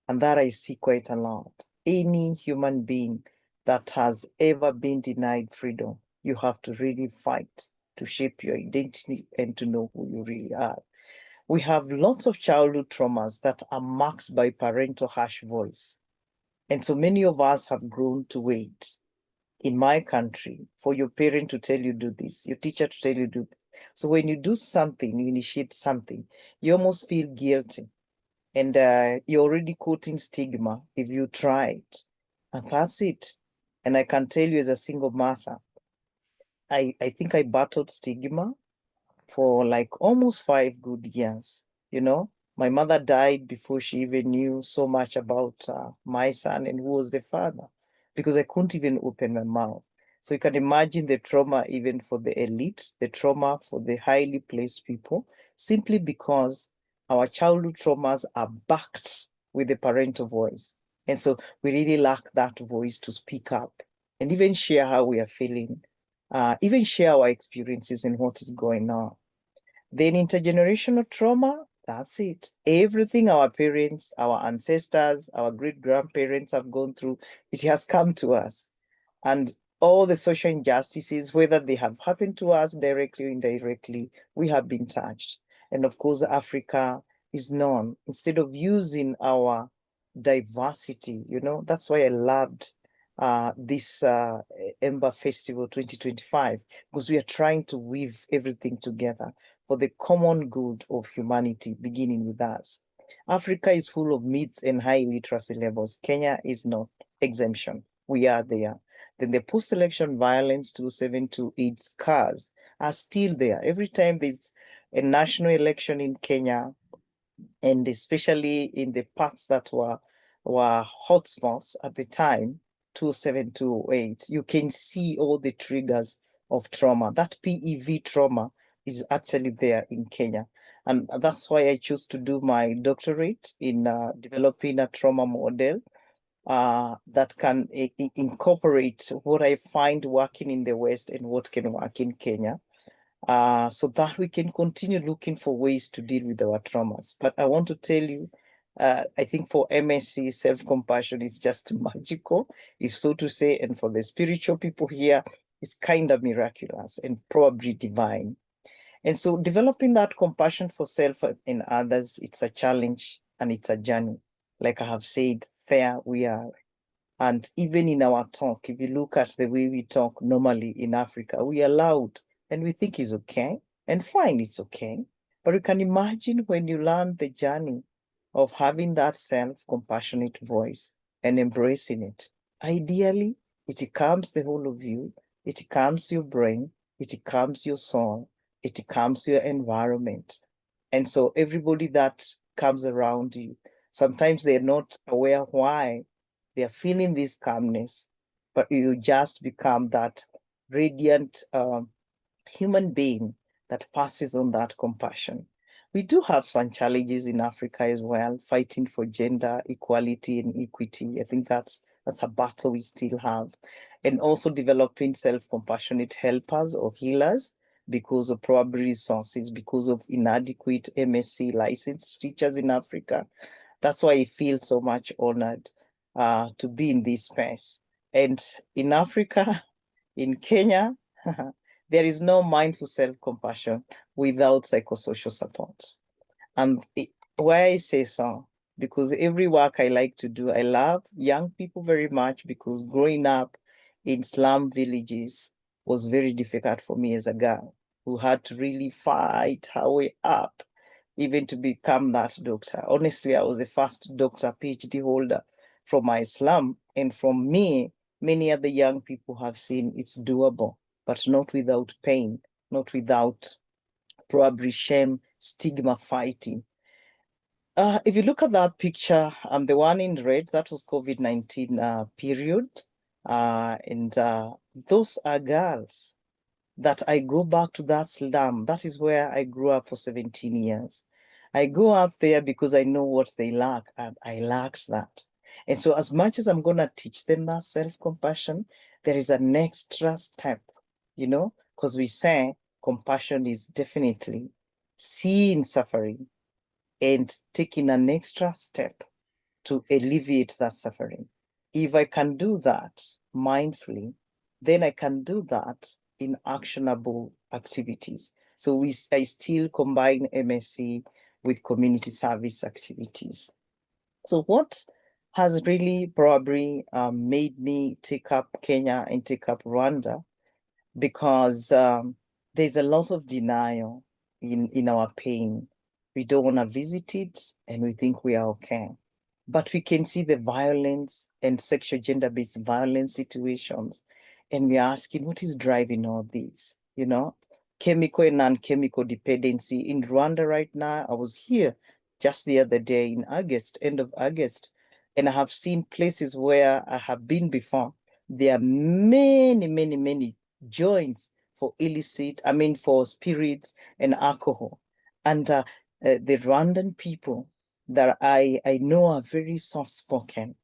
And that I see quite a lot. Any human being that has ever been denied freedom, you have to really fight to shape your identity and to know who you really are. We have lots of childhood traumas that are marked by parental harsh voice. And so many of us have grown to wait in my country for your parent to tell you do this, your teacher to tell you do this. So when you do something, you initiate something, you almost feel guilty. And you're already quoting stigma if you try it. And that's it. And I can tell you as a single mother, I think I battled stigma for like almost 5 good years. My mother died before she even knew so much about my son and who was the father, because I couldn't even open my mouth. So you can imagine the trauma even for the elite, the trauma for the highly placed people, simply because our childhood traumas are backed with the parental voice. And so we really lack that voice to speak up and even share how we are feeling, even share our experiences and what is going on. Then intergenerational trauma, that's it. Everything our parents, our ancestors, our great-grandparents have gone through, it has come to us. And all the social injustices, whether they have happened to us directly or indirectly, we have been touched. And of course, Africa is known, instead of using our diversity, that's why I loved this eamba Festival 2025, because we are trying to weave everything together for the common good of humanity, beginning with us. Africa is full of myths and high literacy levels. Kenya is no exemption. We are there. Then the post-election violence 2728 scars are still there. Every time there's a national election in Kenya, and especially in the parts that were hotspots at the time, 27208, you can see all the triggers of trauma. That PEV trauma is actually there in Kenya. And that's why I chose to do my doctorate in developing a trauma model that can incorporate what I find working in the West and what can work in Kenya. So that we can continue looking for ways to deal with our traumas. But I want to tell you, I think for MSc, self-compassion is just magical, if so to say, and for the spiritual people here, it's kind of miraculous and probably divine. And so developing that compassion for self and others, it's a challenge and it's a journey. Like I have said, there we are And even in our talk, if you look at the way we talk normally in Africa, we are loud and we think it's okay and fine, it's okay. But you can imagine when you learn the journey of having that self-compassionate voice and embracing it. Ideally, it calms the whole of you, it calms your brain, it calms your soul, it calms your environment. And so everybody that comes around you, sometimes they're not aware why they are feeling this calmness, but you just become that radiant human being that passes on that compassion. We do have some challenges in Africa as well, fighting for gender equality and equity. I think that's a battle we still have. And also developing self-compassionate helpers or healers because of probably resources, because of inadequate MSc licensed teachers in Africa. That's why I feel so much honored to be in this space. And in Africa, in Kenya, there is no mindful self-compassion without psychosocial support. And why I say so, because every work I like to do, I love young people very much because growing up in slum villages was very difficult for me as a girl who had to really fight her way up even to become that doctor. Honestly, I was the first doctor, PhD holder from my slum. And from me, many other young people have seen it's doable, but not without pain, not without probably shame, stigma fighting. If you look at that picture, the one in red, that was COVID-19 period. And those are girls that I go back to that slum. That is where I grew up for 17 years. I go up there because I know what they lack, and I lacked that. And so as much as I'm going to teach them that self-compassion, there is an extra step, because we say compassion is definitely seeing suffering and taking an extra step to alleviate that suffering. If I can do that mindfully, then I can do that in actionable activities. So I still combine MSc with community service activities. So what has really probably made me take up Kenya and take up Rwanda, because there's a lot of denial in our pain. We don't want to visit it and we think we are okay. But we can see the violence and sexual gender-based violence situations. And we're asking, what is driving all this? Chemical and non-chemical dependency. In Rwanda right now, I was here just the other day in August, end of August, and I have seen places where I have been before. There are many, many, many joints for for spirits and alcohol. And the Rwandan people that I know are very soft-spoken.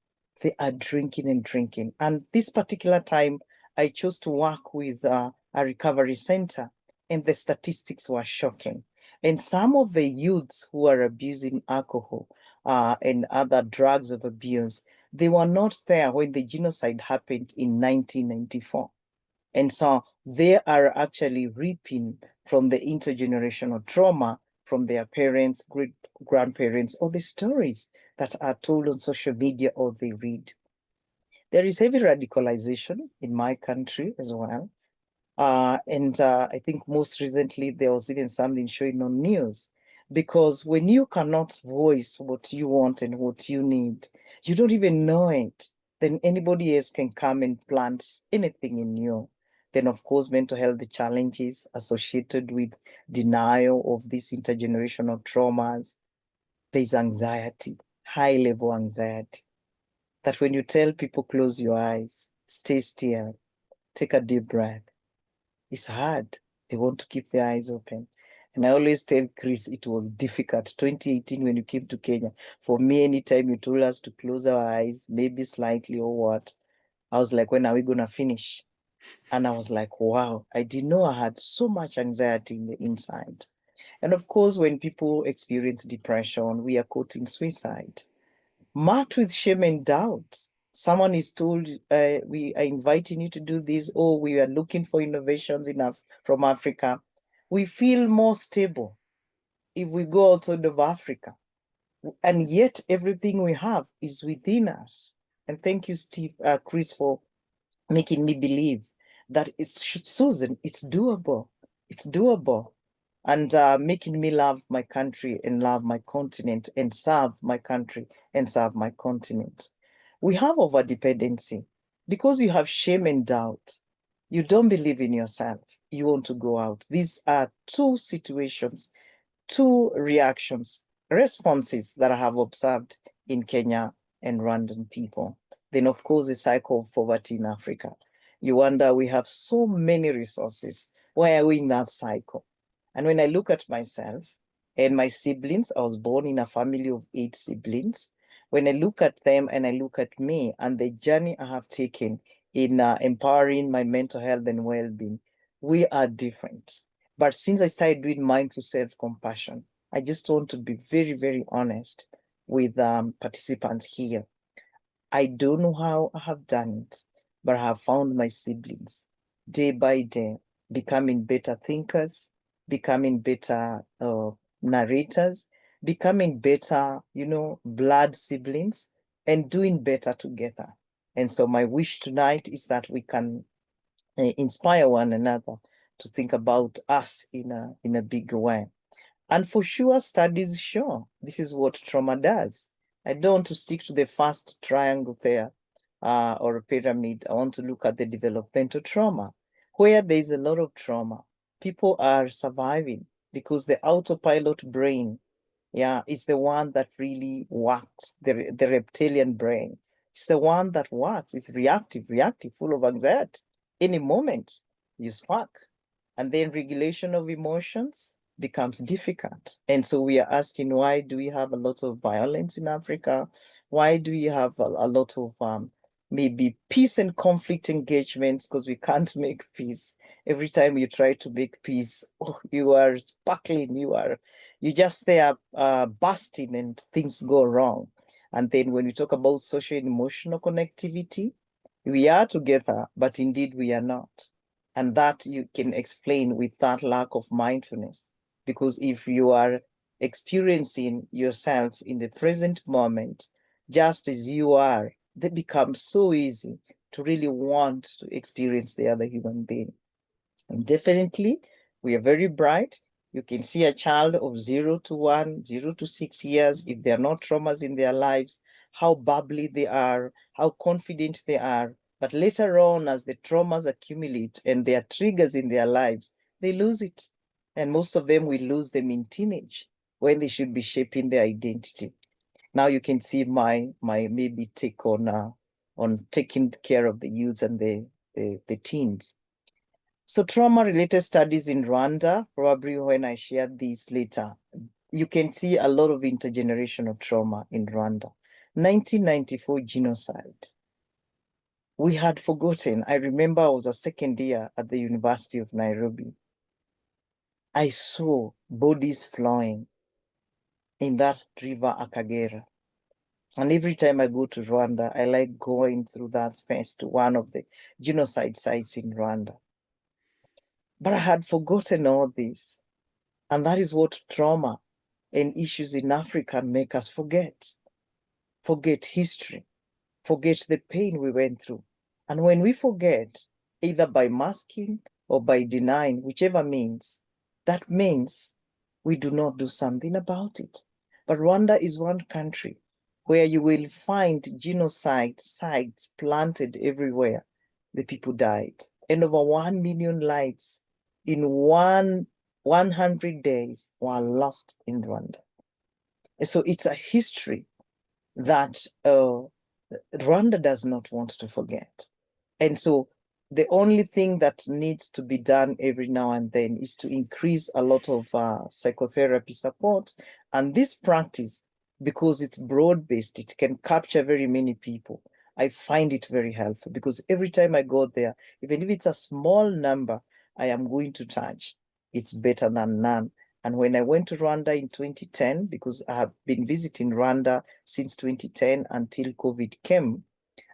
They are drinking and drinking. And this particular time, I chose to work with a recovery center, and the statistics were shocking. And some of the youths who are abusing alcohol and other drugs of abuse, they were not there when the genocide happened in 1994. And so they are actually reaping from the intergenerational trauma from their parents, great-grandparents, or the stories that are told on social media or they read. There is heavy radicalization in my country as well. And I think most recently there was even something showing on news, because when you cannot voice what you want and what you need, you don't even know it, then anybody else can come and plant anything in you. Then, of course, mental health challenges associated with denial of these intergenerational traumas. There's anxiety, high-level anxiety, that when you tell people, close your eyes, stay still, take a deep breath, it's hard. They want to keep their eyes open. And I always tell Chris, it was difficult. 2018, when you came to Kenya, for me, anytime you told us to close our eyes, maybe slightly or what, I was like, when are we going to finish? And I was like, wow, I didn't know I had so much anxiety in the inside. And of course, when people experience depression, we are quoting suicide, marked with shame and doubt. Someone is told, we are inviting you to do this, or we are looking for innovations from Africa. We feel more stable if we go outside of Africa. And yet everything we have is within us. And thank you, Chris, for making me believe that Susan, it's doable. It's doable. And making me love my country and love my continent and serve my country and serve my continent. We have overdependency because you have shame and doubt. You don't believe in yourself. You want to go out. These are two situations, two reactions, responses that I have observed in Kenya and Rwandan people. Then, of course, the cycle of poverty in Africa. You wonder, we have so many resources. Why are we in that cycle? And when I look at myself and my siblings, I was born in a family of 8 siblings. When I look at them and I look at me and the journey I have taken in empowering my mental health and well-being, we are different. But since I started doing mindful self-compassion, I just want to be very, very honest with participants here. I don't know how I have done it, but I have found my siblings day by day becoming better thinkers, becoming better narrators, becoming better, blood siblings, and doing better together. And so my wish tonight is that we can inspire one another to think about us in a big way. And for sure, studies show this is what trauma does. I don't want to stick to the first triangle there or a pyramid. I want to look at the developmental trauma, where there is a lot of trauma. People are surviving because the autopilot brain, is the one that really works, the reptilian brain. It's the one that works. It's reactive, full of anxiety. Any moment you spark. And then regulation of emotions becomes difficult. And so we are asking, why do we have a lot of violence in Africa? Why do we have a lot of maybe peace and conflict engagements? Because we can't make peace. Every time you try to make peace, you are sparkling, you just there busting and things go wrong. And then when we talk about social and emotional connectivity, we are together, but indeed we are not. And that you can explain with that lack of mindfulness. Because if you are experiencing yourself in the present moment, just as you are, they become so easy to really want to experience the other human being. And definitely, we are very bright. You can see a child of 0 to 1, 0 to 6 years, if there are no traumas in their lives, how bubbly they are, how confident they are. But later on, as the traumas accumulate and there are triggers in their lives, they lose it. And most of them will lose them in teenage when they should be shaping their identity. Now you can see my maybe take on taking care of the youths and the teens. So trauma-related studies in Rwanda, probably when I share this later, you can see a lot of intergenerational trauma in Rwanda. 1994 genocide. We had forgotten. I remember I was a second year at the University of Nairobi. I saw bodies flowing in that river Akagera. And every time I go to Rwanda, I like going through that space to one of the genocide sites in Rwanda. But I had forgotten all this. And that is what trauma and issues in Africa make us forget. Forget history, forget the pain we went through. And when we forget, either by masking or by denying, whichever means, that means we do not do something about it. But Rwanda is one country where you will find genocide sites planted everywhere. The people died. And over 1 million lives in 100 days were lost in Rwanda. And so it's a history that Rwanda does not want to forget. And so the only thing that needs to be done every now and then is to increase a lot of psychotherapy support. And this practice, because it's broad-based, it can capture very many people. I find it very helpful because every time I go there, even if it's a small number I am going to touch, it's better than none. And when I went to Rwanda in 2010, because I have been visiting Rwanda since 2010 until COVID came,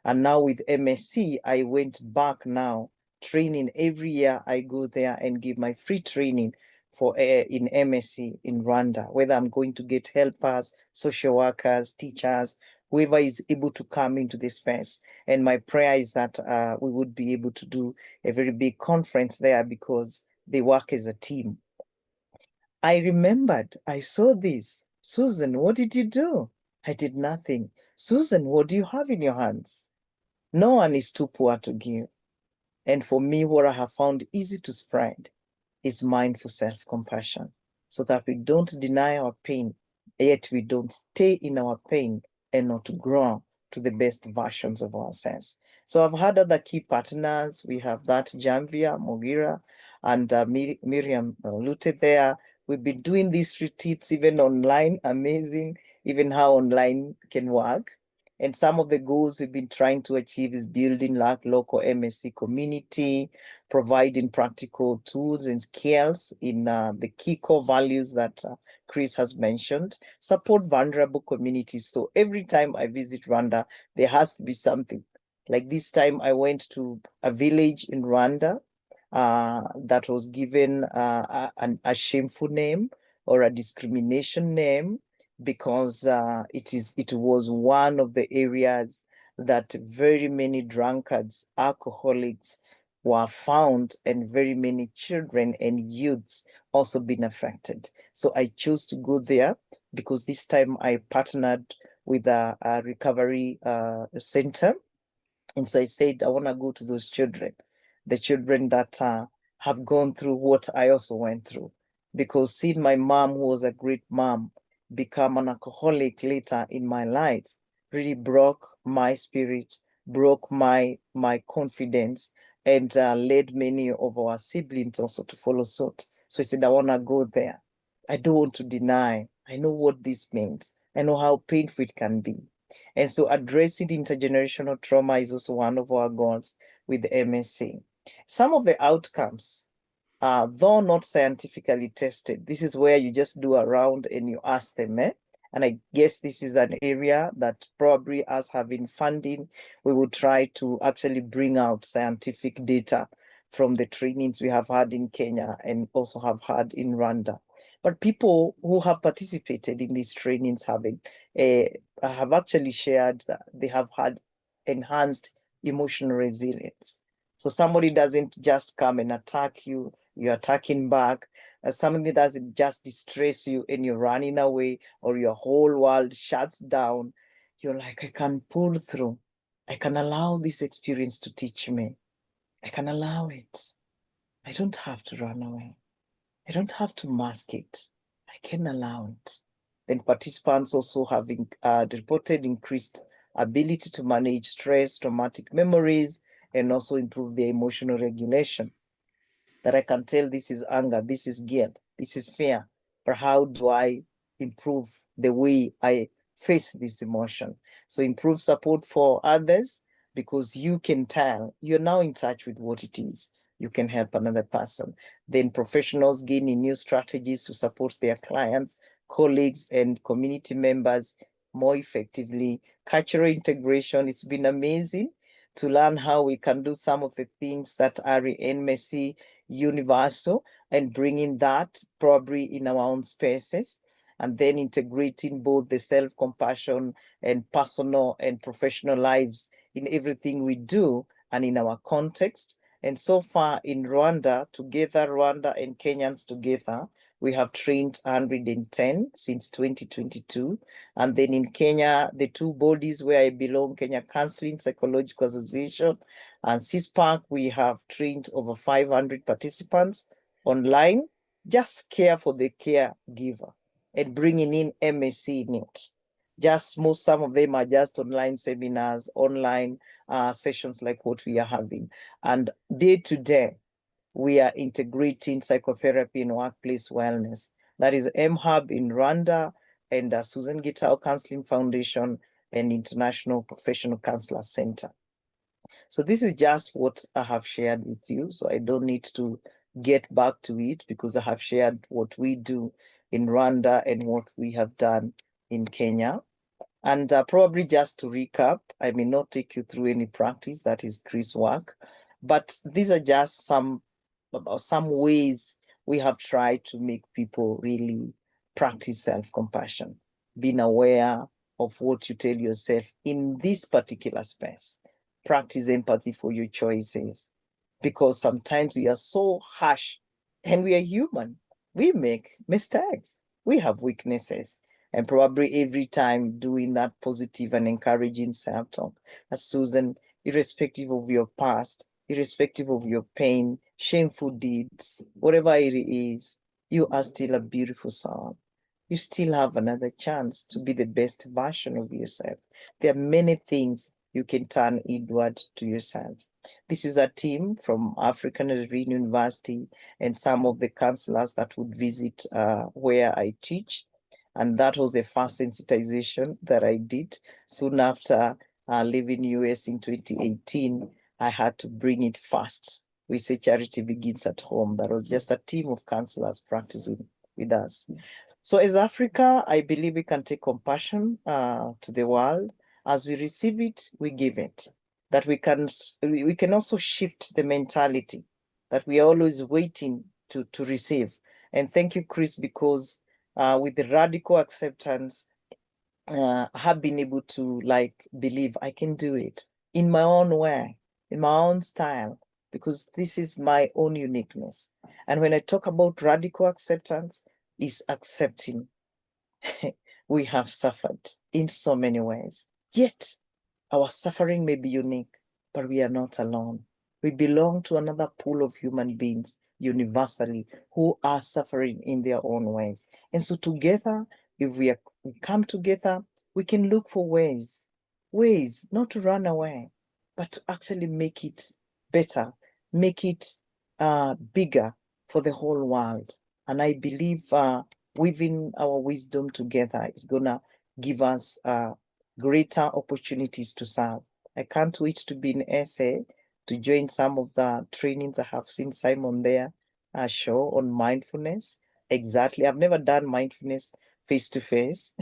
and now with MSc, I went back now, training every year. I go there and give my free training for in MSc in Rwanda, whether I'm going to get helpers, social workers, teachers, whoever is able to come into the space. And my prayer is that we would be able to do a very big conference there because they work as a team. I remembered, I saw this. Susan, what did you do? I did nothing. Susan, what do you have in your hands? No one is too poor to give. And for me, what I have found easy to spread is mindful self-compassion, so that we don't deny our pain, yet we don't stay in our pain and not grow to the best versions of ourselves. So I've had other key partners. We have that Janvia Mogira and Miriam Lute there. We've been doing these retreats even online, amazing, even how online can work. And some of the goals we've been trying to achieve is building local MSc community, providing practical tools and skills in the key core values that Chris has mentioned, support vulnerable communities. So every time I visit Rwanda, there has to be something. Like this time I went to a village in Rwanda that was given a shameful name or a discrimination name, because it was one of the areas that very many drunkards, alcoholics were found, and very many children and youths also been affected. So I chose to go there because this time I partnered with a recovery center. And so I said, I want to go to those children, the children that have gone through what I also went through. Because seeing my mom, who was a great mom, become an alcoholic later in my life really broke my spirit, broke my confidence, and led many of our siblings also to follow suit. So I said, I want to go there. I don't want to deny. I know what this means. I know how painful it can be. And so addressing intergenerational trauma is also one of our goals with the MSc. Some of the outcomes, though not scientifically tested, this is where you just do a round and you ask them, And I guess this is an area that probably, us having funding, we will try to actually bring out scientific data from the trainings we have had in Kenya and also have had in Rwanda. But people who have participated in these trainings have actually shared that they have had enhanced emotional resilience. So somebody doesn't just come and attack you, you're attacking back. Somebody doesn't just distress you and you're running away, or your whole world shuts down. You're like, I can pull through. I can allow this experience to teach me. I can allow it. I don't have to run away. I don't have to mask it. I can allow it. Then participants also have reported increased ability to manage stress, traumatic memories, and also improve their emotional regulation. That I can tell this is anger, this is guilt, this is fear, but how do I improve the way I face this emotion? So improve support for others, because you can tell, you're now in touch with what it is. You can help another person. Then professionals gaining new strategies to support their clients, colleagues, and community members more effectively. Cultural integration, it's been amazing to learn how we can do some of the things that are in MSc universal and bringing that probably in our own spaces, and then integrating both the self-compassion and personal and professional lives in everything we do and in our context. And so far in Rwanda, Rwanda and Kenyans together, we have trained 110 since 2022. And then in Kenya, the two bodies where I belong, Kenya Counseling Psychological Association and CISPAC, we have trained over 500 participants online. Just care for the caregiver and bringing in MSc in it. Some of them are just online seminars, online sessions like what we are having. And day to day, we are integrating psychotherapy in workplace wellness. That is MHub in Rwanda and Susan Gitau Counseling Foundation and International Professional Counselor Center. So this is just what I have shared with you. So I don't need to get back to it because I have shared what we do in Rwanda and what we have done in Kenya. And probably just to recap, I may not take you through any practice, that is Chris' work, but these are just some ways we have tried to make people really practice self-compassion, being aware of what you tell yourself in this particular space. Practice empathy for your choices, because sometimes we are so harsh, and we are human. We make mistakes. We have weaknesses. And probably every time doing that positive and encouraging self-talk, that Susan, irrespective of your past, irrespective of your pain, shameful deeds, whatever it is, you are still a beautiful soul. You still have another chance to be the best version of yourself. There are many things you can turn inward to yourself. This is a team from African Riverine University and some of the counselors that would visit where I teach. And that was the first sensitization that I did. Soon after leaving US in 2018, I had to bring it fast. We say charity begins at home. That was just a team of counselors practicing with us. So as Africa, I believe we can take compassion to the world. As we receive it, we give it. That we can also shift the mentality that we are always waiting to receive. And thank you, Chris, because with the radical acceptance, I have been able to believe I can do it in my own way, in my own style, because this is my own uniqueness. And when I talk about radical acceptance, is accepting we have suffered in so many ways. Yet our suffering may be unique, but we are not alone. We belong to another pool of human beings universally who are suffering in their own ways. And so together, if we come together, we can look for ways not to run away, but to actually make it better, make it bigger for the whole world. And I believe weaving our wisdom together is gonna give us greater opportunities to serve. I can't wait to be in SA to join some of the trainings. I have seen Simon there show on mindfulness. Exactly. I've never done mindfulness face-to-face.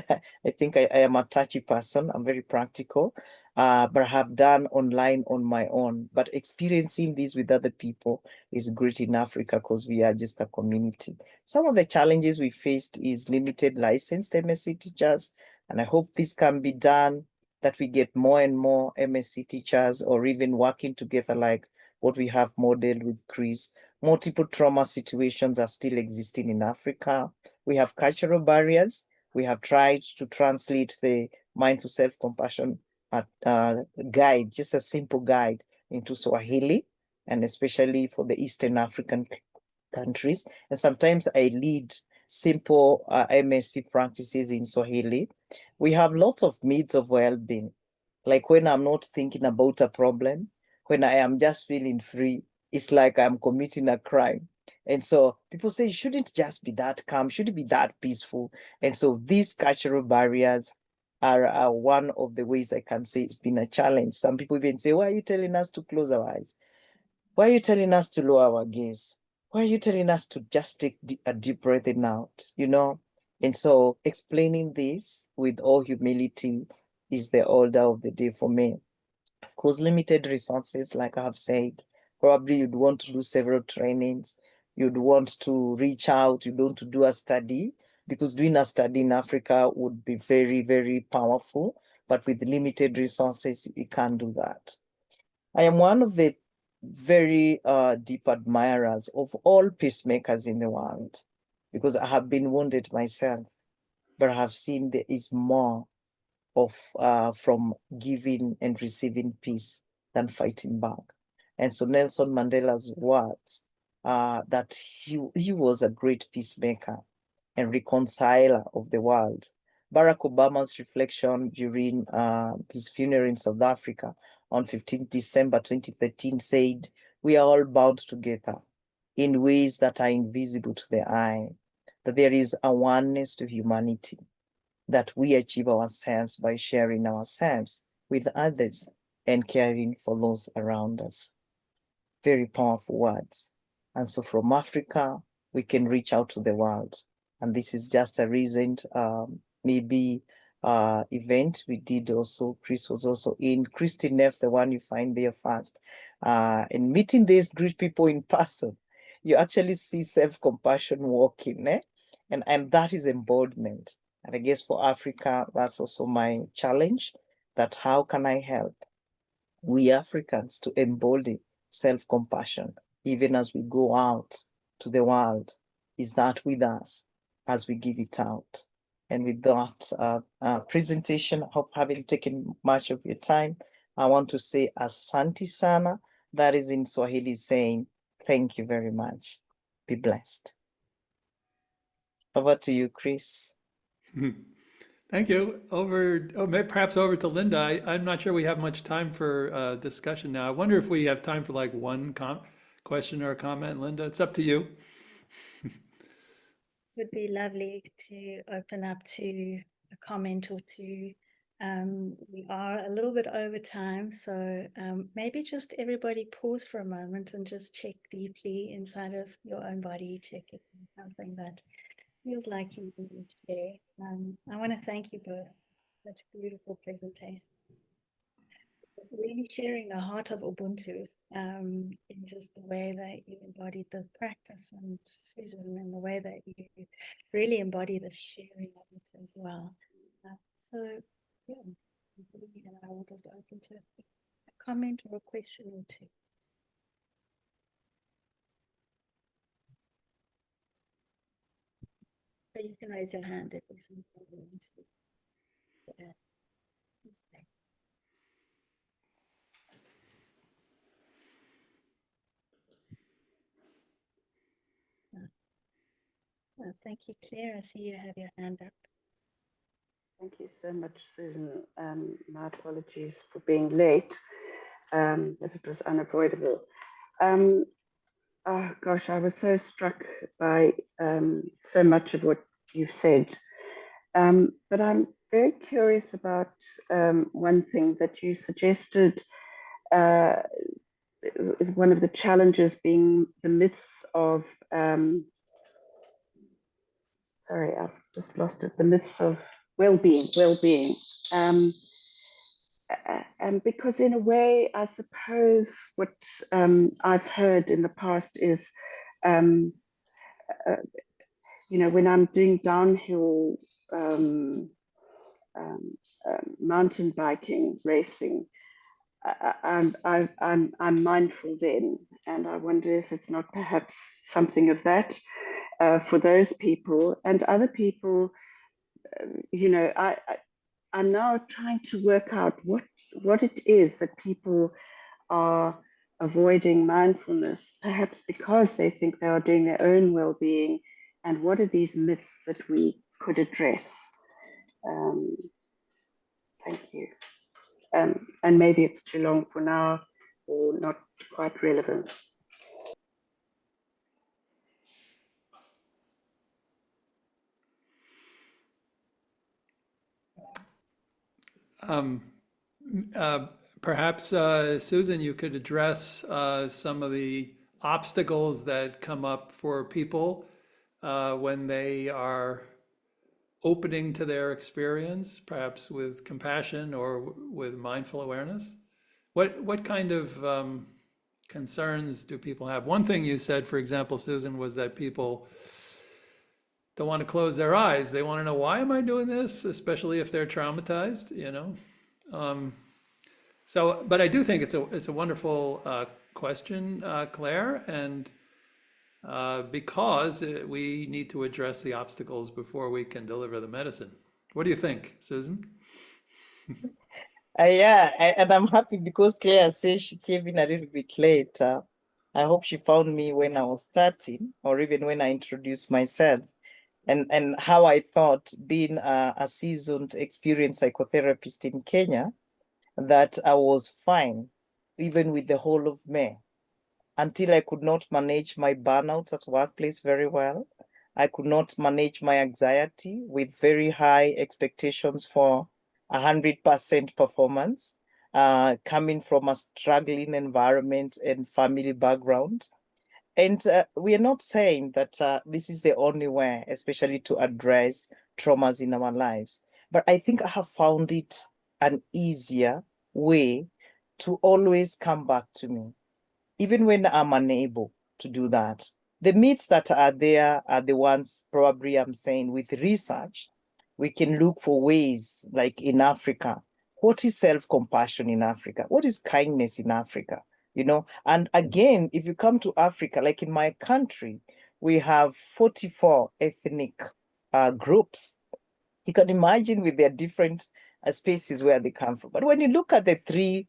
I think I am a touchy person. I'm very practical, but I have done online on my own. But experiencing this with other people is great in Africa because we are just a community. Some of the challenges we faced is limited licensed MSc teachers, and I hope this can be done, that we get more and more MSc teachers, or even working together like what we have modeled with Chris. Multiple trauma situations are still existing in Africa. We have cultural barriers. We have tried to translate the Mindful Self-Compassion guide, just a simple guide, into Swahili, and especially for the Eastern African countries. And sometimes I lead simple MSc practices in Swahili. We have lots of needs of well-being. Like when I'm not thinking about a problem, when I am just feeling free, it's like I'm committing a crime. And so people say, you shouldn't just be that calm, shouldn't be that peaceful. And so these cultural barriers are one of the ways I can say it's been a challenge. Some people even say, why are you telling us to close our eyes? Why are you telling us to lower our gaze? Why are you telling us to just take a deep breath in out, you know? And so explaining this with all humility is the order of the day for me. Of course, limited resources, like I have said. Probably you'd want to do several trainings. You'd want to reach out. You'd want to do a study, because doing a study in Africa would be very, very powerful. But with limited resources, you can't do that. I am one of the very deep admirers of all peacemakers in the world, because I have been wounded myself, but I have seen there is more of from giving and receiving peace than fighting back. And so Nelson Mandela's words, that he was a great peacemaker and reconciler of the world. Barack Obama's reflection during his funeral in South Africa on 15 December 2013 said, we are all bound together in ways that are invisible to the eye, that there is a oneness to humanity, that we achieve ourselves by sharing ourselves with others and caring for those around us. Very powerful words. And so from Africa, we can reach out to the world. And this is just a recent event we did also. Chris was also in. Christine Neff, the one you find there first. And meeting these great people in person, you actually see self-compassion walking, and that is embodiment. And I guess for Africa, that's also my challenge, that how can I help we Africans to embody self-compassion, even as we go out to the world? Is that with us as we give it out? And with that presentation, I hope having taken much of your time, I want to say Asante sana. That is in Swahili saying, thank you very much. Be blessed. Over to you, Chris. Thank you. Perhaps over to Linda. I'm not sure we have much time for discussion now. I wonder if we have time for like one question or a comment, Linda. It's up to you. Would be lovely to open up to a comment or two. We are a little bit over time, so maybe just everybody pause for a moment and just check deeply inside of your own body, check if there's something that feels like you need to share. I want to thank you both for such beautiful presentations. Really sharing the heart of Ubuntu in just the way that you embodied the practice, and Susan, in the way that you really embody the sharing of it as well. So, yeah, and I will just open to a comment or a question or two. So you can raise your hand if there's something you want to add. Thank you, Claire. I see you have your hand up. Thank you so much, Susan. My apologies for being late, but it was unavoidable. Oh gosh, I was so struck by so much of what you've said. But I'm very curious about one thing that you suggested, one of the challenges being the myths of, sorry, I've just lost it, the myths of well-being. And because in a way, I suppose what I've heard in the past is, you know, when I'm doing downhill mountain biking, racing, I'm mindful then, and I wonder if it's not perhaps something of that for those people and other people. You know, I'm now trying to work out what it is that people are avoiding mindfulness, perhaps because they think they are doing their own well-being, and what are these myths that we could address? Thank you. And maybe it's too long for now or not quite relevant. Perhaps, Susan, you could address some of the obstacles that come up for people when they are opening to their experience, perhaps with compassion or with mindful awareness. What kind of concerns do people have? One thing you said, for example, Susan, was that people don't want to close their eyes. They want to know, why am I doing this? Especially if they're traumatized, you know? So, but I do think it's a wonderful question, Claire, and because we need to address the obstacles before we can deliver the medicine. What do you think, Susan? And I'm happy because Claire says she came in a little bit late. I hope she found me when I was starting, or even when I introduced myself, and how I thought, being a seasoned, experienced psychotherapist in Kenya, that I was fine, even with the whole of May, until I could not manage my burnout at workplace very well. I could not manage my anxiety with very high expectations for 100% performance, coming from a struggling environment and family background. And we are not saying that this is the only way, especially to address traumas in our lives. But I think I have found it an easier way to always come back to me, even when I'm unable to do that. The myths that are there are the ones probably I'm saying with research, we can look for ways, like in Africa, what is self-compassion in Africa? What is kindness in Africa? You know, and again, if you come to Africa, like in my country, we have 44 ethnic groups. You can imagine with their different spaces where they come from. But when you look at the three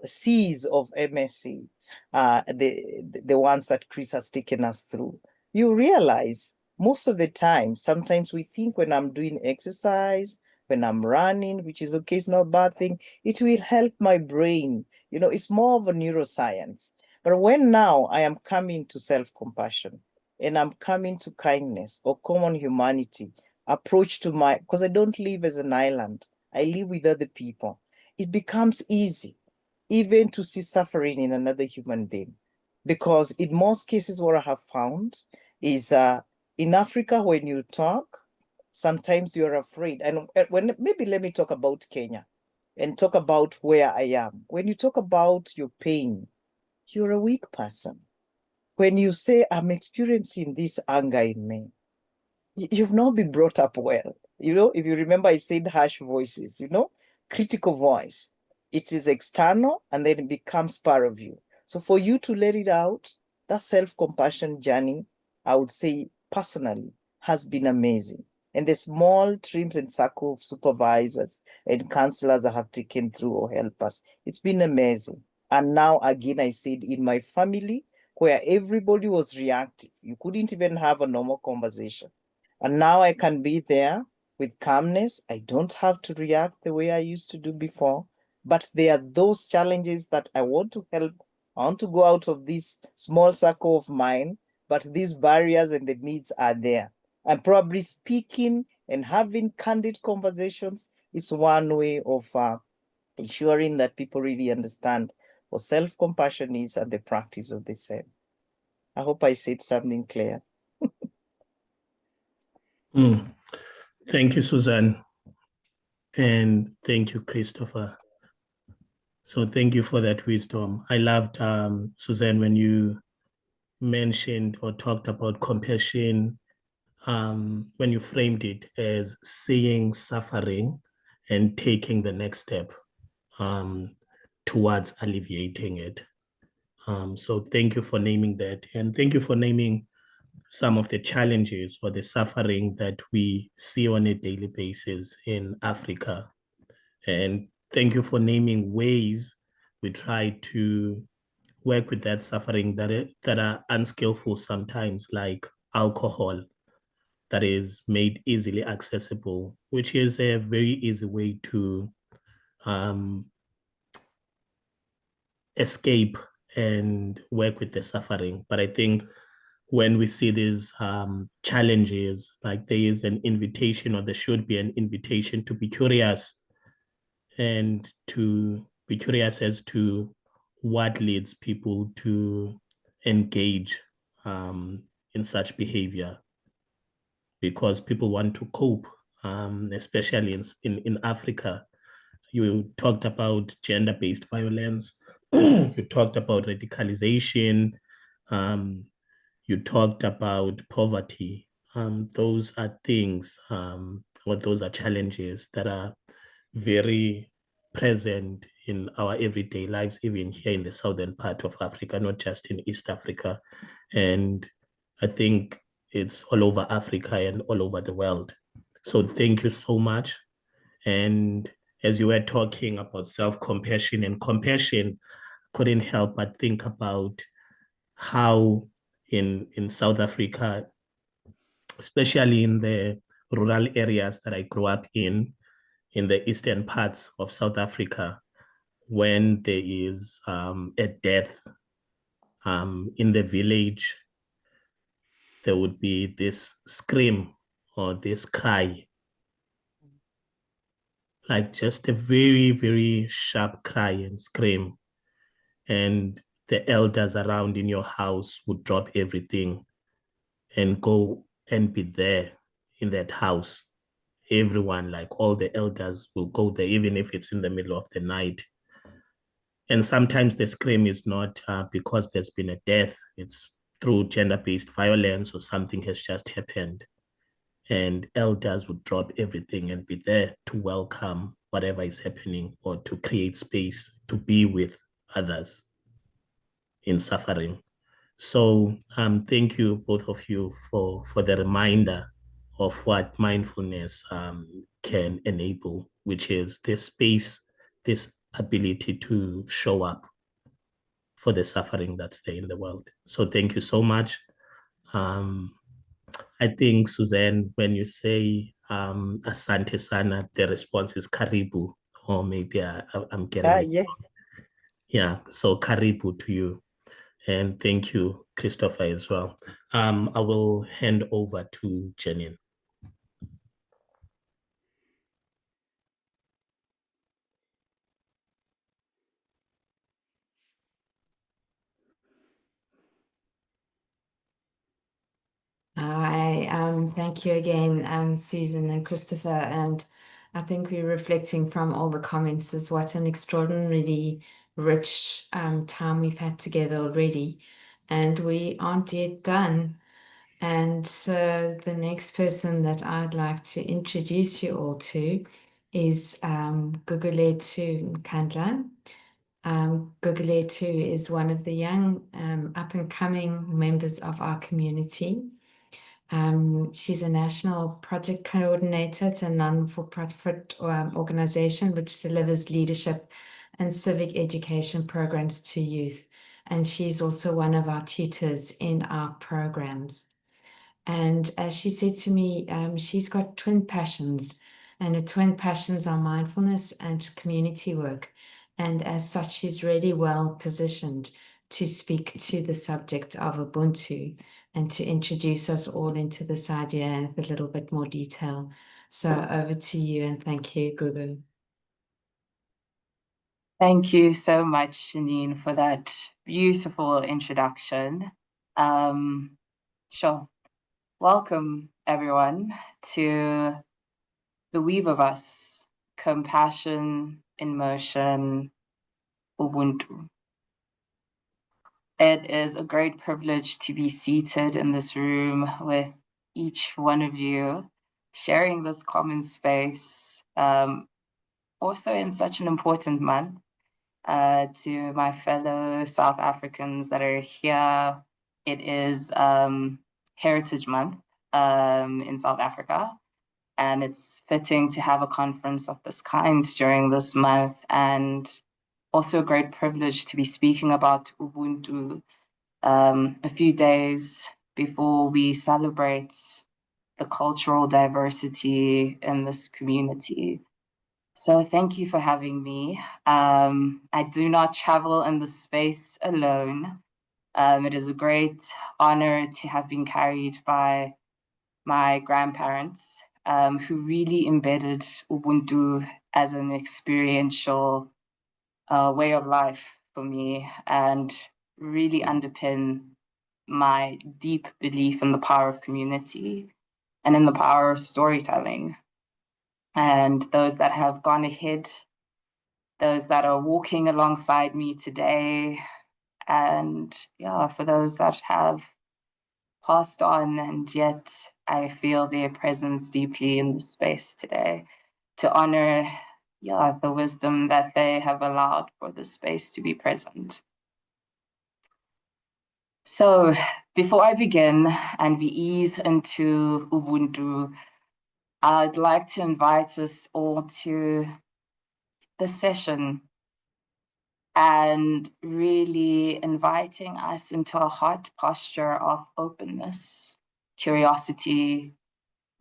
C's of MSc, the ones that Chris has taken us through, you realize most of the time, sometimes we think when I'm doing exercise, when I'm running, which is okay, it's not a bad thing, it will help my brain. You know, it's more of a neuroscience. But when now I am coming to self-compassion and I'm coming to kindness or common humanity, approach to my, because I don't live as an island, I live with other people, it becomes easy even to see suffering in another human being. Because in most cases, what I have found is in Africa, when you talk, sometimes you're afraid. And when maybe let me talk about Kenya and talk about where I am. When you talk about your pain, you're a weak person. When you say, I'm experiencing this anger in me, you've not been brought up well. You know, if you remember, I said harsh voices, you know, critical voice. It is external and then it becomes part of you. So for you to let it out, that self-compassion journey, I would say personally, has been amazing. And the small trims and circle of supervisors and counselors I have taken through or help us, it's been amazing. And now again, I said in my family, where everybody was reactive, you couldn't even have a normal conversation. And now I can be there with calmness. I don't have to react the way I used to do before. But there are those challenges that I want to help. I want to go out of this small circle of mine, but these barriers and the needs are there. And probably speaking and having candid conversations is one way of ensuring that people really understand what self-compassion is and the practice of the same. I hope I said something clear. Thank you, Susan. And thank you, Christopher. So thank you for that wisdom. I loved, Susan, when you mentioned or talked about compassion, when you framed it as seeing suffering and taking the next step towards alleviating it. So thank you for naming that. And thank you for naming some of the challenges or the suffering that we see on a daily basis in Africa. And thank you for naming ways we try to work with that suffering that are unskillful sometimes, like alcohol, that is made easily accessible, which is a very easy way to escape and work with the suffering. But I think when we see these challenges, like there is an invitation, or there should be an invitation to be curious, and to be curious as to what leads people to engage in such behavior, because people want to cope, especially in Africa. You talked about gender-based violence, you talked about radicalization, you talked about poverty. Those are things, or those are challenges that are very present in our everyday lives, even here in the southern part of Africa, not just in East Africa. And I think it's all over Africa and all over the world. So thank you so much. And as you were talking about self-compassion and compassion, couldn't help but think about how in South Africa, especially in the rural areas that I grew up in the eastern parts of South Africa, when there is a death in the village, there would be this scream or this cry, like just a very, very sharp cry and scream. And the elders around in your house would drop everything and go and be there in that house. Everyone, like all the elders, will go there, even if it's in the middle of the night. And sometimes the scream is not because there's been a death, it's through gender-based violence or something has just happened. and elders would drop everything and be there to welcome whatever is happening or to create space to be with others in suffering. So thank you, both of you, for the reminder of what mindfulness can enable, which is this space, this ability to show up for the suffering that's there in the world. So thank you so much. I think, Suzanne, when you say Asante Sana, the response is Karibu, or maybe I'm getting it. Yes. Yeah, so Karibu to you. And thank you, Christopher, as well. I will hand over to Janine. Thank you again, Susan and Christopher. And I think we're reflecting from all the comments is what an extraordinarily rich time we've had together already. And we aren't yet done. And so the next person that I'd like to introduce you all to is Gugulethu Nkandla. Gugulethu is one of the young up-and-coming members of our community. She's a national project coordinator at a non-for-profit organization which delivers leadership and civic education programs to youth. And she's also one of our tutors in our programs. And as she said to me, she's got twin passions, and her twin passions are mindfulness and community work. And as such, she's really well positioned to speak to the subject of Ubuntu and to introduce us all into this idea with a little bit more detail. So over to you, and thank you, Gugu. Thank you so much, Janine, for that beautiful introduction. Sure. Welcome, everyone, to the Weave of Us, Compassion in Motion, Ubuntu. It is a great privilege to be seated in this room with each one of you, sharing this common space, also in such an important month, to my fellow South Africans that are here. It is Heritage Month in South Africa, and it's fitting to have a conference of this kind during this month, and also a great privilege to be speaking about Ubuntu a few days before we celebrate the cultural diversity in this community. So thank you for having me. I do not travel in this space alone. It is a great honor to have been carried by my grandparents, who really embedded Ubuntu as an experiential way of life for me and really underpin my deep belief in the power of community and in the power of storytelling. And those that have gone ahead, those that are walking alongside me today, and yeah, for those that have passed on, and yet I feel their presence deeply in the space today to honor, yeah, the wisdom that they have allowed for the space to be present. So before I begin and we ease into Ubuntu, I'd like to invite us all to the session and really inviting us into a heart posture of openness, curiosity.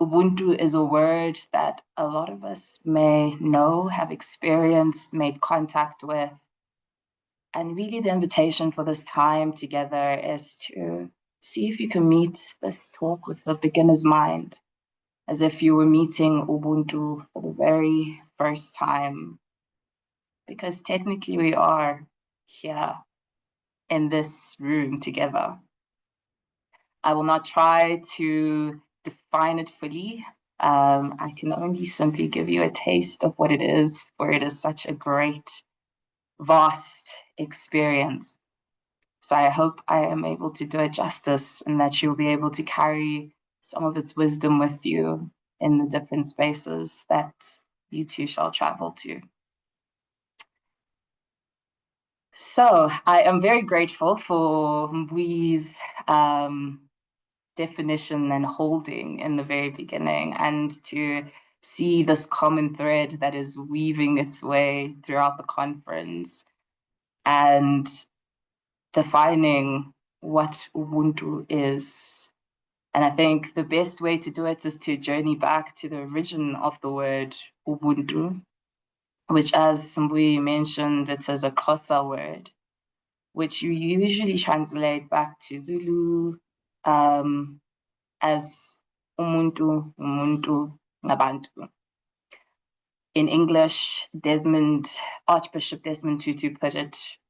Ubuntu is a word that a lot of us may know, have experienced, made contact with. And really the invitation for this time together is to see if you can meet this talk with a beginner's mind, as if you were meeting Ubuntu for the very first time. Because technically we are here in this room together. I will not try to define it fully. I can only simply give you a taste of what it is, for it is such a great, vast experience. So I hope I am able to do it justice and that you'll be able to carry some of its wisdom with you in the different spaces that you two shall travel to. So I am very grateful for Mbui's definition and holding in the very beginning, and to see this common thread that is weaving its way throughout the conference and defining what Ubuntu is. And I think the best way to do it is to journey back to the origin of the word Ubuntu, which, as Mbui mentioned, it is a Xhosa word, which you usually translate back to Zulu as umuntu, umuntu, ngabantu. In English, Archbishop Desmond Tutu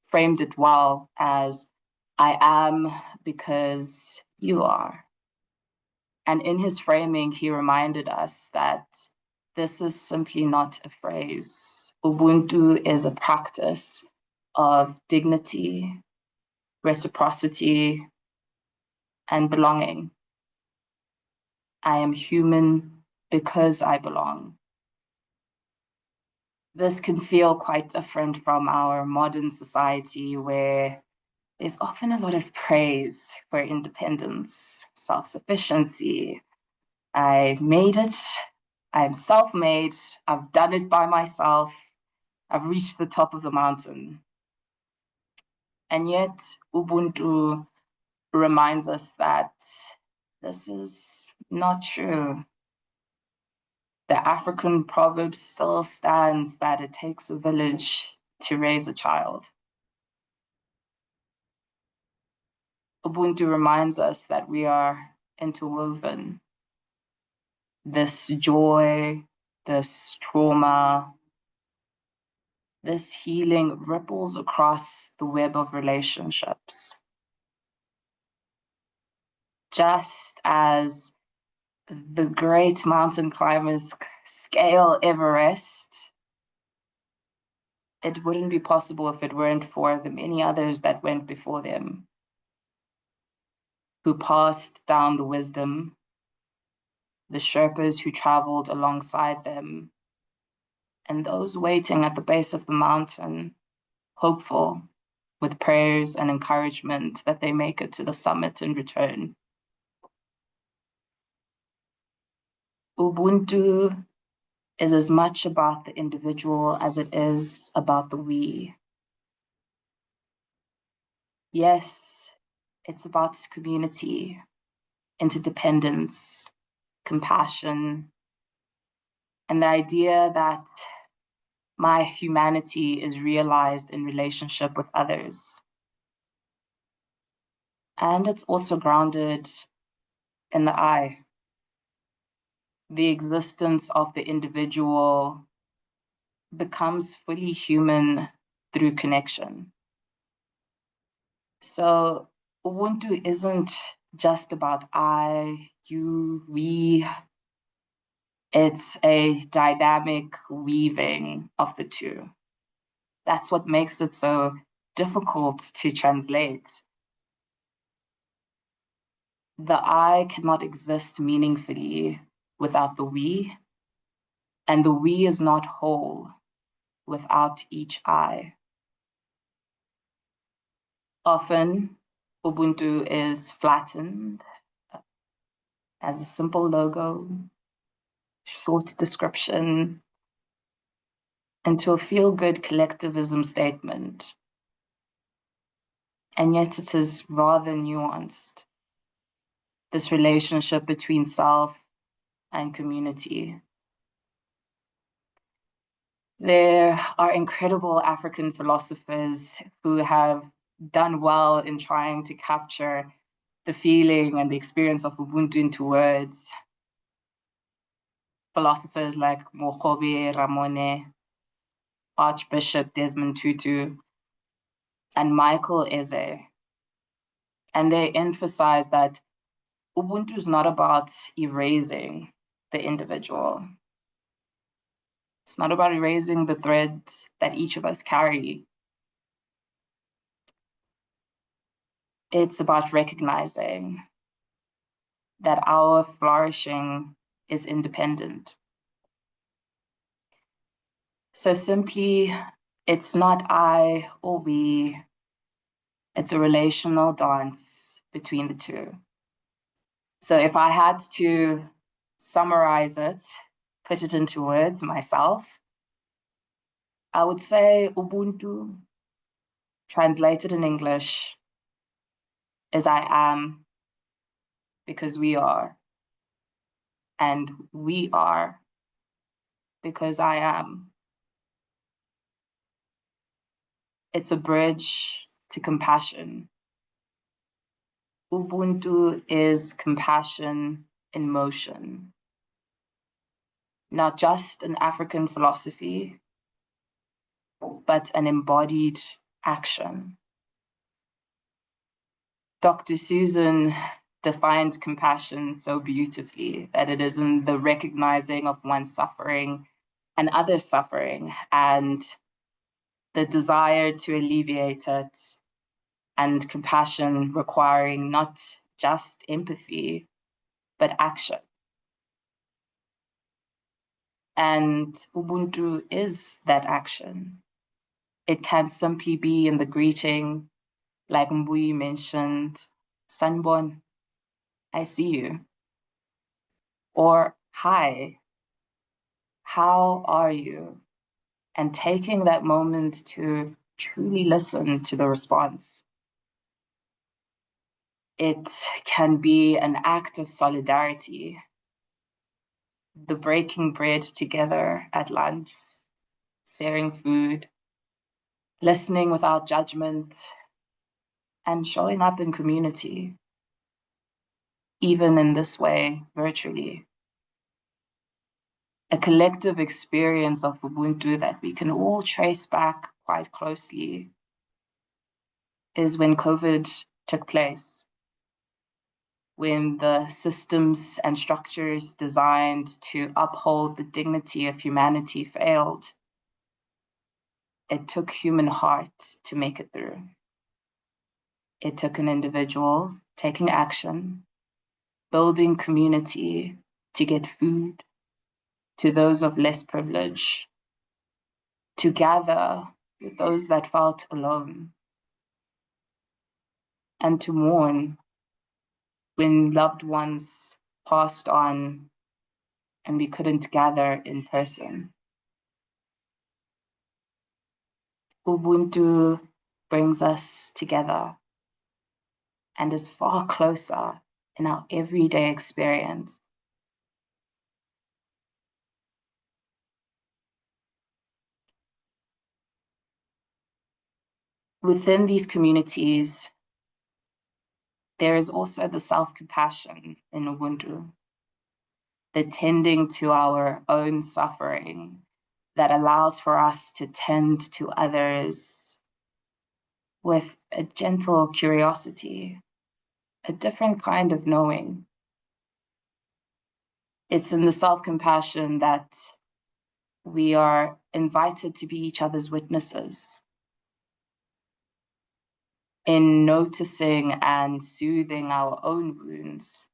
framed it well as, I am because you are. And in his framing, he reminded us that this is simply not a phrase. Ubuntu is a practice of dignity, reciprocity, and belonging. I am human because I belong. This can feel quite different from our modern society, where there's often a lot of praise for independence, self-sufficiency. I made it, I'm self-made, I've done it by myself, I've reached the top of the mountain. And yet, Ubuntu reminds us that this is not true. The African proverb still stands that it takes a village to raise a child. Ubuntu reminds us that we are interwoven. This joy, this trauma, this healing ripples across the web of relationships. Just as the great mountain climbers scale Everest, it wouldn't be possible if it weren't for the many others that went before them, who passed down the wisdom, the Sherpas who traveled alongside them, and those waiting at the base of the mountain, hopeful, with prayers and encouragement that they make it to the summit and return. Ubuntu is as much about the individual as it is about the we. Yes, it's about community, interdependence, compassion, and the idea that my humanity is realized in relationship with others. And it's also grounded in the I. The existence of the individual becomes fully human through connection. So Ubuntu isn't just about I, you, we. It's a dynamic weaving of the two. That's what makes it so difficult to translate. The I cannot exist meaningfully without the we, and the we is not whole without each I. Often, Ubuntu is flattened as a simple logo, short description, into a feel-good collectivism statement. And yet it is rather nuanced. This relationship between self and community. There are incredible African philosophers who have done well in trying to capture the feeling and the experience of Ubuntu into words. Philosophers like Mokgobe Ramone, Archbishop Desmond Tutu, and Michael Eze. And they emphasize that Ubuntu is not about erasing the individual. It's not about erasing the thread that each of us carry. It's about recognizing that our flourishing is independent. So simply, it's not I or we, it's a relational dance between the two. So if I had to summarize it, put it into words myself, I would say Ubuntu, translated in English, is I am because we are, and we are because I am. It's a bridge to compassion. Ubuntu is compassion in motion, not just an African philosophy, but an embodied action. Dr. Susan defined compassion so beautifully, that it is in the recognizing of one's suffering and others' suffering, and the desire to alleviate it, and compassion requiring not just empathy, but action. And Ubuntu is that action. It can simply be in the greeting, like Mbui mentioned, Sanbon, I see you. Or, hi, how are you? And taking that moment to truly listen to the response. It can be an act of solidarity, the breaking bread together at lunch, sharing food, listening without judgment, and showing up in community, even in this way, virtually. A collective experience of Ubuntu that we can all trace back quite closely is when COVID took place, when the systems and structures designed to uphold the dignity of humanity failed. It took human heart to make it through. It took an individual taking action, building community to get food to those of less privilege, to gather with those that felt alone, and to mourn when loved ones passed on and we couldn't gather in person. Ubuntu brings us together and is far closer in our everyday experience. Within these communities, there is also the self-compassion in Ubuntu, the tending to our own suffering that allows for us to tend to others with a gentle curiosity, a different kind of knowing. It's in the self-compassion that we are invited to be each other's witnesses, in noticing and soothing our own wounds.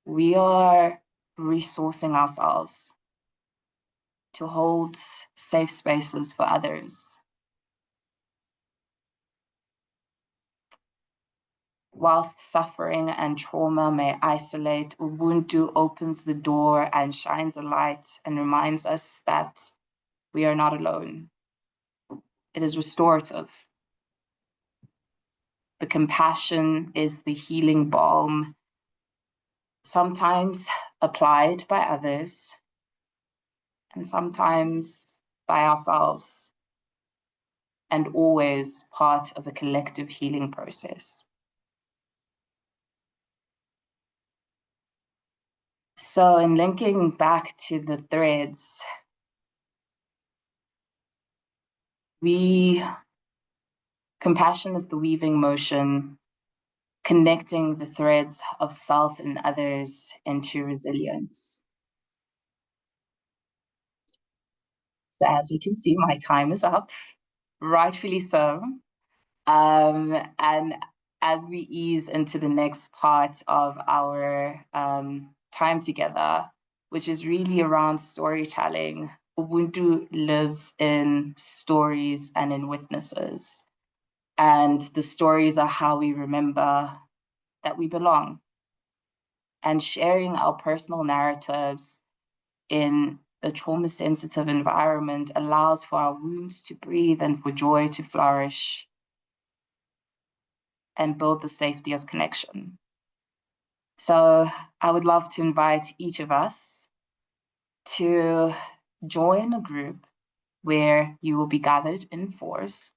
We are resourcing ourselves to hold safe spaces for others. Whilst suffering and trauma may isolate, Ubuntu opens the door and shines a light and reminds us that we are not alone. It is restorative. The compassion is the healing balm, sometimes applied by others, and sometimes by ourselves, and always part of a collective healing process. So in linking back to the threads, compassion is the weaving motion, connecting the threads of self and others into resilience. So as you can see, my time is up, rightfully so. And as we ease into the next part of our time together, which is really around storytelling. Ubuntu lives in stories and in witnesses. And the stories are how we remember that we belong. And sharing our personal narratives in a trauma-sensitive environment allows for our wounds to breathe and for joy to flourish and build the safety of connection. So I would love to invite each of us to join a group where you will be gathered in fours.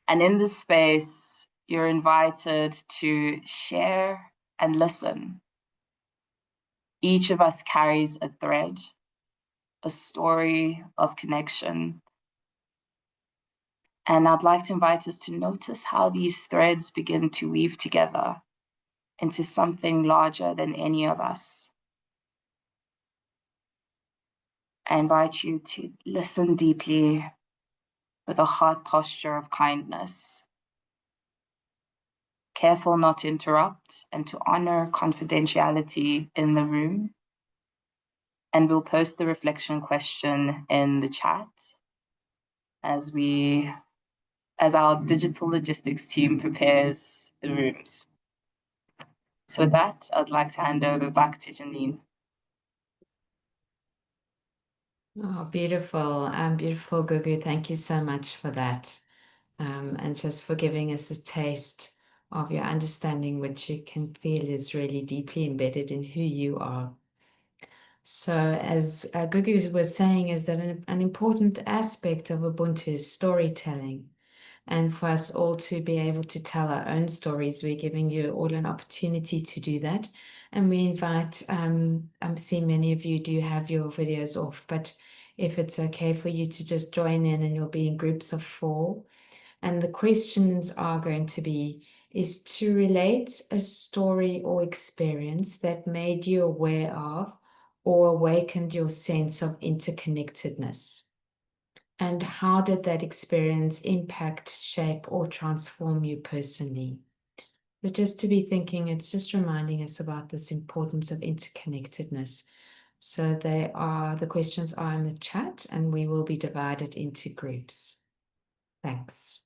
And in this space, you're invited to share and listen. Each of us carries a thread, a story of connection. And I'd like to invite us to notice how these threads begin to weave together into something larger than any of us. I invite you to listen deeply with a heart posture of kindness, careful not to interrupt and to honor confidentiality in the room. And we'll post the reflection question in the chat as our digital logistics team prepares the rooms. So with that, I'd like to hand over back to Janine. Oh, beautiful. Beautiful, Gugu. Thank you so much for that. And just for giving us a taste of your understanding, which you can feel is really deeply embedded in who you are. So as Gugu was saying, is that an important aspect of Ubuntu is storytelling. And for us all to be able to tell our own stories, we're giving you all an opportunity to do that. And we invite, I'm seeing many of you do have your videos off, but if it's okay for you to just join in, and you'll be in groups of 4. And the questions are going to be, is to relate a story or experience that made you aware of or awakened your sense of interconnectedness. And how did that experience impact, shape, or transform you personally? But just to be thinking, it's just reminding us about this importance of interconnectedness. So the questions are in the chat, and we will be divided into groups. Thanks.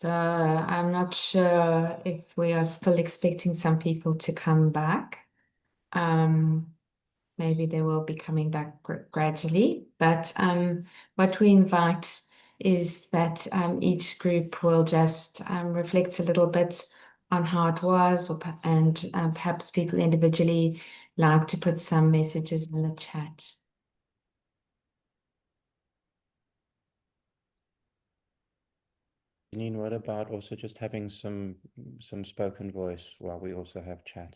So I'm not sure if we are still expecting some people to come back. Maybe they will be coming back gradually, but what we invite is that each group will just reflect a little bit on how it was, and perhaps people individually like to put some messages in the chat. Janine, what about also just having some spoken voice while we also have chat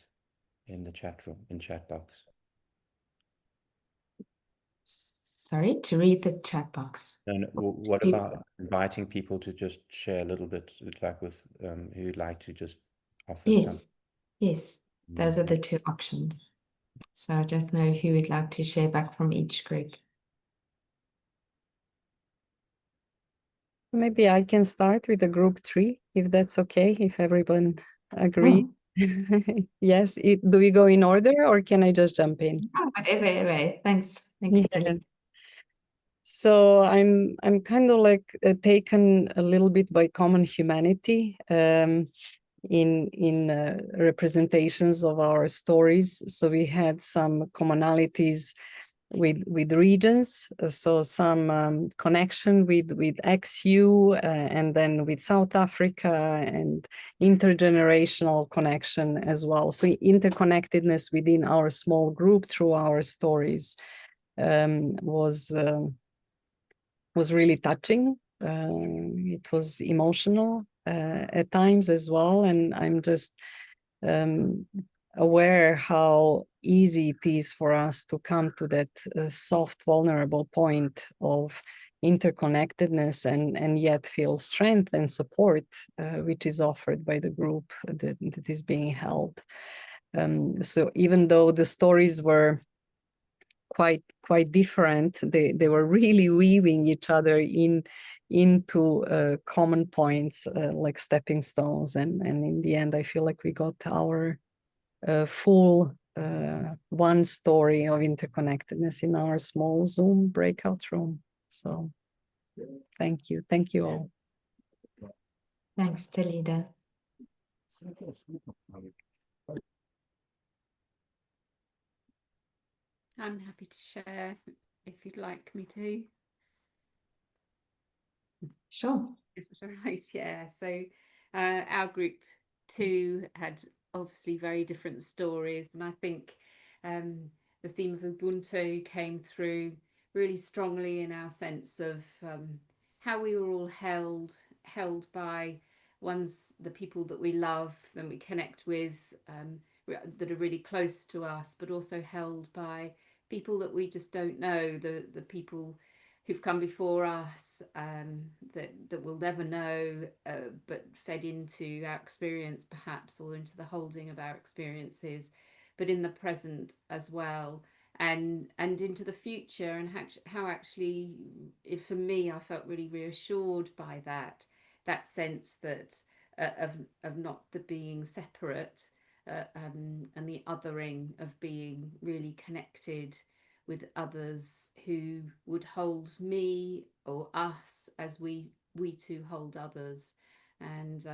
in the chat room, in chat box? Sorry, to read the chat box. And what about inviting people to just share a little bit, like with who'd like to just offer something? Yes, those are the two options. So I don't know who would like to share back from each group. Maybe I can start with the group 3, if that's okay, if everyone agrees. Yes, do we go in order or can I just jump in? Oh, whatever. Thanks, Tilly. So I'm kind of like taken a little bit by common humanity in representations of our stories. So we had some commonalities with regions, so some connection with XU and then with South Africa, and intergenerational connection as well. So interconnectedness within our small group through our stories was really touching. It was emotional at times as well, and I'm just aware how easy it is for us to come to that soft, vulnerable point of interconnectedness and yet feel strength and support, which is offered by the group that is being held. So even though the stories were quite different, they were really weaving each other into common points, like stepping stones, and in the end I feel like we got our full one story of interconnectedness in our small Zoom breakout room. So thank you all. Thanks, Talida. I'm happy to share if you'd like me to. Sure. Is that all right? Yeah. So our group 2 had obviously very different stories, and I think the theme of Ubuntu came through really strongly in our sense of how we were all held by the people that we love, that we connect with, that are really close to us, but also held by people that we just don't know, the people who've come before us, that we'll never know, but fed into our experience perhaps, or into the holding of our experiences, but in the present as well, and into the future, and how actually, for me, I felt really reassured by that sense that of not the being separate, and the othering of being really connected with others who would hold me or us as we too hold others. And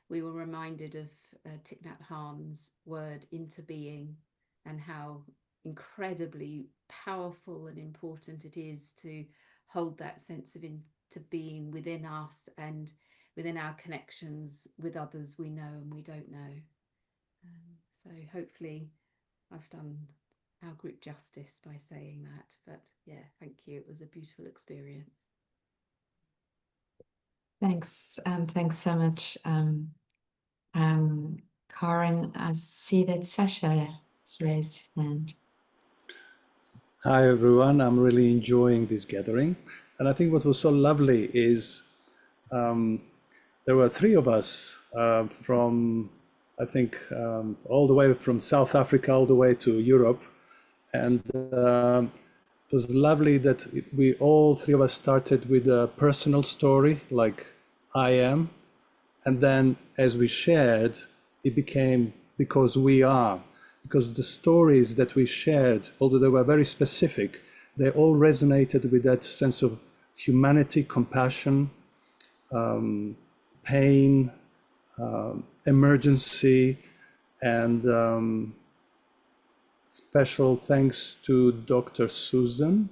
we were reminded of Thich Nhat Hanh's word into being, and how incredibly powerful and important it is to hold that sense of into being within us and within our connections with others we know and we don't know. So hopefully I've done our group justice by saying that, but yeah, thank you. It was a beautiful experience. Thanks. Thanks so much. Karen, I see that Sasha has raised his hand. Hi everyone, I'm really enjoying this gathering, and I think what was so lovely is there were 3 of us from, I think, all the way from South Africa all the way to Europe, and it was lovely that we all 3 of us started with a personal story like I am, and then as we shared, it became because we are, because the stories that we shared, although they were very specific, they all resonated with that sense of humanity, compassion, pain, emergency, and special thanks to Dr. Susan,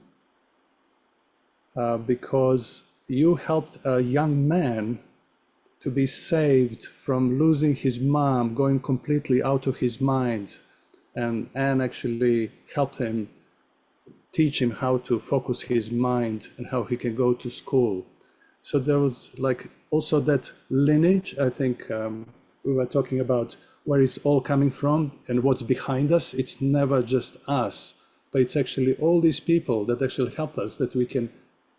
because you helped a young man to be saved from losing his mom, going completely out of his mind. And Anne actually helped him, teach him how to focus his mind and how he can go to school. So there was like also that lineage. I think we were talking about where it's all coming from and what's behind us. It's never just us, but it's actually all these people that actually helped us, that we can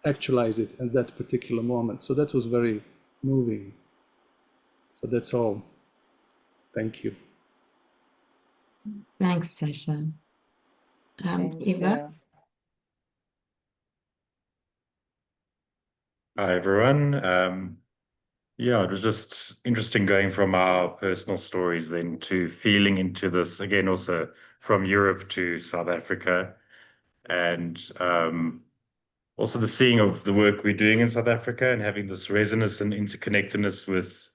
actualize it at that particular moment. So that was very moving. So that's all. Thank you. Thanks, Sasha. Thank Eva? you. Hi, everyone. Yeah, it was just interesting going from our personal stories then to feeling into this again, also from Europe to South Africa, and also the seeing of the work we're doing in South Africa and having this resonance and interconnectedness with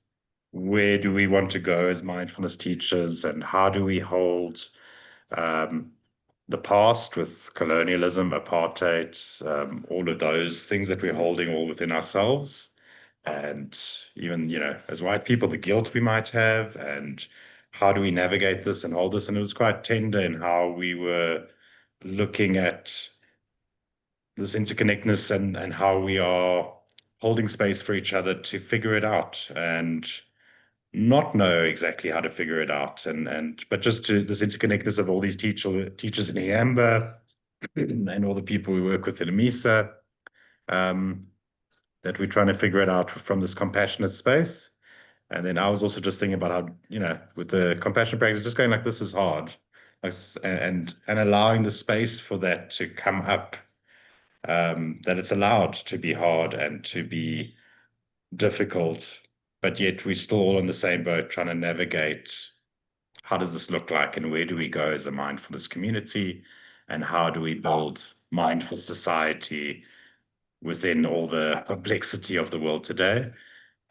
where do we want to go as mindfulness teachers, and how do we hold the past with colonialism, apartheid, all of those things that we're holding all within ourselves. And even, you know, as white people, the guilt we might have, and how do we navigate this and hold this? And it was quite tender in how we were looking at this interconnectedness and how we are holding space for each other to figure it out and not know exactly how to figure it out. But just to this interconnectedness of all these teachers in IMISA and all the people we work with in IMISA, that we're trying to figure it out from this compassionate space. And then I was also just thinking about how, you know, with the compassion practice, just going like, this is hard, and allowing the space for that to come up, that it's allowed to be hard and to be difficult, but yet we're still all in the same boat trying to navigate how does this look like and where do we go as a mindfulness community, and how do we build mindful society within all the complexity of the world today,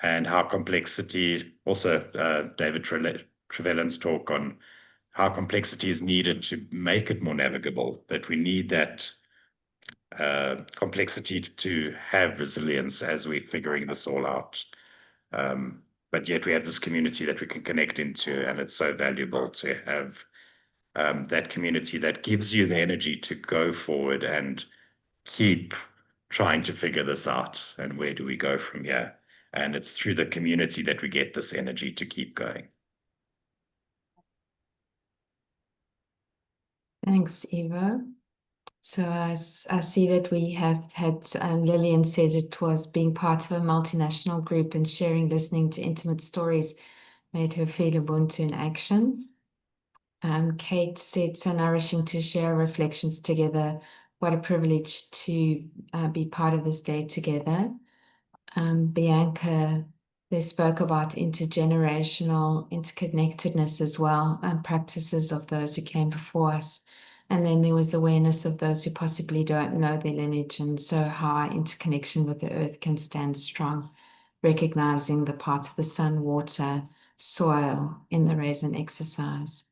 and how complexity, also David Treleaven's talk on how complexity is needed to make it more navigable, that we need that complexity to have resilience as we're figuring this all out. But yet we have this community that we can connect into, and it's so valuable to have that community that gives you the energy to go forward and keep trying to figure this out, and where do we go from here? And it's through the community that we get this energy to keep going. Thanks, Eva. So I see that we have had Lillian said it was being part of a multinational group and sharing, listening to intimate stories made her feel Ubuntu in action. Kate said, so nourishing to share reflections together. What a privilege to be part of this day together. Bianca, they spoke about intergenerational interconnectedness as well, and practices of those who came before us. And then there was awareness of those who possibly don't know their lineage, and so how our interconnection with the earth can stand strong, recognizing the parts of the sun, water, soil in the resin exercise.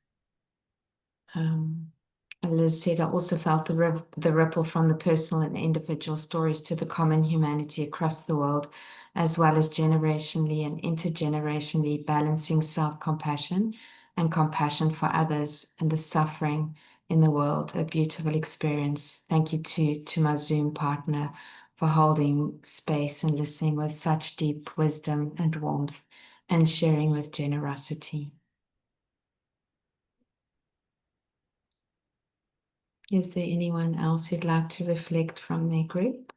Liz said, I also felt the ripple from the personal and individual stories to the common humanity across the world, as well as generationally and intergenerationally balancing self-compassion and compassion for others and the suffering in the world. A beautiful experience. Thank you to my Zoom partner for holding space and listening with such deep wisdom and warmth and sharing with generosity. Is there anyone else who'd like to reflect from their group?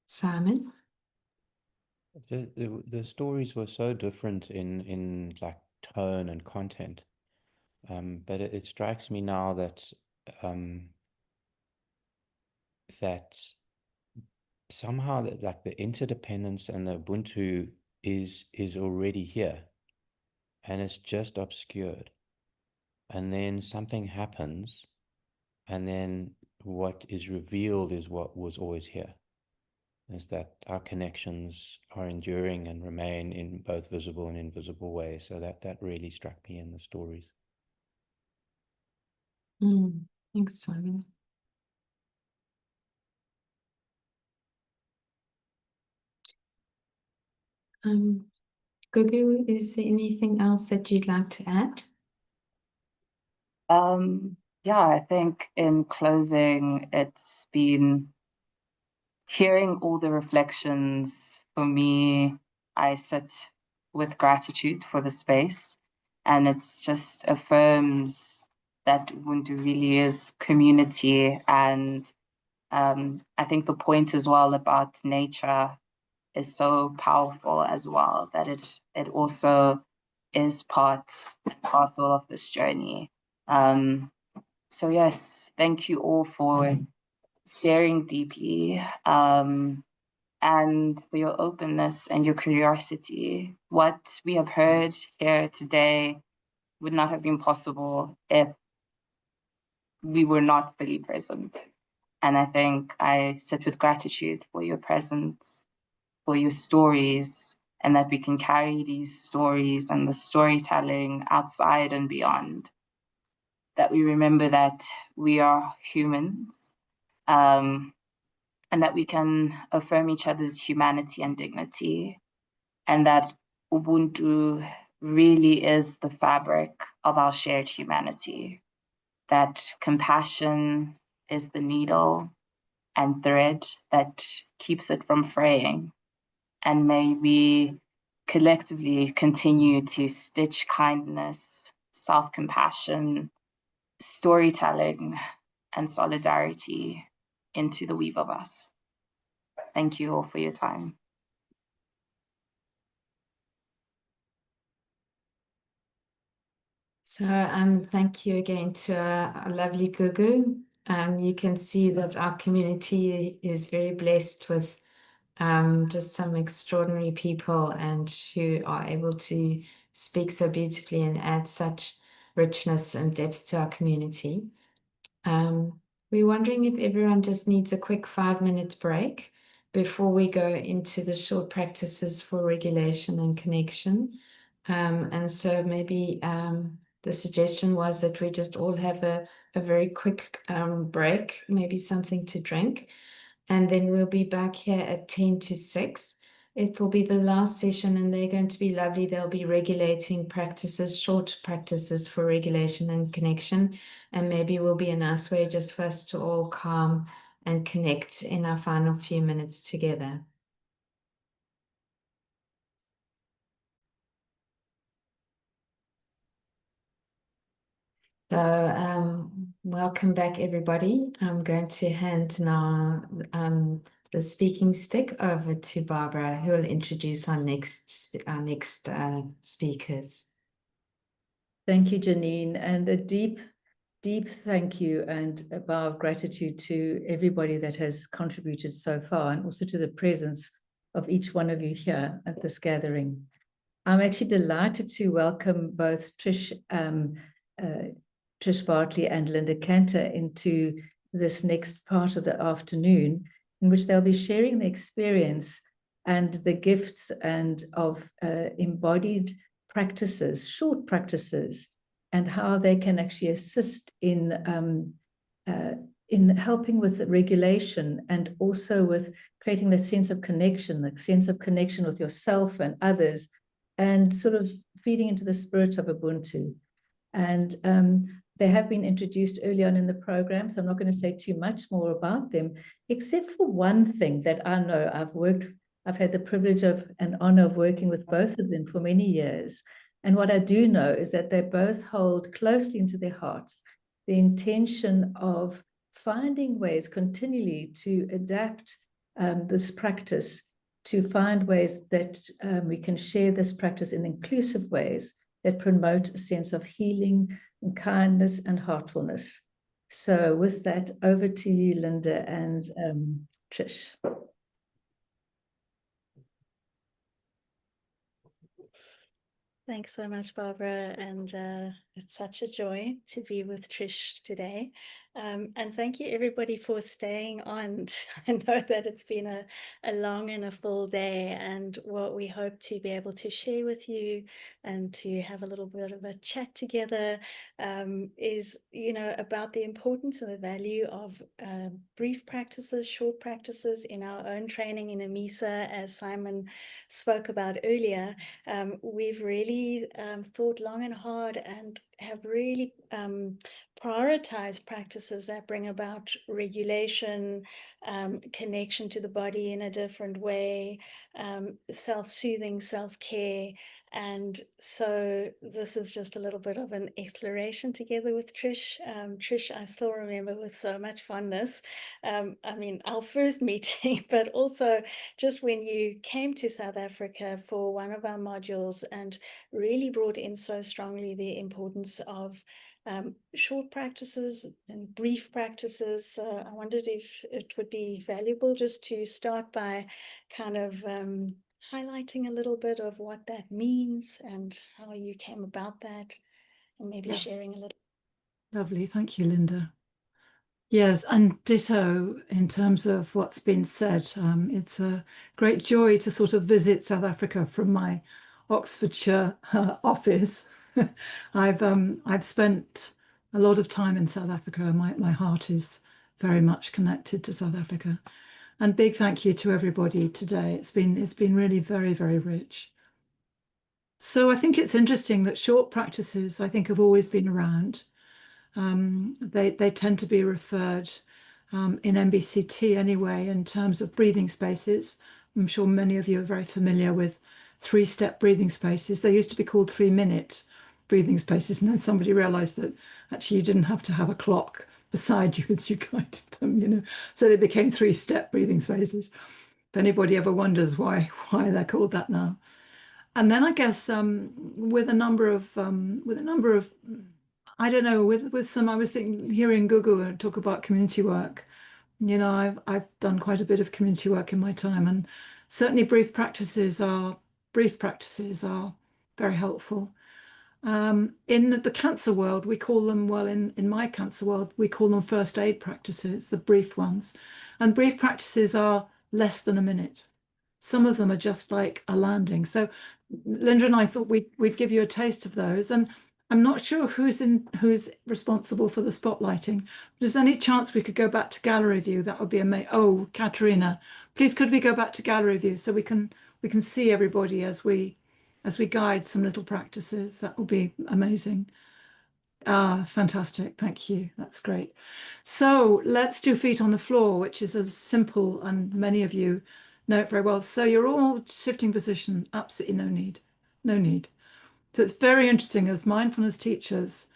Simon? The stories were so different in like tone and content, but it strikes me now that that somehow that like the interdependence and the Ubuntu is already here, and it's just obscured, and then something happens, and then what is revealed is what was always here, is that our connections are enduring and remain in both visible and invisible ways. So that really struck me in the stories. Thanks, Simon. Gugu, is there anything else that you'd like to add? Yeah, I think in closing, it's been hearing all the reflections. For me, I sit with gratitude for the space, and it's just affirms that Ubuntu really is community. And I think the point as well about nature is so powerful as well, that it also is part and parcel of this journey. So yes, thank you all for sharing deeply, and for your openness and your curiosity. What we have heard here today would not have been possible if we were not fully present. And I think I sit with gratitude for your presence, for your stories, and that we can carry these stories and the storytelling outside and beyond. That we remember that we are humans, and that we can affirm each other's humanity and dignity, and that Ubuntu really is the fabric of our shared humanity, that compassion is the needle and thread that keeps it from fraying. And may we collectively continue to stitch kindness, self-compassion, storytelling, and solidarity into the weave of us. Thank you all for your time. So thank you again to our lovely Gugu. You can see that our community is very blessed with just some extraordinary people, and who are able to speak so beautifully and add such richness and depth to our community. We're wondering if everyone just needs a quick 5-minute break before we go into the short practices for regulation and connection. And so maybe the suggestion was that we just all have a very quick break, maybe something to drink, and then we'll be back here at 10 to 6. It will be the last session, and they're going to be lovely. They'll be regulating practices, short practices for regulation and connection, and maybe will be a nice way just for us to all calm and connect in our final few minutes together. So welcome back, everybody. I'm going to hand now the speaking stick over to Barbara, who will introduce our next speakers. Thank you, Janine, and a deep thank you and a bow of gratitude to everybody that has contributed so far, and also to the presence of each one of you here at this gathering. I'm actually delighted to welcome both Trish Bartley and Linda Cantor into this next part of the afternoon, in which they'll be sharing the experience and the gifts and of embodied practices, short practices, and how they can actually assist in helping with regulation, and also with creating the sense of connection with yourself and others, and sort of feeding into the spirit of Ubuntu. And they have been introduced early on in the program, so I'm not going to say too much more about them, except for one thing that I know. I've had the privilege of and honor of working with both of them for many years. And what I do know is that they both hold closely into their hearts the intention of finding ways continually to adapt this practice, to find ways that we can share this practice in inclusive ways that promote a sense of healing and kindness and heartfulness. So with that, over to you, Linda and Trish. Thanks so much, Barbara, and it's such a joy to be with Trish today. And thank you everybody for staying on. I know that it's been a long and a full day, and what we hope to be able to share with you and to have a little bit of a chat together is, about the importance and the value of brief practices, short practices in our own training in IMISA, as Simon spoke about earlier. We've really thought long and hard and have really prioritize practices that bring about regulation, connection to the body in a different way, self-soothing, self-care. And so this is just a little bit of an exploration together with Trish. Trish, I still remember with so much fondness. Our first meeting, but also just when you came to South Africa for one of our modules and really brought in so strongly the importance of short practices and brief practices. So I wondered if it would be valuable just to start by kind of highlighting a little bit of what that means and how you came about that, and maybe sharing a little. Lovely, thank you, Linda. Yes, and ditto in terms of what's been said. It's a great joy to sort of visit South Africa from my Oxfordshire office. I've spent a lot of time in South Africa. My heart is very much connected to South Africa. And big thank you to everybody today. It's been really very, very rich. So I think it's interesting that short practices, I think, have always been around. They tend to be referred in MBCT anyway in terms of breathing spaces. I'm sure many of you are very familiar with 3-step breathing spaces. They used to be called 3-minute breathing spaces, and then somebody realized that actually you didn't have to have a clock beside you as you guided them, So they became 3-step breathing spaces. If anybody ever wonders why they're called that now. And then I guess with a number of I don't know, with some, I was thinking, hearing Gugu talk about community work. I've done quite a bit of community work in my time, and certainly brief practices are very helpful. In the cancer world, we call them, well, in my cancer world, we call them first aid practices, the brief ones. And brief practices are less than a minute. Some of them are just like a landing. So Linda and I thought we'd give you a taste of those. And I'm not sure who's responsible for the spotlighting. If there's any chance we could go back to gallery view, that would be amazing. Oh, Katerina, please could we go back to gallery view so we can see everybody as we guide some little practices? That would be amazing. Fantastic, thank you. That's great. So let's do feet on the floor, which is as simple, and many of you know it very well. So you're all shifting position, absolutely no need. So it's very interesting as mindfulness teachers,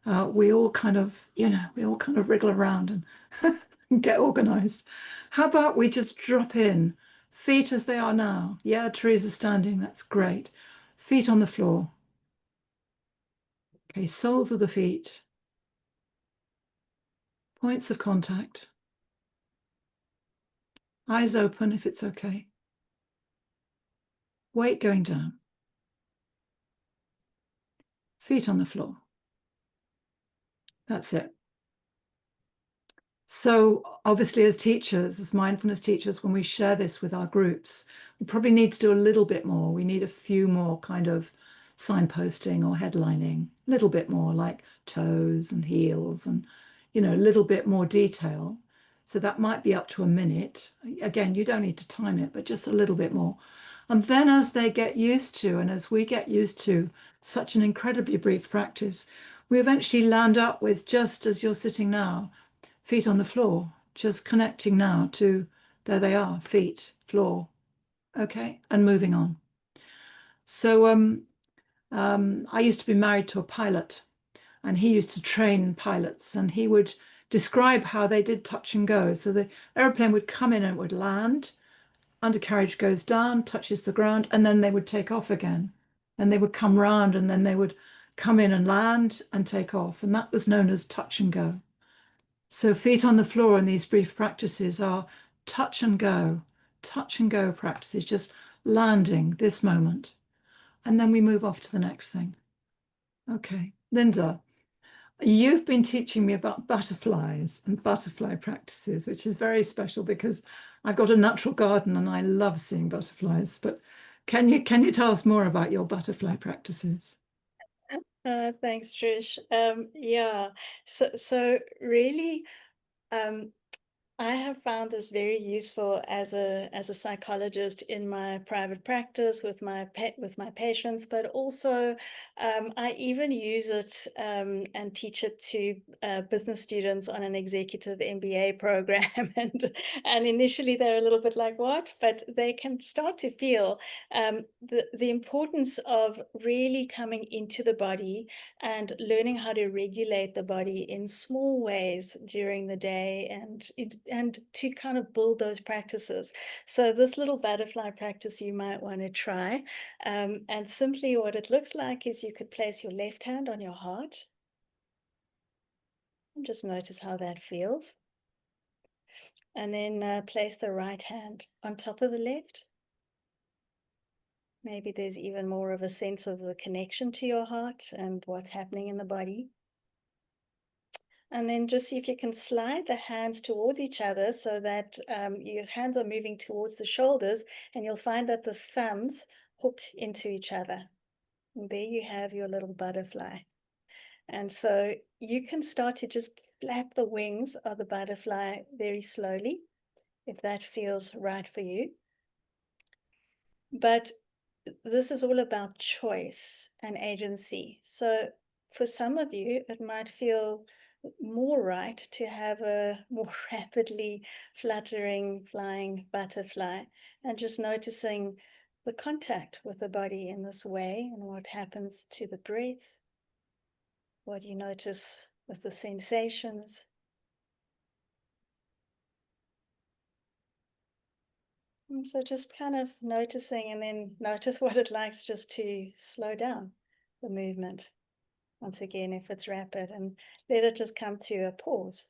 we all kind of wriggle around and get organized. How about we just drop in, feet as they are now? Yeah, trees are standing, that's great. Feet on the floor. Okay, soles of the feet. Points of contact. Eyes open if it's okay. Weight going down. Feet on the floor. That's it. So obviously as teachers, as mindfulness teachers, when we share this with our groups, we probably need to do a little bit more. We need a few more kind of signposting or headlining, a little bit more like toes and heels and, a little bit more detail. So that might be up to a minute. Again, you don't need to time it, but just a little bit more. And then as they get used to, and as we get used to such an incredibly brief practice, we eventually land up with, just as you're sitting now, feet on the floor, just connecting now to, there they are, feet, floor, okay, and moving on. So I used to be married to a pilot, and he used to train pilots, and he would describe how they did touch and go. So the airplane would come in and it would land, undercarriage goes down, touches the ground, and then they would take off again. And they would come round, and then they would come in and land and take off. And that was known as touch and go. So feet on the floor in these brief practices are touch and go practices, just landing this moment. And then we move off to the next thing. Okay, Linda, you've been teaching me about butterflies and butterfly practices, which is very special because I've got a natural garden and I love seeing butterflies. But can you tell us more about your butterfly practices? Thanks, Trish. Yeah, so really, I have found this very useful as a psychologist in my private practice with my patients, but also I even use it and teach it to business students on an executive MBA program, and initially they're a little bit like, what? But they can start to feel the importance of really coming into the body and learning how to regulate the body in small ways during the day, and to kind of build those practices. So this little butterfly practice you might want to try. And simply what it looks like is you could place your left hand on your heart and just notice how that feels. And then place the right hand on top of the left. Maybe there's even more of a sense of the connection to your heart and what's happening in the body. And then just see if you can slide the hands towards each other so that your hands are moving towards the shoulders, and you'll find that the thumbs hook into each other. And there you have your little butterfly. And so you can start to just flap the wings of the butterfly very slowly, if that feels right for you. But this is all about choice and agency. So for some of you, it might feel more right to have a more rapidly fluttering, flying butterfly, and just noticing the contact with the body in this way and what happens to the breath, what you notice with the sensations. And so just kind of noticing, and then notice what it likes just to slow down the movement. Once again, if it's rapid, and let it just come to a pause.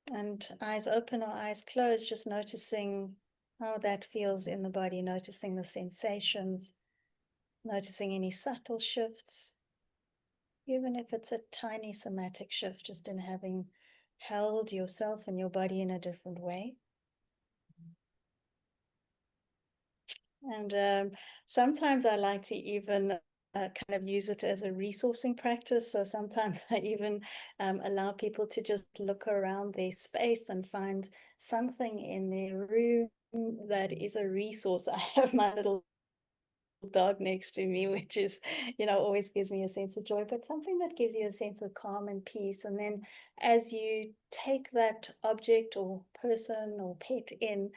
And eyes open or eyes closed, just noticing how that feels in the body, noticing the sensations, noticing any subtle shifts, even if it's a tiny somatic shift, just in having held yourself and your body in a different way. And sometimes I like to even kind of use it as a resourcing practice. So sometimes I even allow people to just look around their space and find something in their room that is a resource. I have my little dog next to me, which is, always gives me a sense of joy, but something that gives you a sense of calm and peace. And then as you take that object or person or pet in,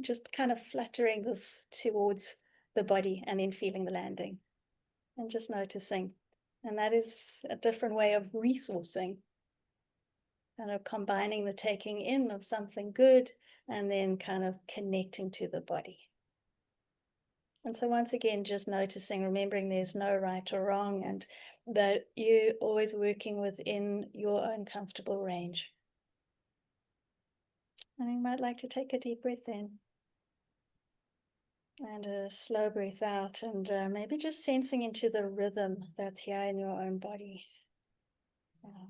just kind of fluttering this towards the body and then feeling the landing and just noticing. And that is a different way of resourcing, kind of combining the taking in of something good and then kind of connecting to the body. And so once again, just noticing, remembering there's no right or wrong, and that you're always working within your own comfortable range. And you might like to take a deep breath in and a slow breath out, and maybe just sensing into the rhythm that's here in your own body. Yeah.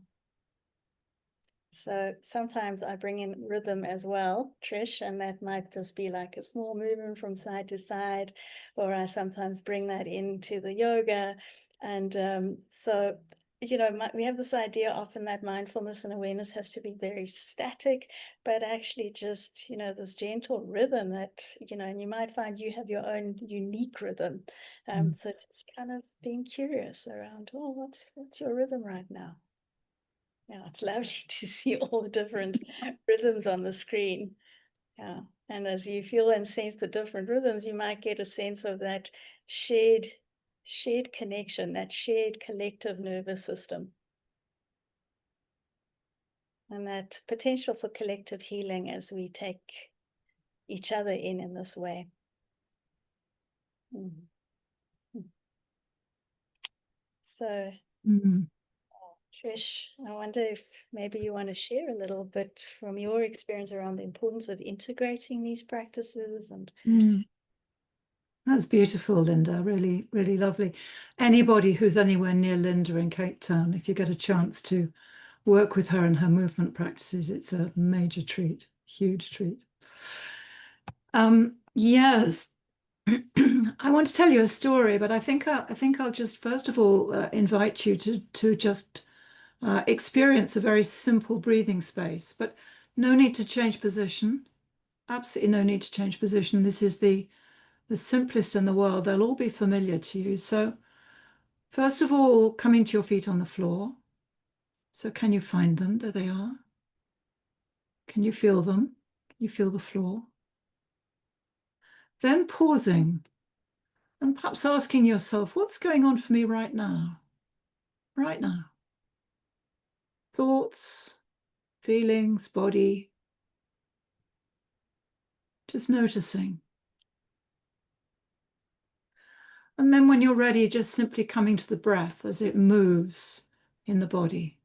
So sometimes I bring in rhythm as well, Trish, and that might just be like a small movement from side to side, or I sometimes bring that into the yoga. And so, we have this idea often that mindfulness and awareness has to be very static, but actually just, this gentle rhythm that, and you might find you have your own unique rhythm. So just kind of being curious around, what's your rhythm right now? Yeah, it's lovely to see all the different rhythms on the screen. Yeah, and as you feel and sense the different rhythms, you might get a sense of that shared connection, that shared collective nervous system, and that potential for collective healing as we take each other in this way. So. Trish, I wonder if maybe you want to share a little bit from your experience around the importance of integrating these practices and That's beautiful, Linda. Really, really lovely. Anybody who's anywhere near Linda in Cape Town, if you get a chance to work with her and her movement practices, it's a major treat, huge treat. Yes, I want to tell you a story, but I think I'll just first of all invite you to just experience a very simple breathing space, but no need to change position. Absolutely no need to change position. This is the simplest in the world. They'll all be familiar to you. So first of all, coming to your feet on the floor. So can you find them? There they are. Can you feel them? Can you feel the floor? Then pausing and perhaps asking yourself, what's going on for me right now? Right now. Thoughts, feelings, body. Just noticing. And then when you're ready, just simply coming to the breath as it moves in the body.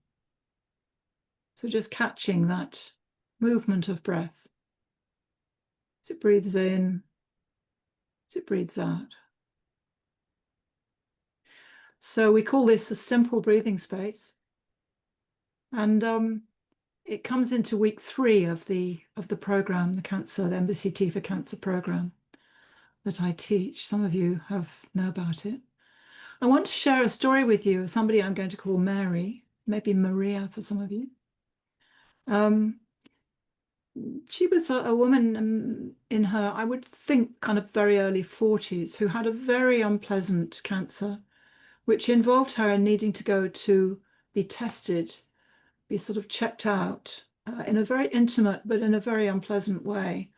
So just catching that movement of breath. As it breathes in, as it breathes out. So we call this a simple breathing space. And it comes into week 3 of the program, the MBCT for Cancer program that I teach. Some of you know about it. I want to share a story with you of somebody I'm going to call Mary, maybe Maria for some of you. She was a woman in her, I would think, kind of very early 40s who had a very unpleasant cancer, which involved her in needing to go to be tested, be sort of checked out in a very intimate but in a very unpleasant way,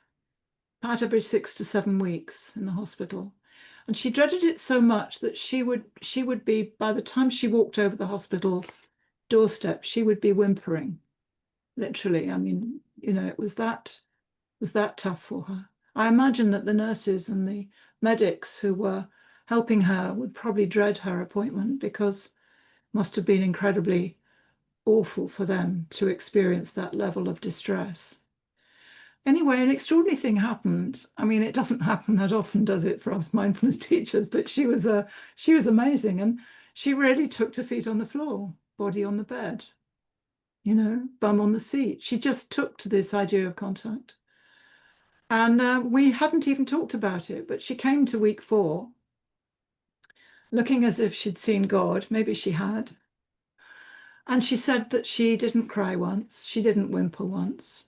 about every 6 to 7 weeks in the hospital. And she dreaded it so much that she would be, by the time she walked over the hospital doorstep, she would be whimpering, literally. I mean, you know, it was that tough for her. I imagine that the nurses and the medics who were helping her would probably dread her appointment, because it must have been incredibly awful for them to experience that level of distress. Anyway, an extraordinary thing happened. I mean, it doesn't happen that often, does it, for us mindfulness teachers? But she was amazing, and she really took to feet on the floor, body on the bed, you know, bum on the seat. She just took to this idea of contact. And we hadn't even talked about it, but she came to week 4 looking as if she'd seen God. Maybe she had. And she said that she didn't cry once. She didn't whimper once.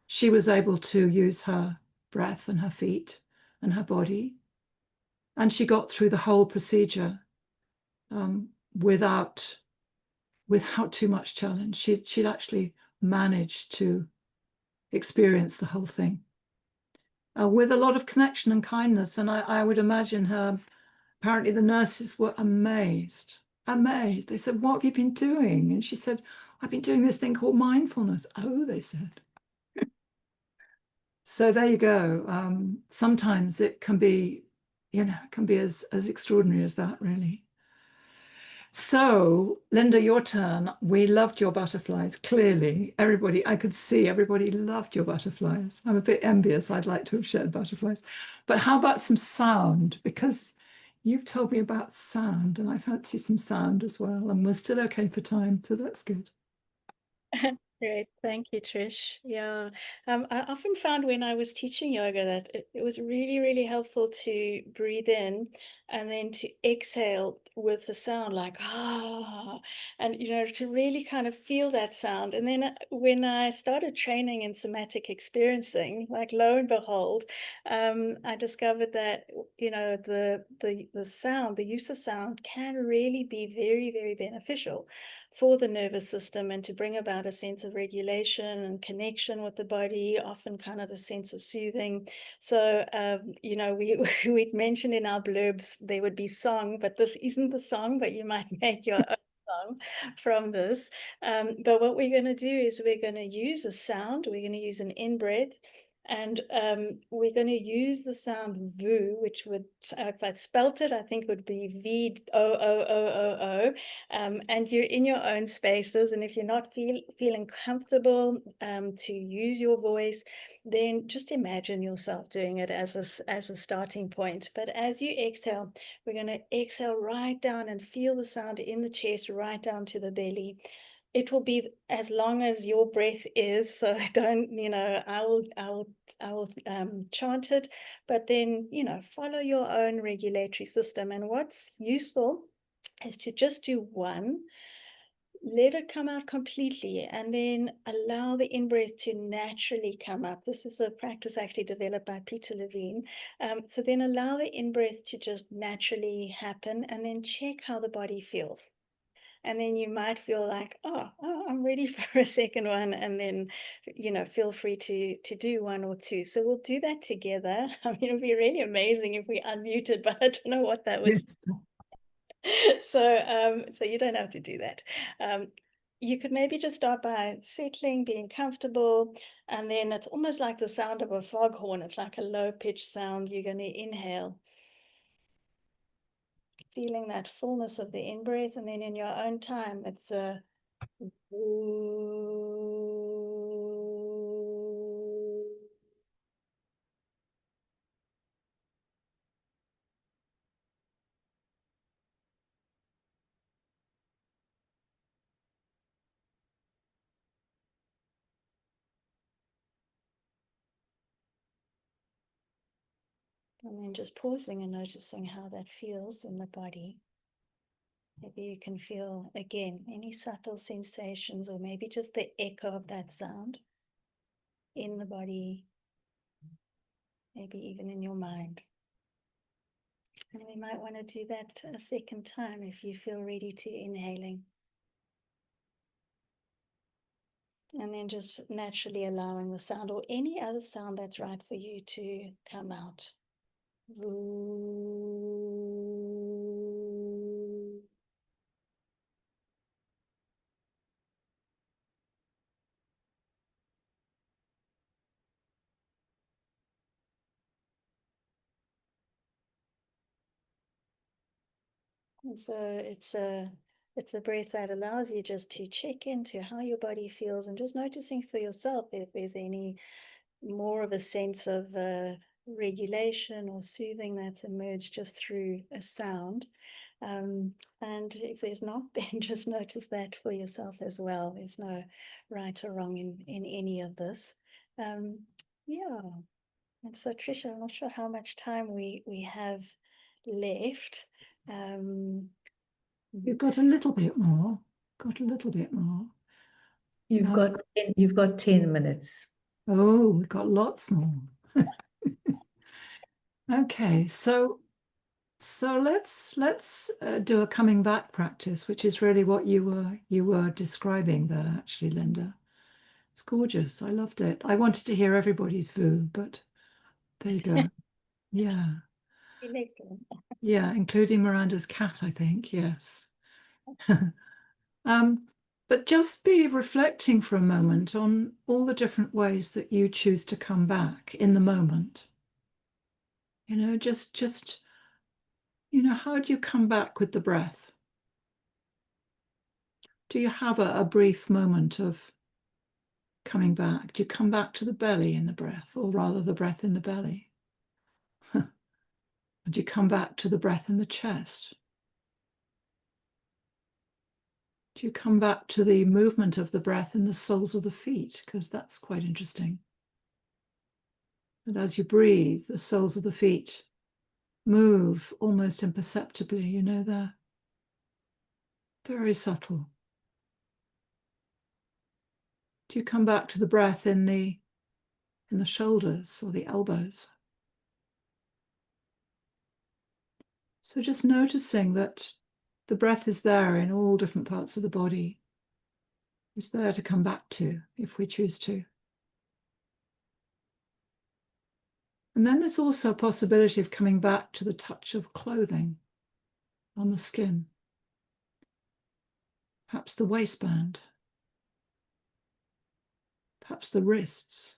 She was able to use her breath and her feet and her body. And she got through the whole procedure without too much challenge. She'd actually managed to experience the whole thing with a lot of connection and kindness. And I would imagine apparently the nurses were amazed. They said, what have you been doing? And she said, I've been doing this thing called mindfulness. Oh, they said. So there you go. Sometimes it can be, you know, it can be as extraordinary as that, really. So, Linda, your turn. We loved your butterflies, clearly. I could see everybody loved your butterflies. I'm a bit envious. I'd like to have shared butterflies. But how about some sound? Because you've told me about sound, and I fancy some sound as well. And we're still okay for time, so that's good. Great, thank you, Trish. Yeah, I often found when I was teaching yoga that it was really, really helpful to breathe in and then to exhale with the sound like and you know, to really kind of feel that sound. And then when I started training in somatic experiencing, like lo and behold, I discovered that you know the sound, the use of sound can really be very, very beneficial for the nervous system and to bring about a sense of regulation and connection with the body, often kind of a sense of soothing. So, you know, we'd mentioned in our blurbs there would be song, but this isn't the song, but you might make your own song from this. But what we're going to do is we're going to use a sound. We're going to use an in-breath. And we're going to use the sound VOO, which would, if I'd spelt it, I think would be V-O-O-O-O-O. And you're in your own spaces. And if you're not feeling comfortable to use your voice, then just imagine yourself doing it as a starting point. But as you exhale, we're going to exhale right down and feel the sound in the chest, right down to the belly. It will be as long as your breath is, so don't, I will chant it, but then, follow your own regulatory system. And what's useful is to just do one, let it come out completely, and then allow the in-breath to naturally come up. This is a practice actually developed by Peter Levine. So then allow the in-breath to just naturally happen, and then check how the body feels. And then you might feel like, oh, I'm ready for a second one. And then, feel free to do one or two. So we'll do that together. I mean, it would be really amazing if we unmuted, but I don't know what that would do. So you don't have to do that. You could maybe just start by settling, being comfortable, and then it's almost like the sound of a foghorn. It's like a low-pitched sound. You're going to inhale, feeling that fullness of the in-breath, and then in your own time, it's a and then just pausing and noticing how that feels in the body. Maybe you can feel, again, any subtle sensations, or maybe just the echo of that sound in the body, maybe even in your mind. And we might want to do that a second time if you feel ready to inhaling. And then just naturally allowing the sound or any other sound that's right for you to come out. And so it's a breath that allows you just to check into how your body feels, and just noticing for yourself if there's any more of a sense of regulation or soothing that's emerged just through a sound. And if there's not, then just notice that for yourself as well. There's no right or wrong in any of this. Yeah. And so, Tricia, I'm not sure how much time we have left. You've got a little bit more. Got a little bit more. You've got 10 minutes. Oh, we've got lots more. Okay, so let's do a coming back practice, which is really what you were describing there, actually, Linda. It's gorgeous. I loved it. I wanted to hear everybody's VOO, but there you go. Yeah. Yeah, including Miranda's cat, I think. Yes. But just be reflecting for a moment on all the different ways that you choose to come back in the moment. Just how do you come back with the breath? Do you have a brief moment of coming back? Do you come back to the belly in the breath, or rather the breath in the belly? Do you come back to the breath in the chest? Do you come back to the movement of the breath in the soles of the feet? Because that's quite interesting. And as you breathe, the soles of the feet move almost imperceptibly, they're very subtle. Do you come back to the breath in the shoulders or the elbows? So just noticing that the breath is there in all different parts of the body. It's there to come back to if we choose to. And then there's also a possibility of coming back to the touch of clothing on the skin. Perhaps the waistband. Perhaps the wrists.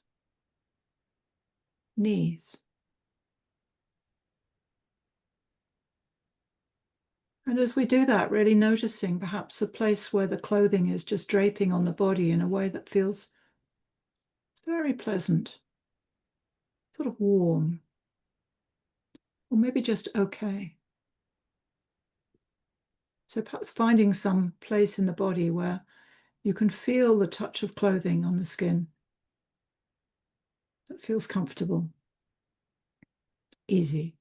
knees. And as we do that, really noticing perhaps a place where the clothing is just draping on the body in a way that feels very pleasant, sort of warm, or maybe just okay. So perhaps finding some place in the body where you can feel the touch of clothing on the skin that feels comfortable, easy,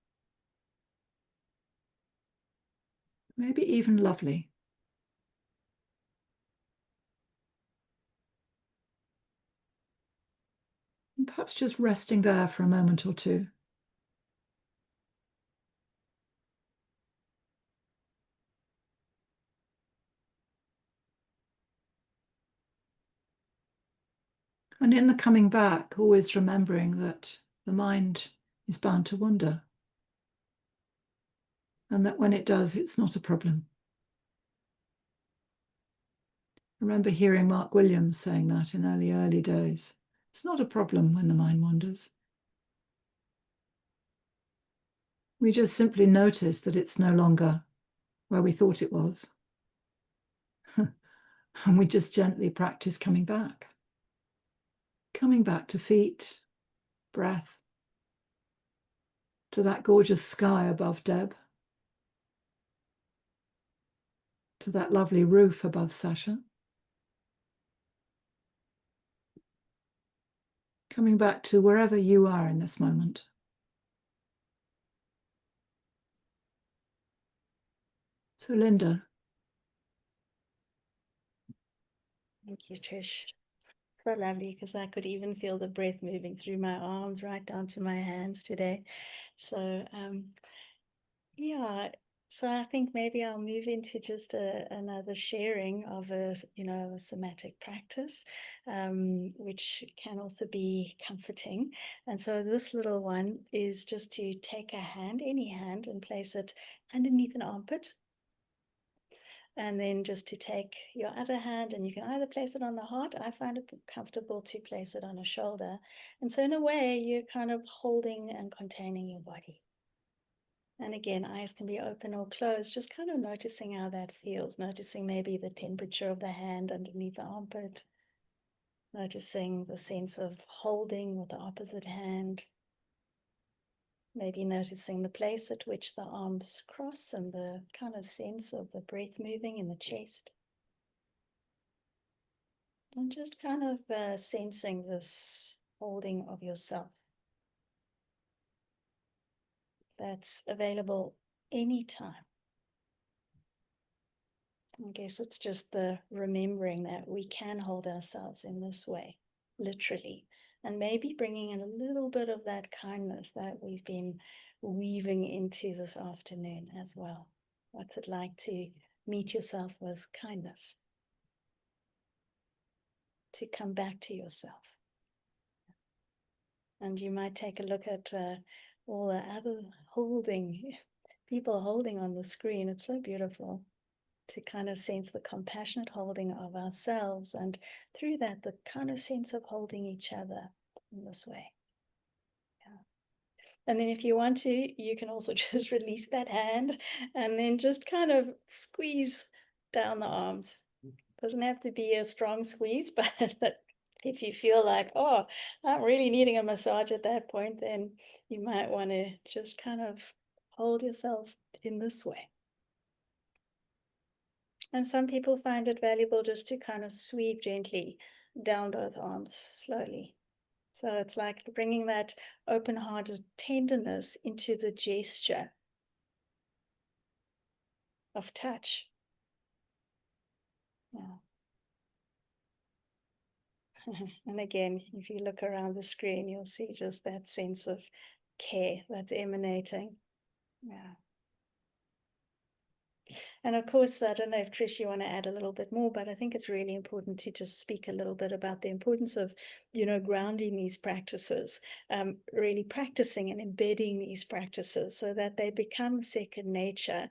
maybe even lovely. And perhaps just resting there for a moment or two. And in the coming back, always remembering that the mind is bound to wander. And that when it does, it's not a problem. I remember hearing Mark Williams saying that in early days. It's not a problem when the mind wanders. We just simply notice that it's no longer where we thought it was. And we just gently practice coming back. Coming back to feet, breath, to that gorgeous sky above Deb, to that lovely roof above Sasha. Coming back to wherever you are in this moment. So Linda. Thank you, Trish. So lovely, because I could even feel the breath moving through my arms right down to my hands today. So yeah, so I think maybe I'll move into just another sharing of a somatic practice, which can also be comforting. And so this little one is just to take a hand, any hand, and place it underneath an armpit. And then just to take your other hand, and you can either place it on the heart. I find it comfortable to place it on a shoulder. And so in a way, you're kind of holding and containing your body. And again, eyes can be open or closed, just kind of noticing how that feels, noticing maybe the temperature of the hand underneath the armpit, noticing the sense of holding with the opposite hand, maybe noticing the place at which the arms cross and the kind of sense of the breath moving in the chest. And just kind of sensing this holding of yourself that's available anytime. I guess it's just the remembering that we can hold ourselves in this way, literally, and maybe bringing in a little bit of that kindness that we've been weaving into this afternoon as well. What's it like to meet yourself with kindness? To come back to yourself. And you might take a look at all the other people holding on the screen. It's so beautiful to kind of sense the compassionate holding of ourselves, and through that, the kind of sense of holding each other in this way. Yeah. And then if you want to, you can also just release that hand and then just kind of squeeze down the arms. Doesn't have to be a strong squeeze, but if you feel like, oh, I'm really needing a massage at that point, then you might want to just kind of hold yourself in this way. And some people find it valuable just to kind of sweep gently down both arms slowly. So it's like bringing that open-hearted tenderness into the gesture of touch. Yeah. And again, if you look around the screen, you'll see just that sense of care that's emanating. Yeah. And of course, I don't know if Trish, you want to add a little bit more, but I think it's really important to just speak a little bit about the importance of, grounding these practices, really practicing and embedding these practices so that they become second nature.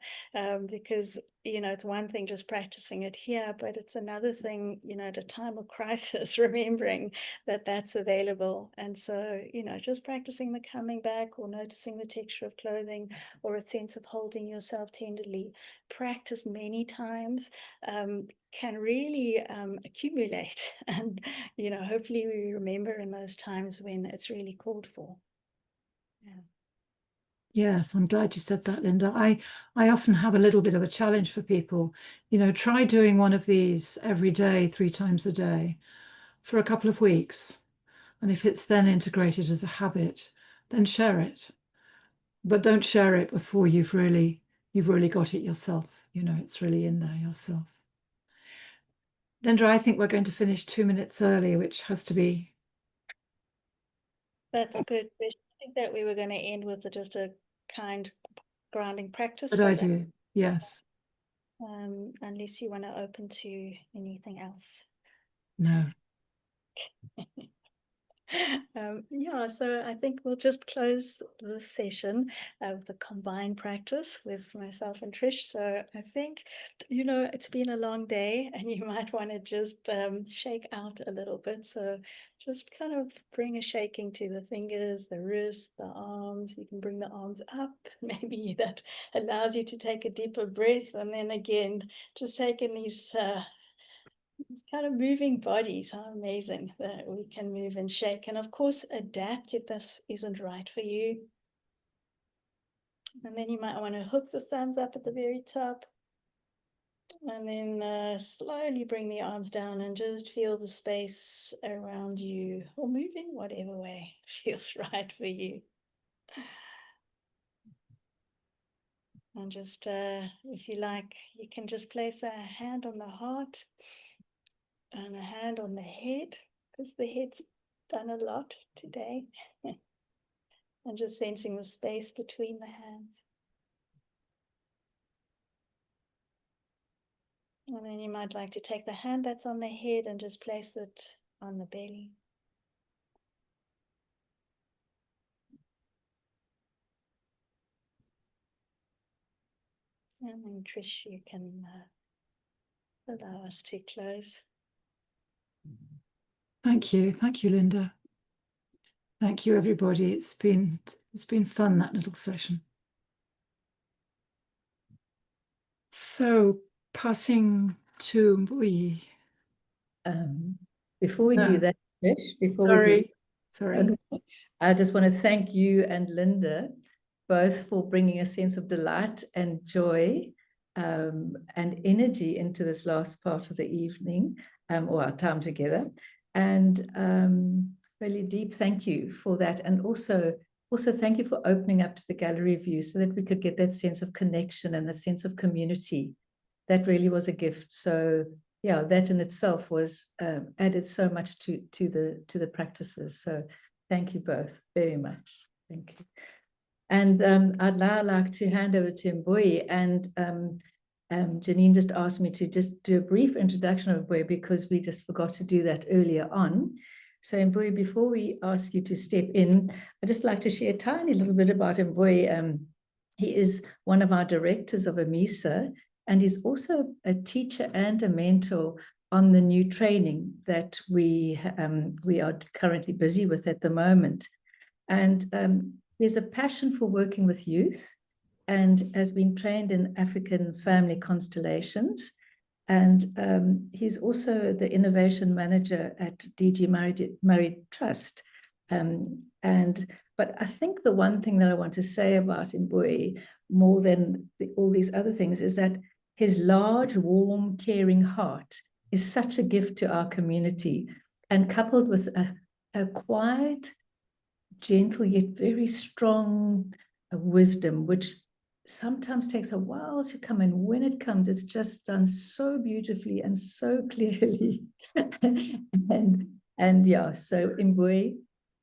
Because it's one thing just practicing it here, but it's another thing, at a time of crisis, remembering that that's available. And so, just practicing the coming back, or noticing the texture of clothing, or a sense of holding yourself tenderly, practice many times, can really accumulate. And, hopefully we remember in those times when it's really called for. Yeah. Yes, I'm glad you said that, Linda. I often have a little bit of a challenge for people. Try doing one of these every day, 3 times a day for a couple of weeks. And if it's then integrated as a habit, then share it. But don't share it before you've really got it yourself. It's really in there yourself. Linda, I think we're going to finish 2 minutes early, which has to be. That's good. I think that we were going to end with just a kind grounding practice. Good idea. Yes. Unless you want to open to anything else. No. Yeah, so I think we'll just close this session with a combined practice with myself and Trish. So I think, it's been a long day, and you might want to just shake out a little bit. So just kind of bring a shaking to the fingers, the wrists, the arms. You can bring the arms up. Maybe that allows you to take a deeper breath. And then again, just taking these kind of moving bodies. How amazing that we can move and shake, and of course adapt if this isn't right for you. And then you might want to hook the thumbs up at the very top, and then slowly bring the arms down and just feel the space around you, or move in whatever way feels right for you. And just if you like, you can just place a hand on the heart and a hand on the head, because the head's done a lot today. And just sensing the space between the hands. And then you might like to take the hand that's on the head and just place it on the belly. And then Trish, you can allow us to close. Thank you, Linda. Thank you, everybody. It's been fun, that little session. So passing to Mbui. Before we do that, Trish, Sorry. I just want to thank you and Linda both for bringing a sense of delight and joy and energy into this last part of the evening, or our time together. And really deep thank you for that. And also thank you for opening up to the gallery view so that we could get that sense of connection and the sense of community. That really was a gift. So yeah, that in itself was added so much to the practices. So thank you both very much. Thank you. And I'd now like to hand over to Mbui, and Janine just asked me to just do a brief introduction of Mbui because we just forgot to do that earlier on. So Mbui, before we ask you to step in, I'd just like to share a tiny little bit about Mbui. He is one of our directors of IMISA, and he's also a teacher and a mentor on the new training that we are currently busy with at the moment. And there's a passion for working with youth, and has been trained in African family constellations. And he's also the innovation manager at DG Married Trust. But I think the one thing that I want to say about Mbui, more than all these other things, is that his large, warm, caring heart is such a gift to our community, and coupled with a quiet, gentle, yet very strong wisdom, which sometimes takes a while to come, and when it comes, it's just done so beautifully and so clearly. and yeah, so Mbui,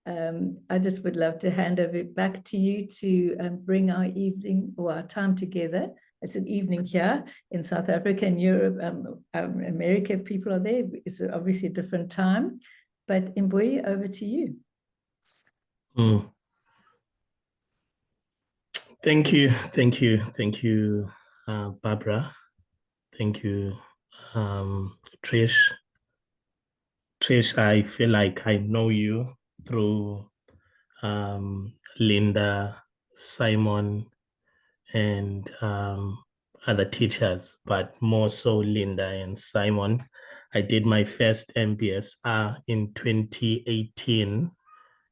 I just would love to hand over back to you to bring our evening or our time together. It's an evening here in South Africa and Europe, America, if people are there, it's obviously a different time. But Mbui, over to you. Thank you, Barbara. Thank you, Trish. Trish, I feel like I know you through Linda, Simon, and other teachers, but more so Linda and Simon. I did my first MBSR in 2018,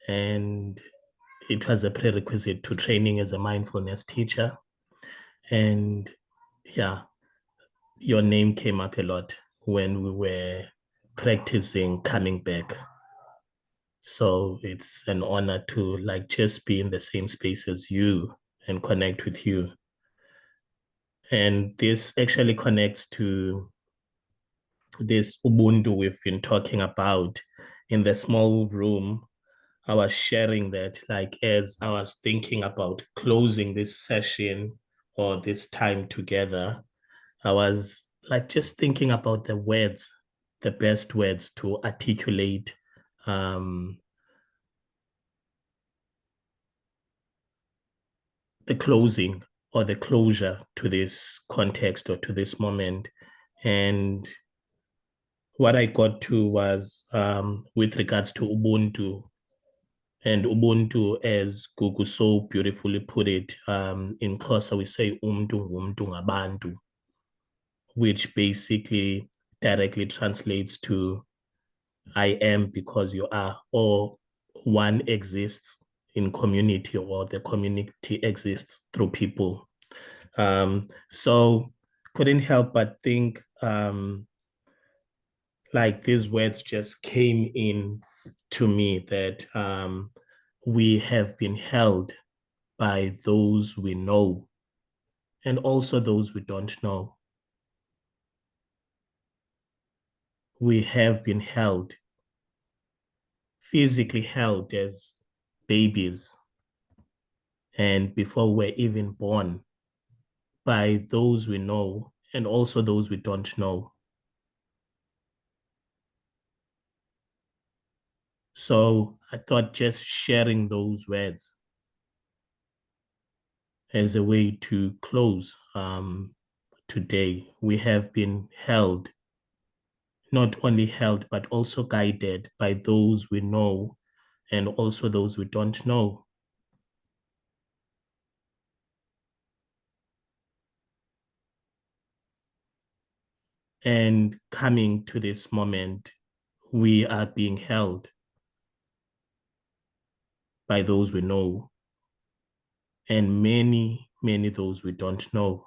and it was a prerequisite to training as a mindfulness teacher. And yeah, your name came up a lot when we were practicing coming back. So it's an honor to like just be in the same space as you and connect with you. And this actually connects to this Ubuntu we've been talking about. In the small room, I was sharing that, like, as I was thinking about closing this session or this time together, I was like just thinking about the words, the best words to articulate the closing or the closure to this context or to this moment. And what I got to was with regards to Ubuntu. And Ubuntu, as Gugu so beautifully put it, in Xhosa we say umntu ngumntu ngabantu, which basically directly translates to I am because you are, or one exists in community, or the community exists through people. So couldn't help but think like these words just came in to me that we have been held by those we know and also those we don't know. We have been held, physically held as babies and before we're even born by those we know and also those we don't know. So I thought just sharing those words as a way to close today. We have been held, not only held, but also guided by those we know and also those we don't know. And coming to this moment, we are being held by those we know and many, many those we don't know.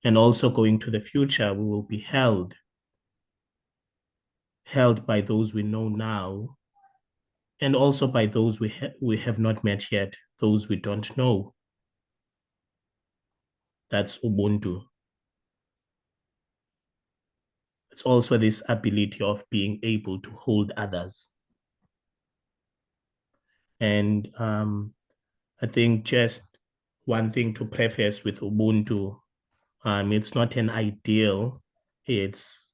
And also going to the future, we will be held by those we know now and also by those we have not met yet, those we don't know. That's Ubuntu. It's also this ability of being able to hold others. And I think just one thing to preface with Ubuntu, it's not an ideal, it's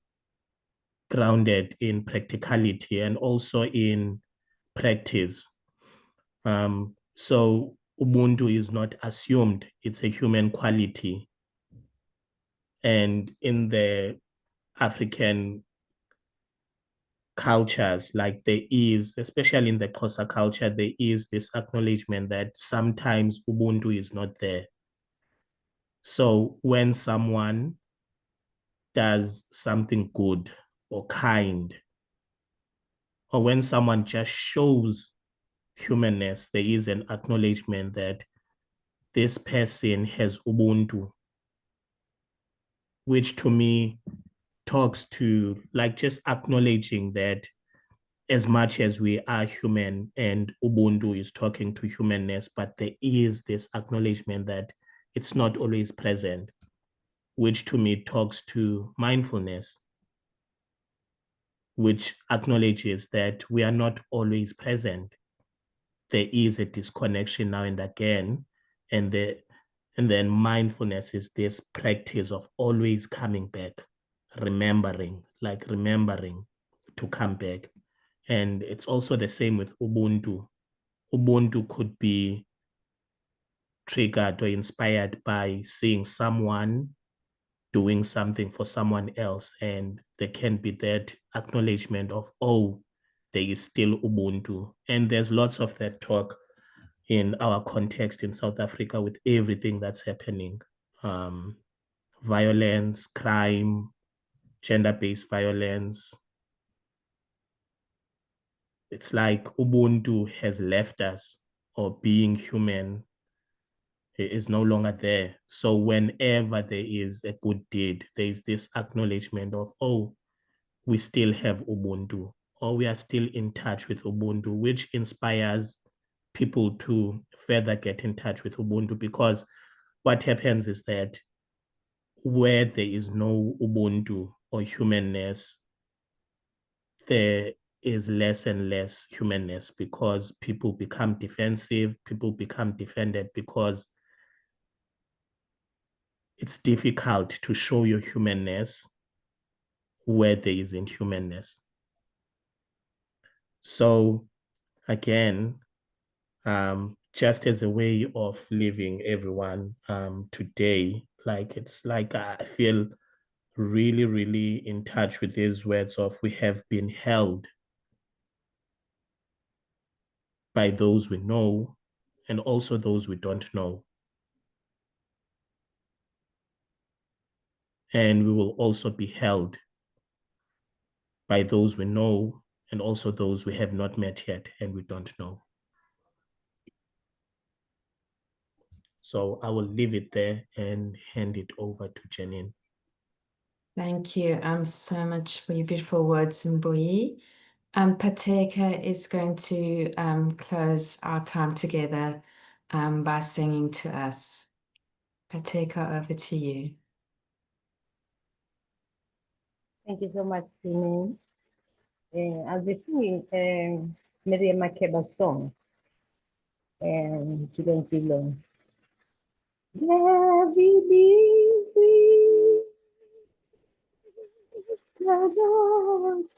grounded in practicality and also in practice. So Ubuntu is not assumed, it's a human quality. And in the African cultures, like there is, especially in the Xhosa culture, there is this acknowledgement that sometimes Ubuntu is not there. So when someone does something good or kind, or when someone just shows humanness, there is an acknowledgement that this person has Ubuntu, which to me talks to like just acknowledging that as much as we are human and Ubuntu is talking to humanness, but there is this acknowledgement that it's not always present, which to me talks to mindfulness, which acknowledges that we are not always present. There is a disconnection now and again, and then mindfulness is this practice of always coming back, remembering to come back. And it's also the same with Ubuntu. Ubuntu could be triggered or inspired by seeing someone doing something for someone else, and there can be that acknowledgement of, oh, there is still Ubuntu. And there's lots of that talk in our context in South Africa with everything that's happening. Violence, crime, gender-based violence. It's like Ubuntu has left us, or being human is no longer there. So whenever there is a good deed, there is this acknowledgement of, oh, we still have Ubuntu, or we are still in touch with Ubuntu, which inspires people to further get in touch with Ubuntu. Because what happens is that where there is no Ubuntu or humanness, there is less and less humanness, because people become defensive, people become defended, because it's difficult to show your humanness where there is inhumanness. So again, just as a way of living, everyone, today, like, it's like I feel really, really in touch with these words of, we have been held by those we know and also those we don't know. And we will also be held by those we know and also those we have not met yet and we don't know. So I will leave it there and hand it over to Janine. Thank you so much for your beautiful words, Mbuyi. Pateka is going to close our time together by singing to us. Pateka, over to you. Thank you so much, Janine. I'll be singing Miriam Makeba's song, Chilon Chilon.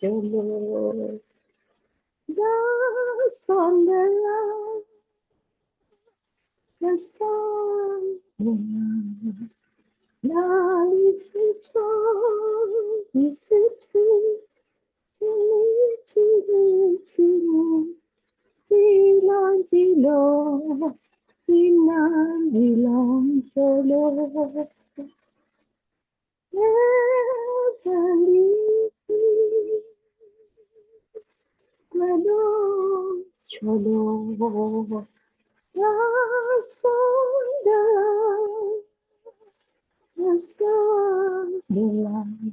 Cholo, dance on the sun, now listen to cholo. Cholo, the sun, the light,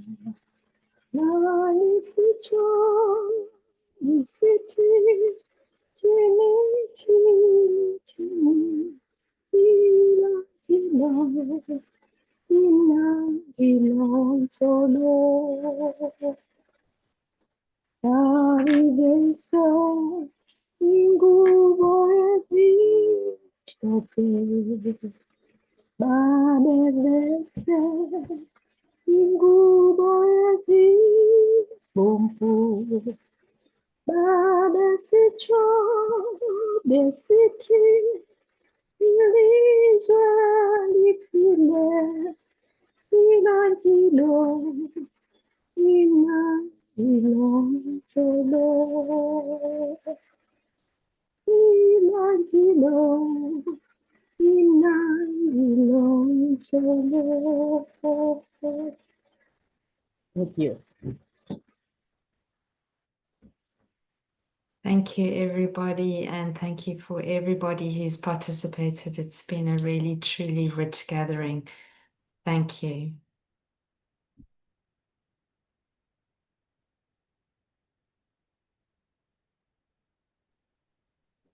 the city, cholo. Arivenso, ingubo sote, badevete, ingubo bomfu, badesicho, besiti, ilija, lifile, inagilo, ilong cholo, ilong cholo. Thank you. Thank you, everybody, and thank you for everybody who's participated. It's been a really, truly rich gathering. Thank you.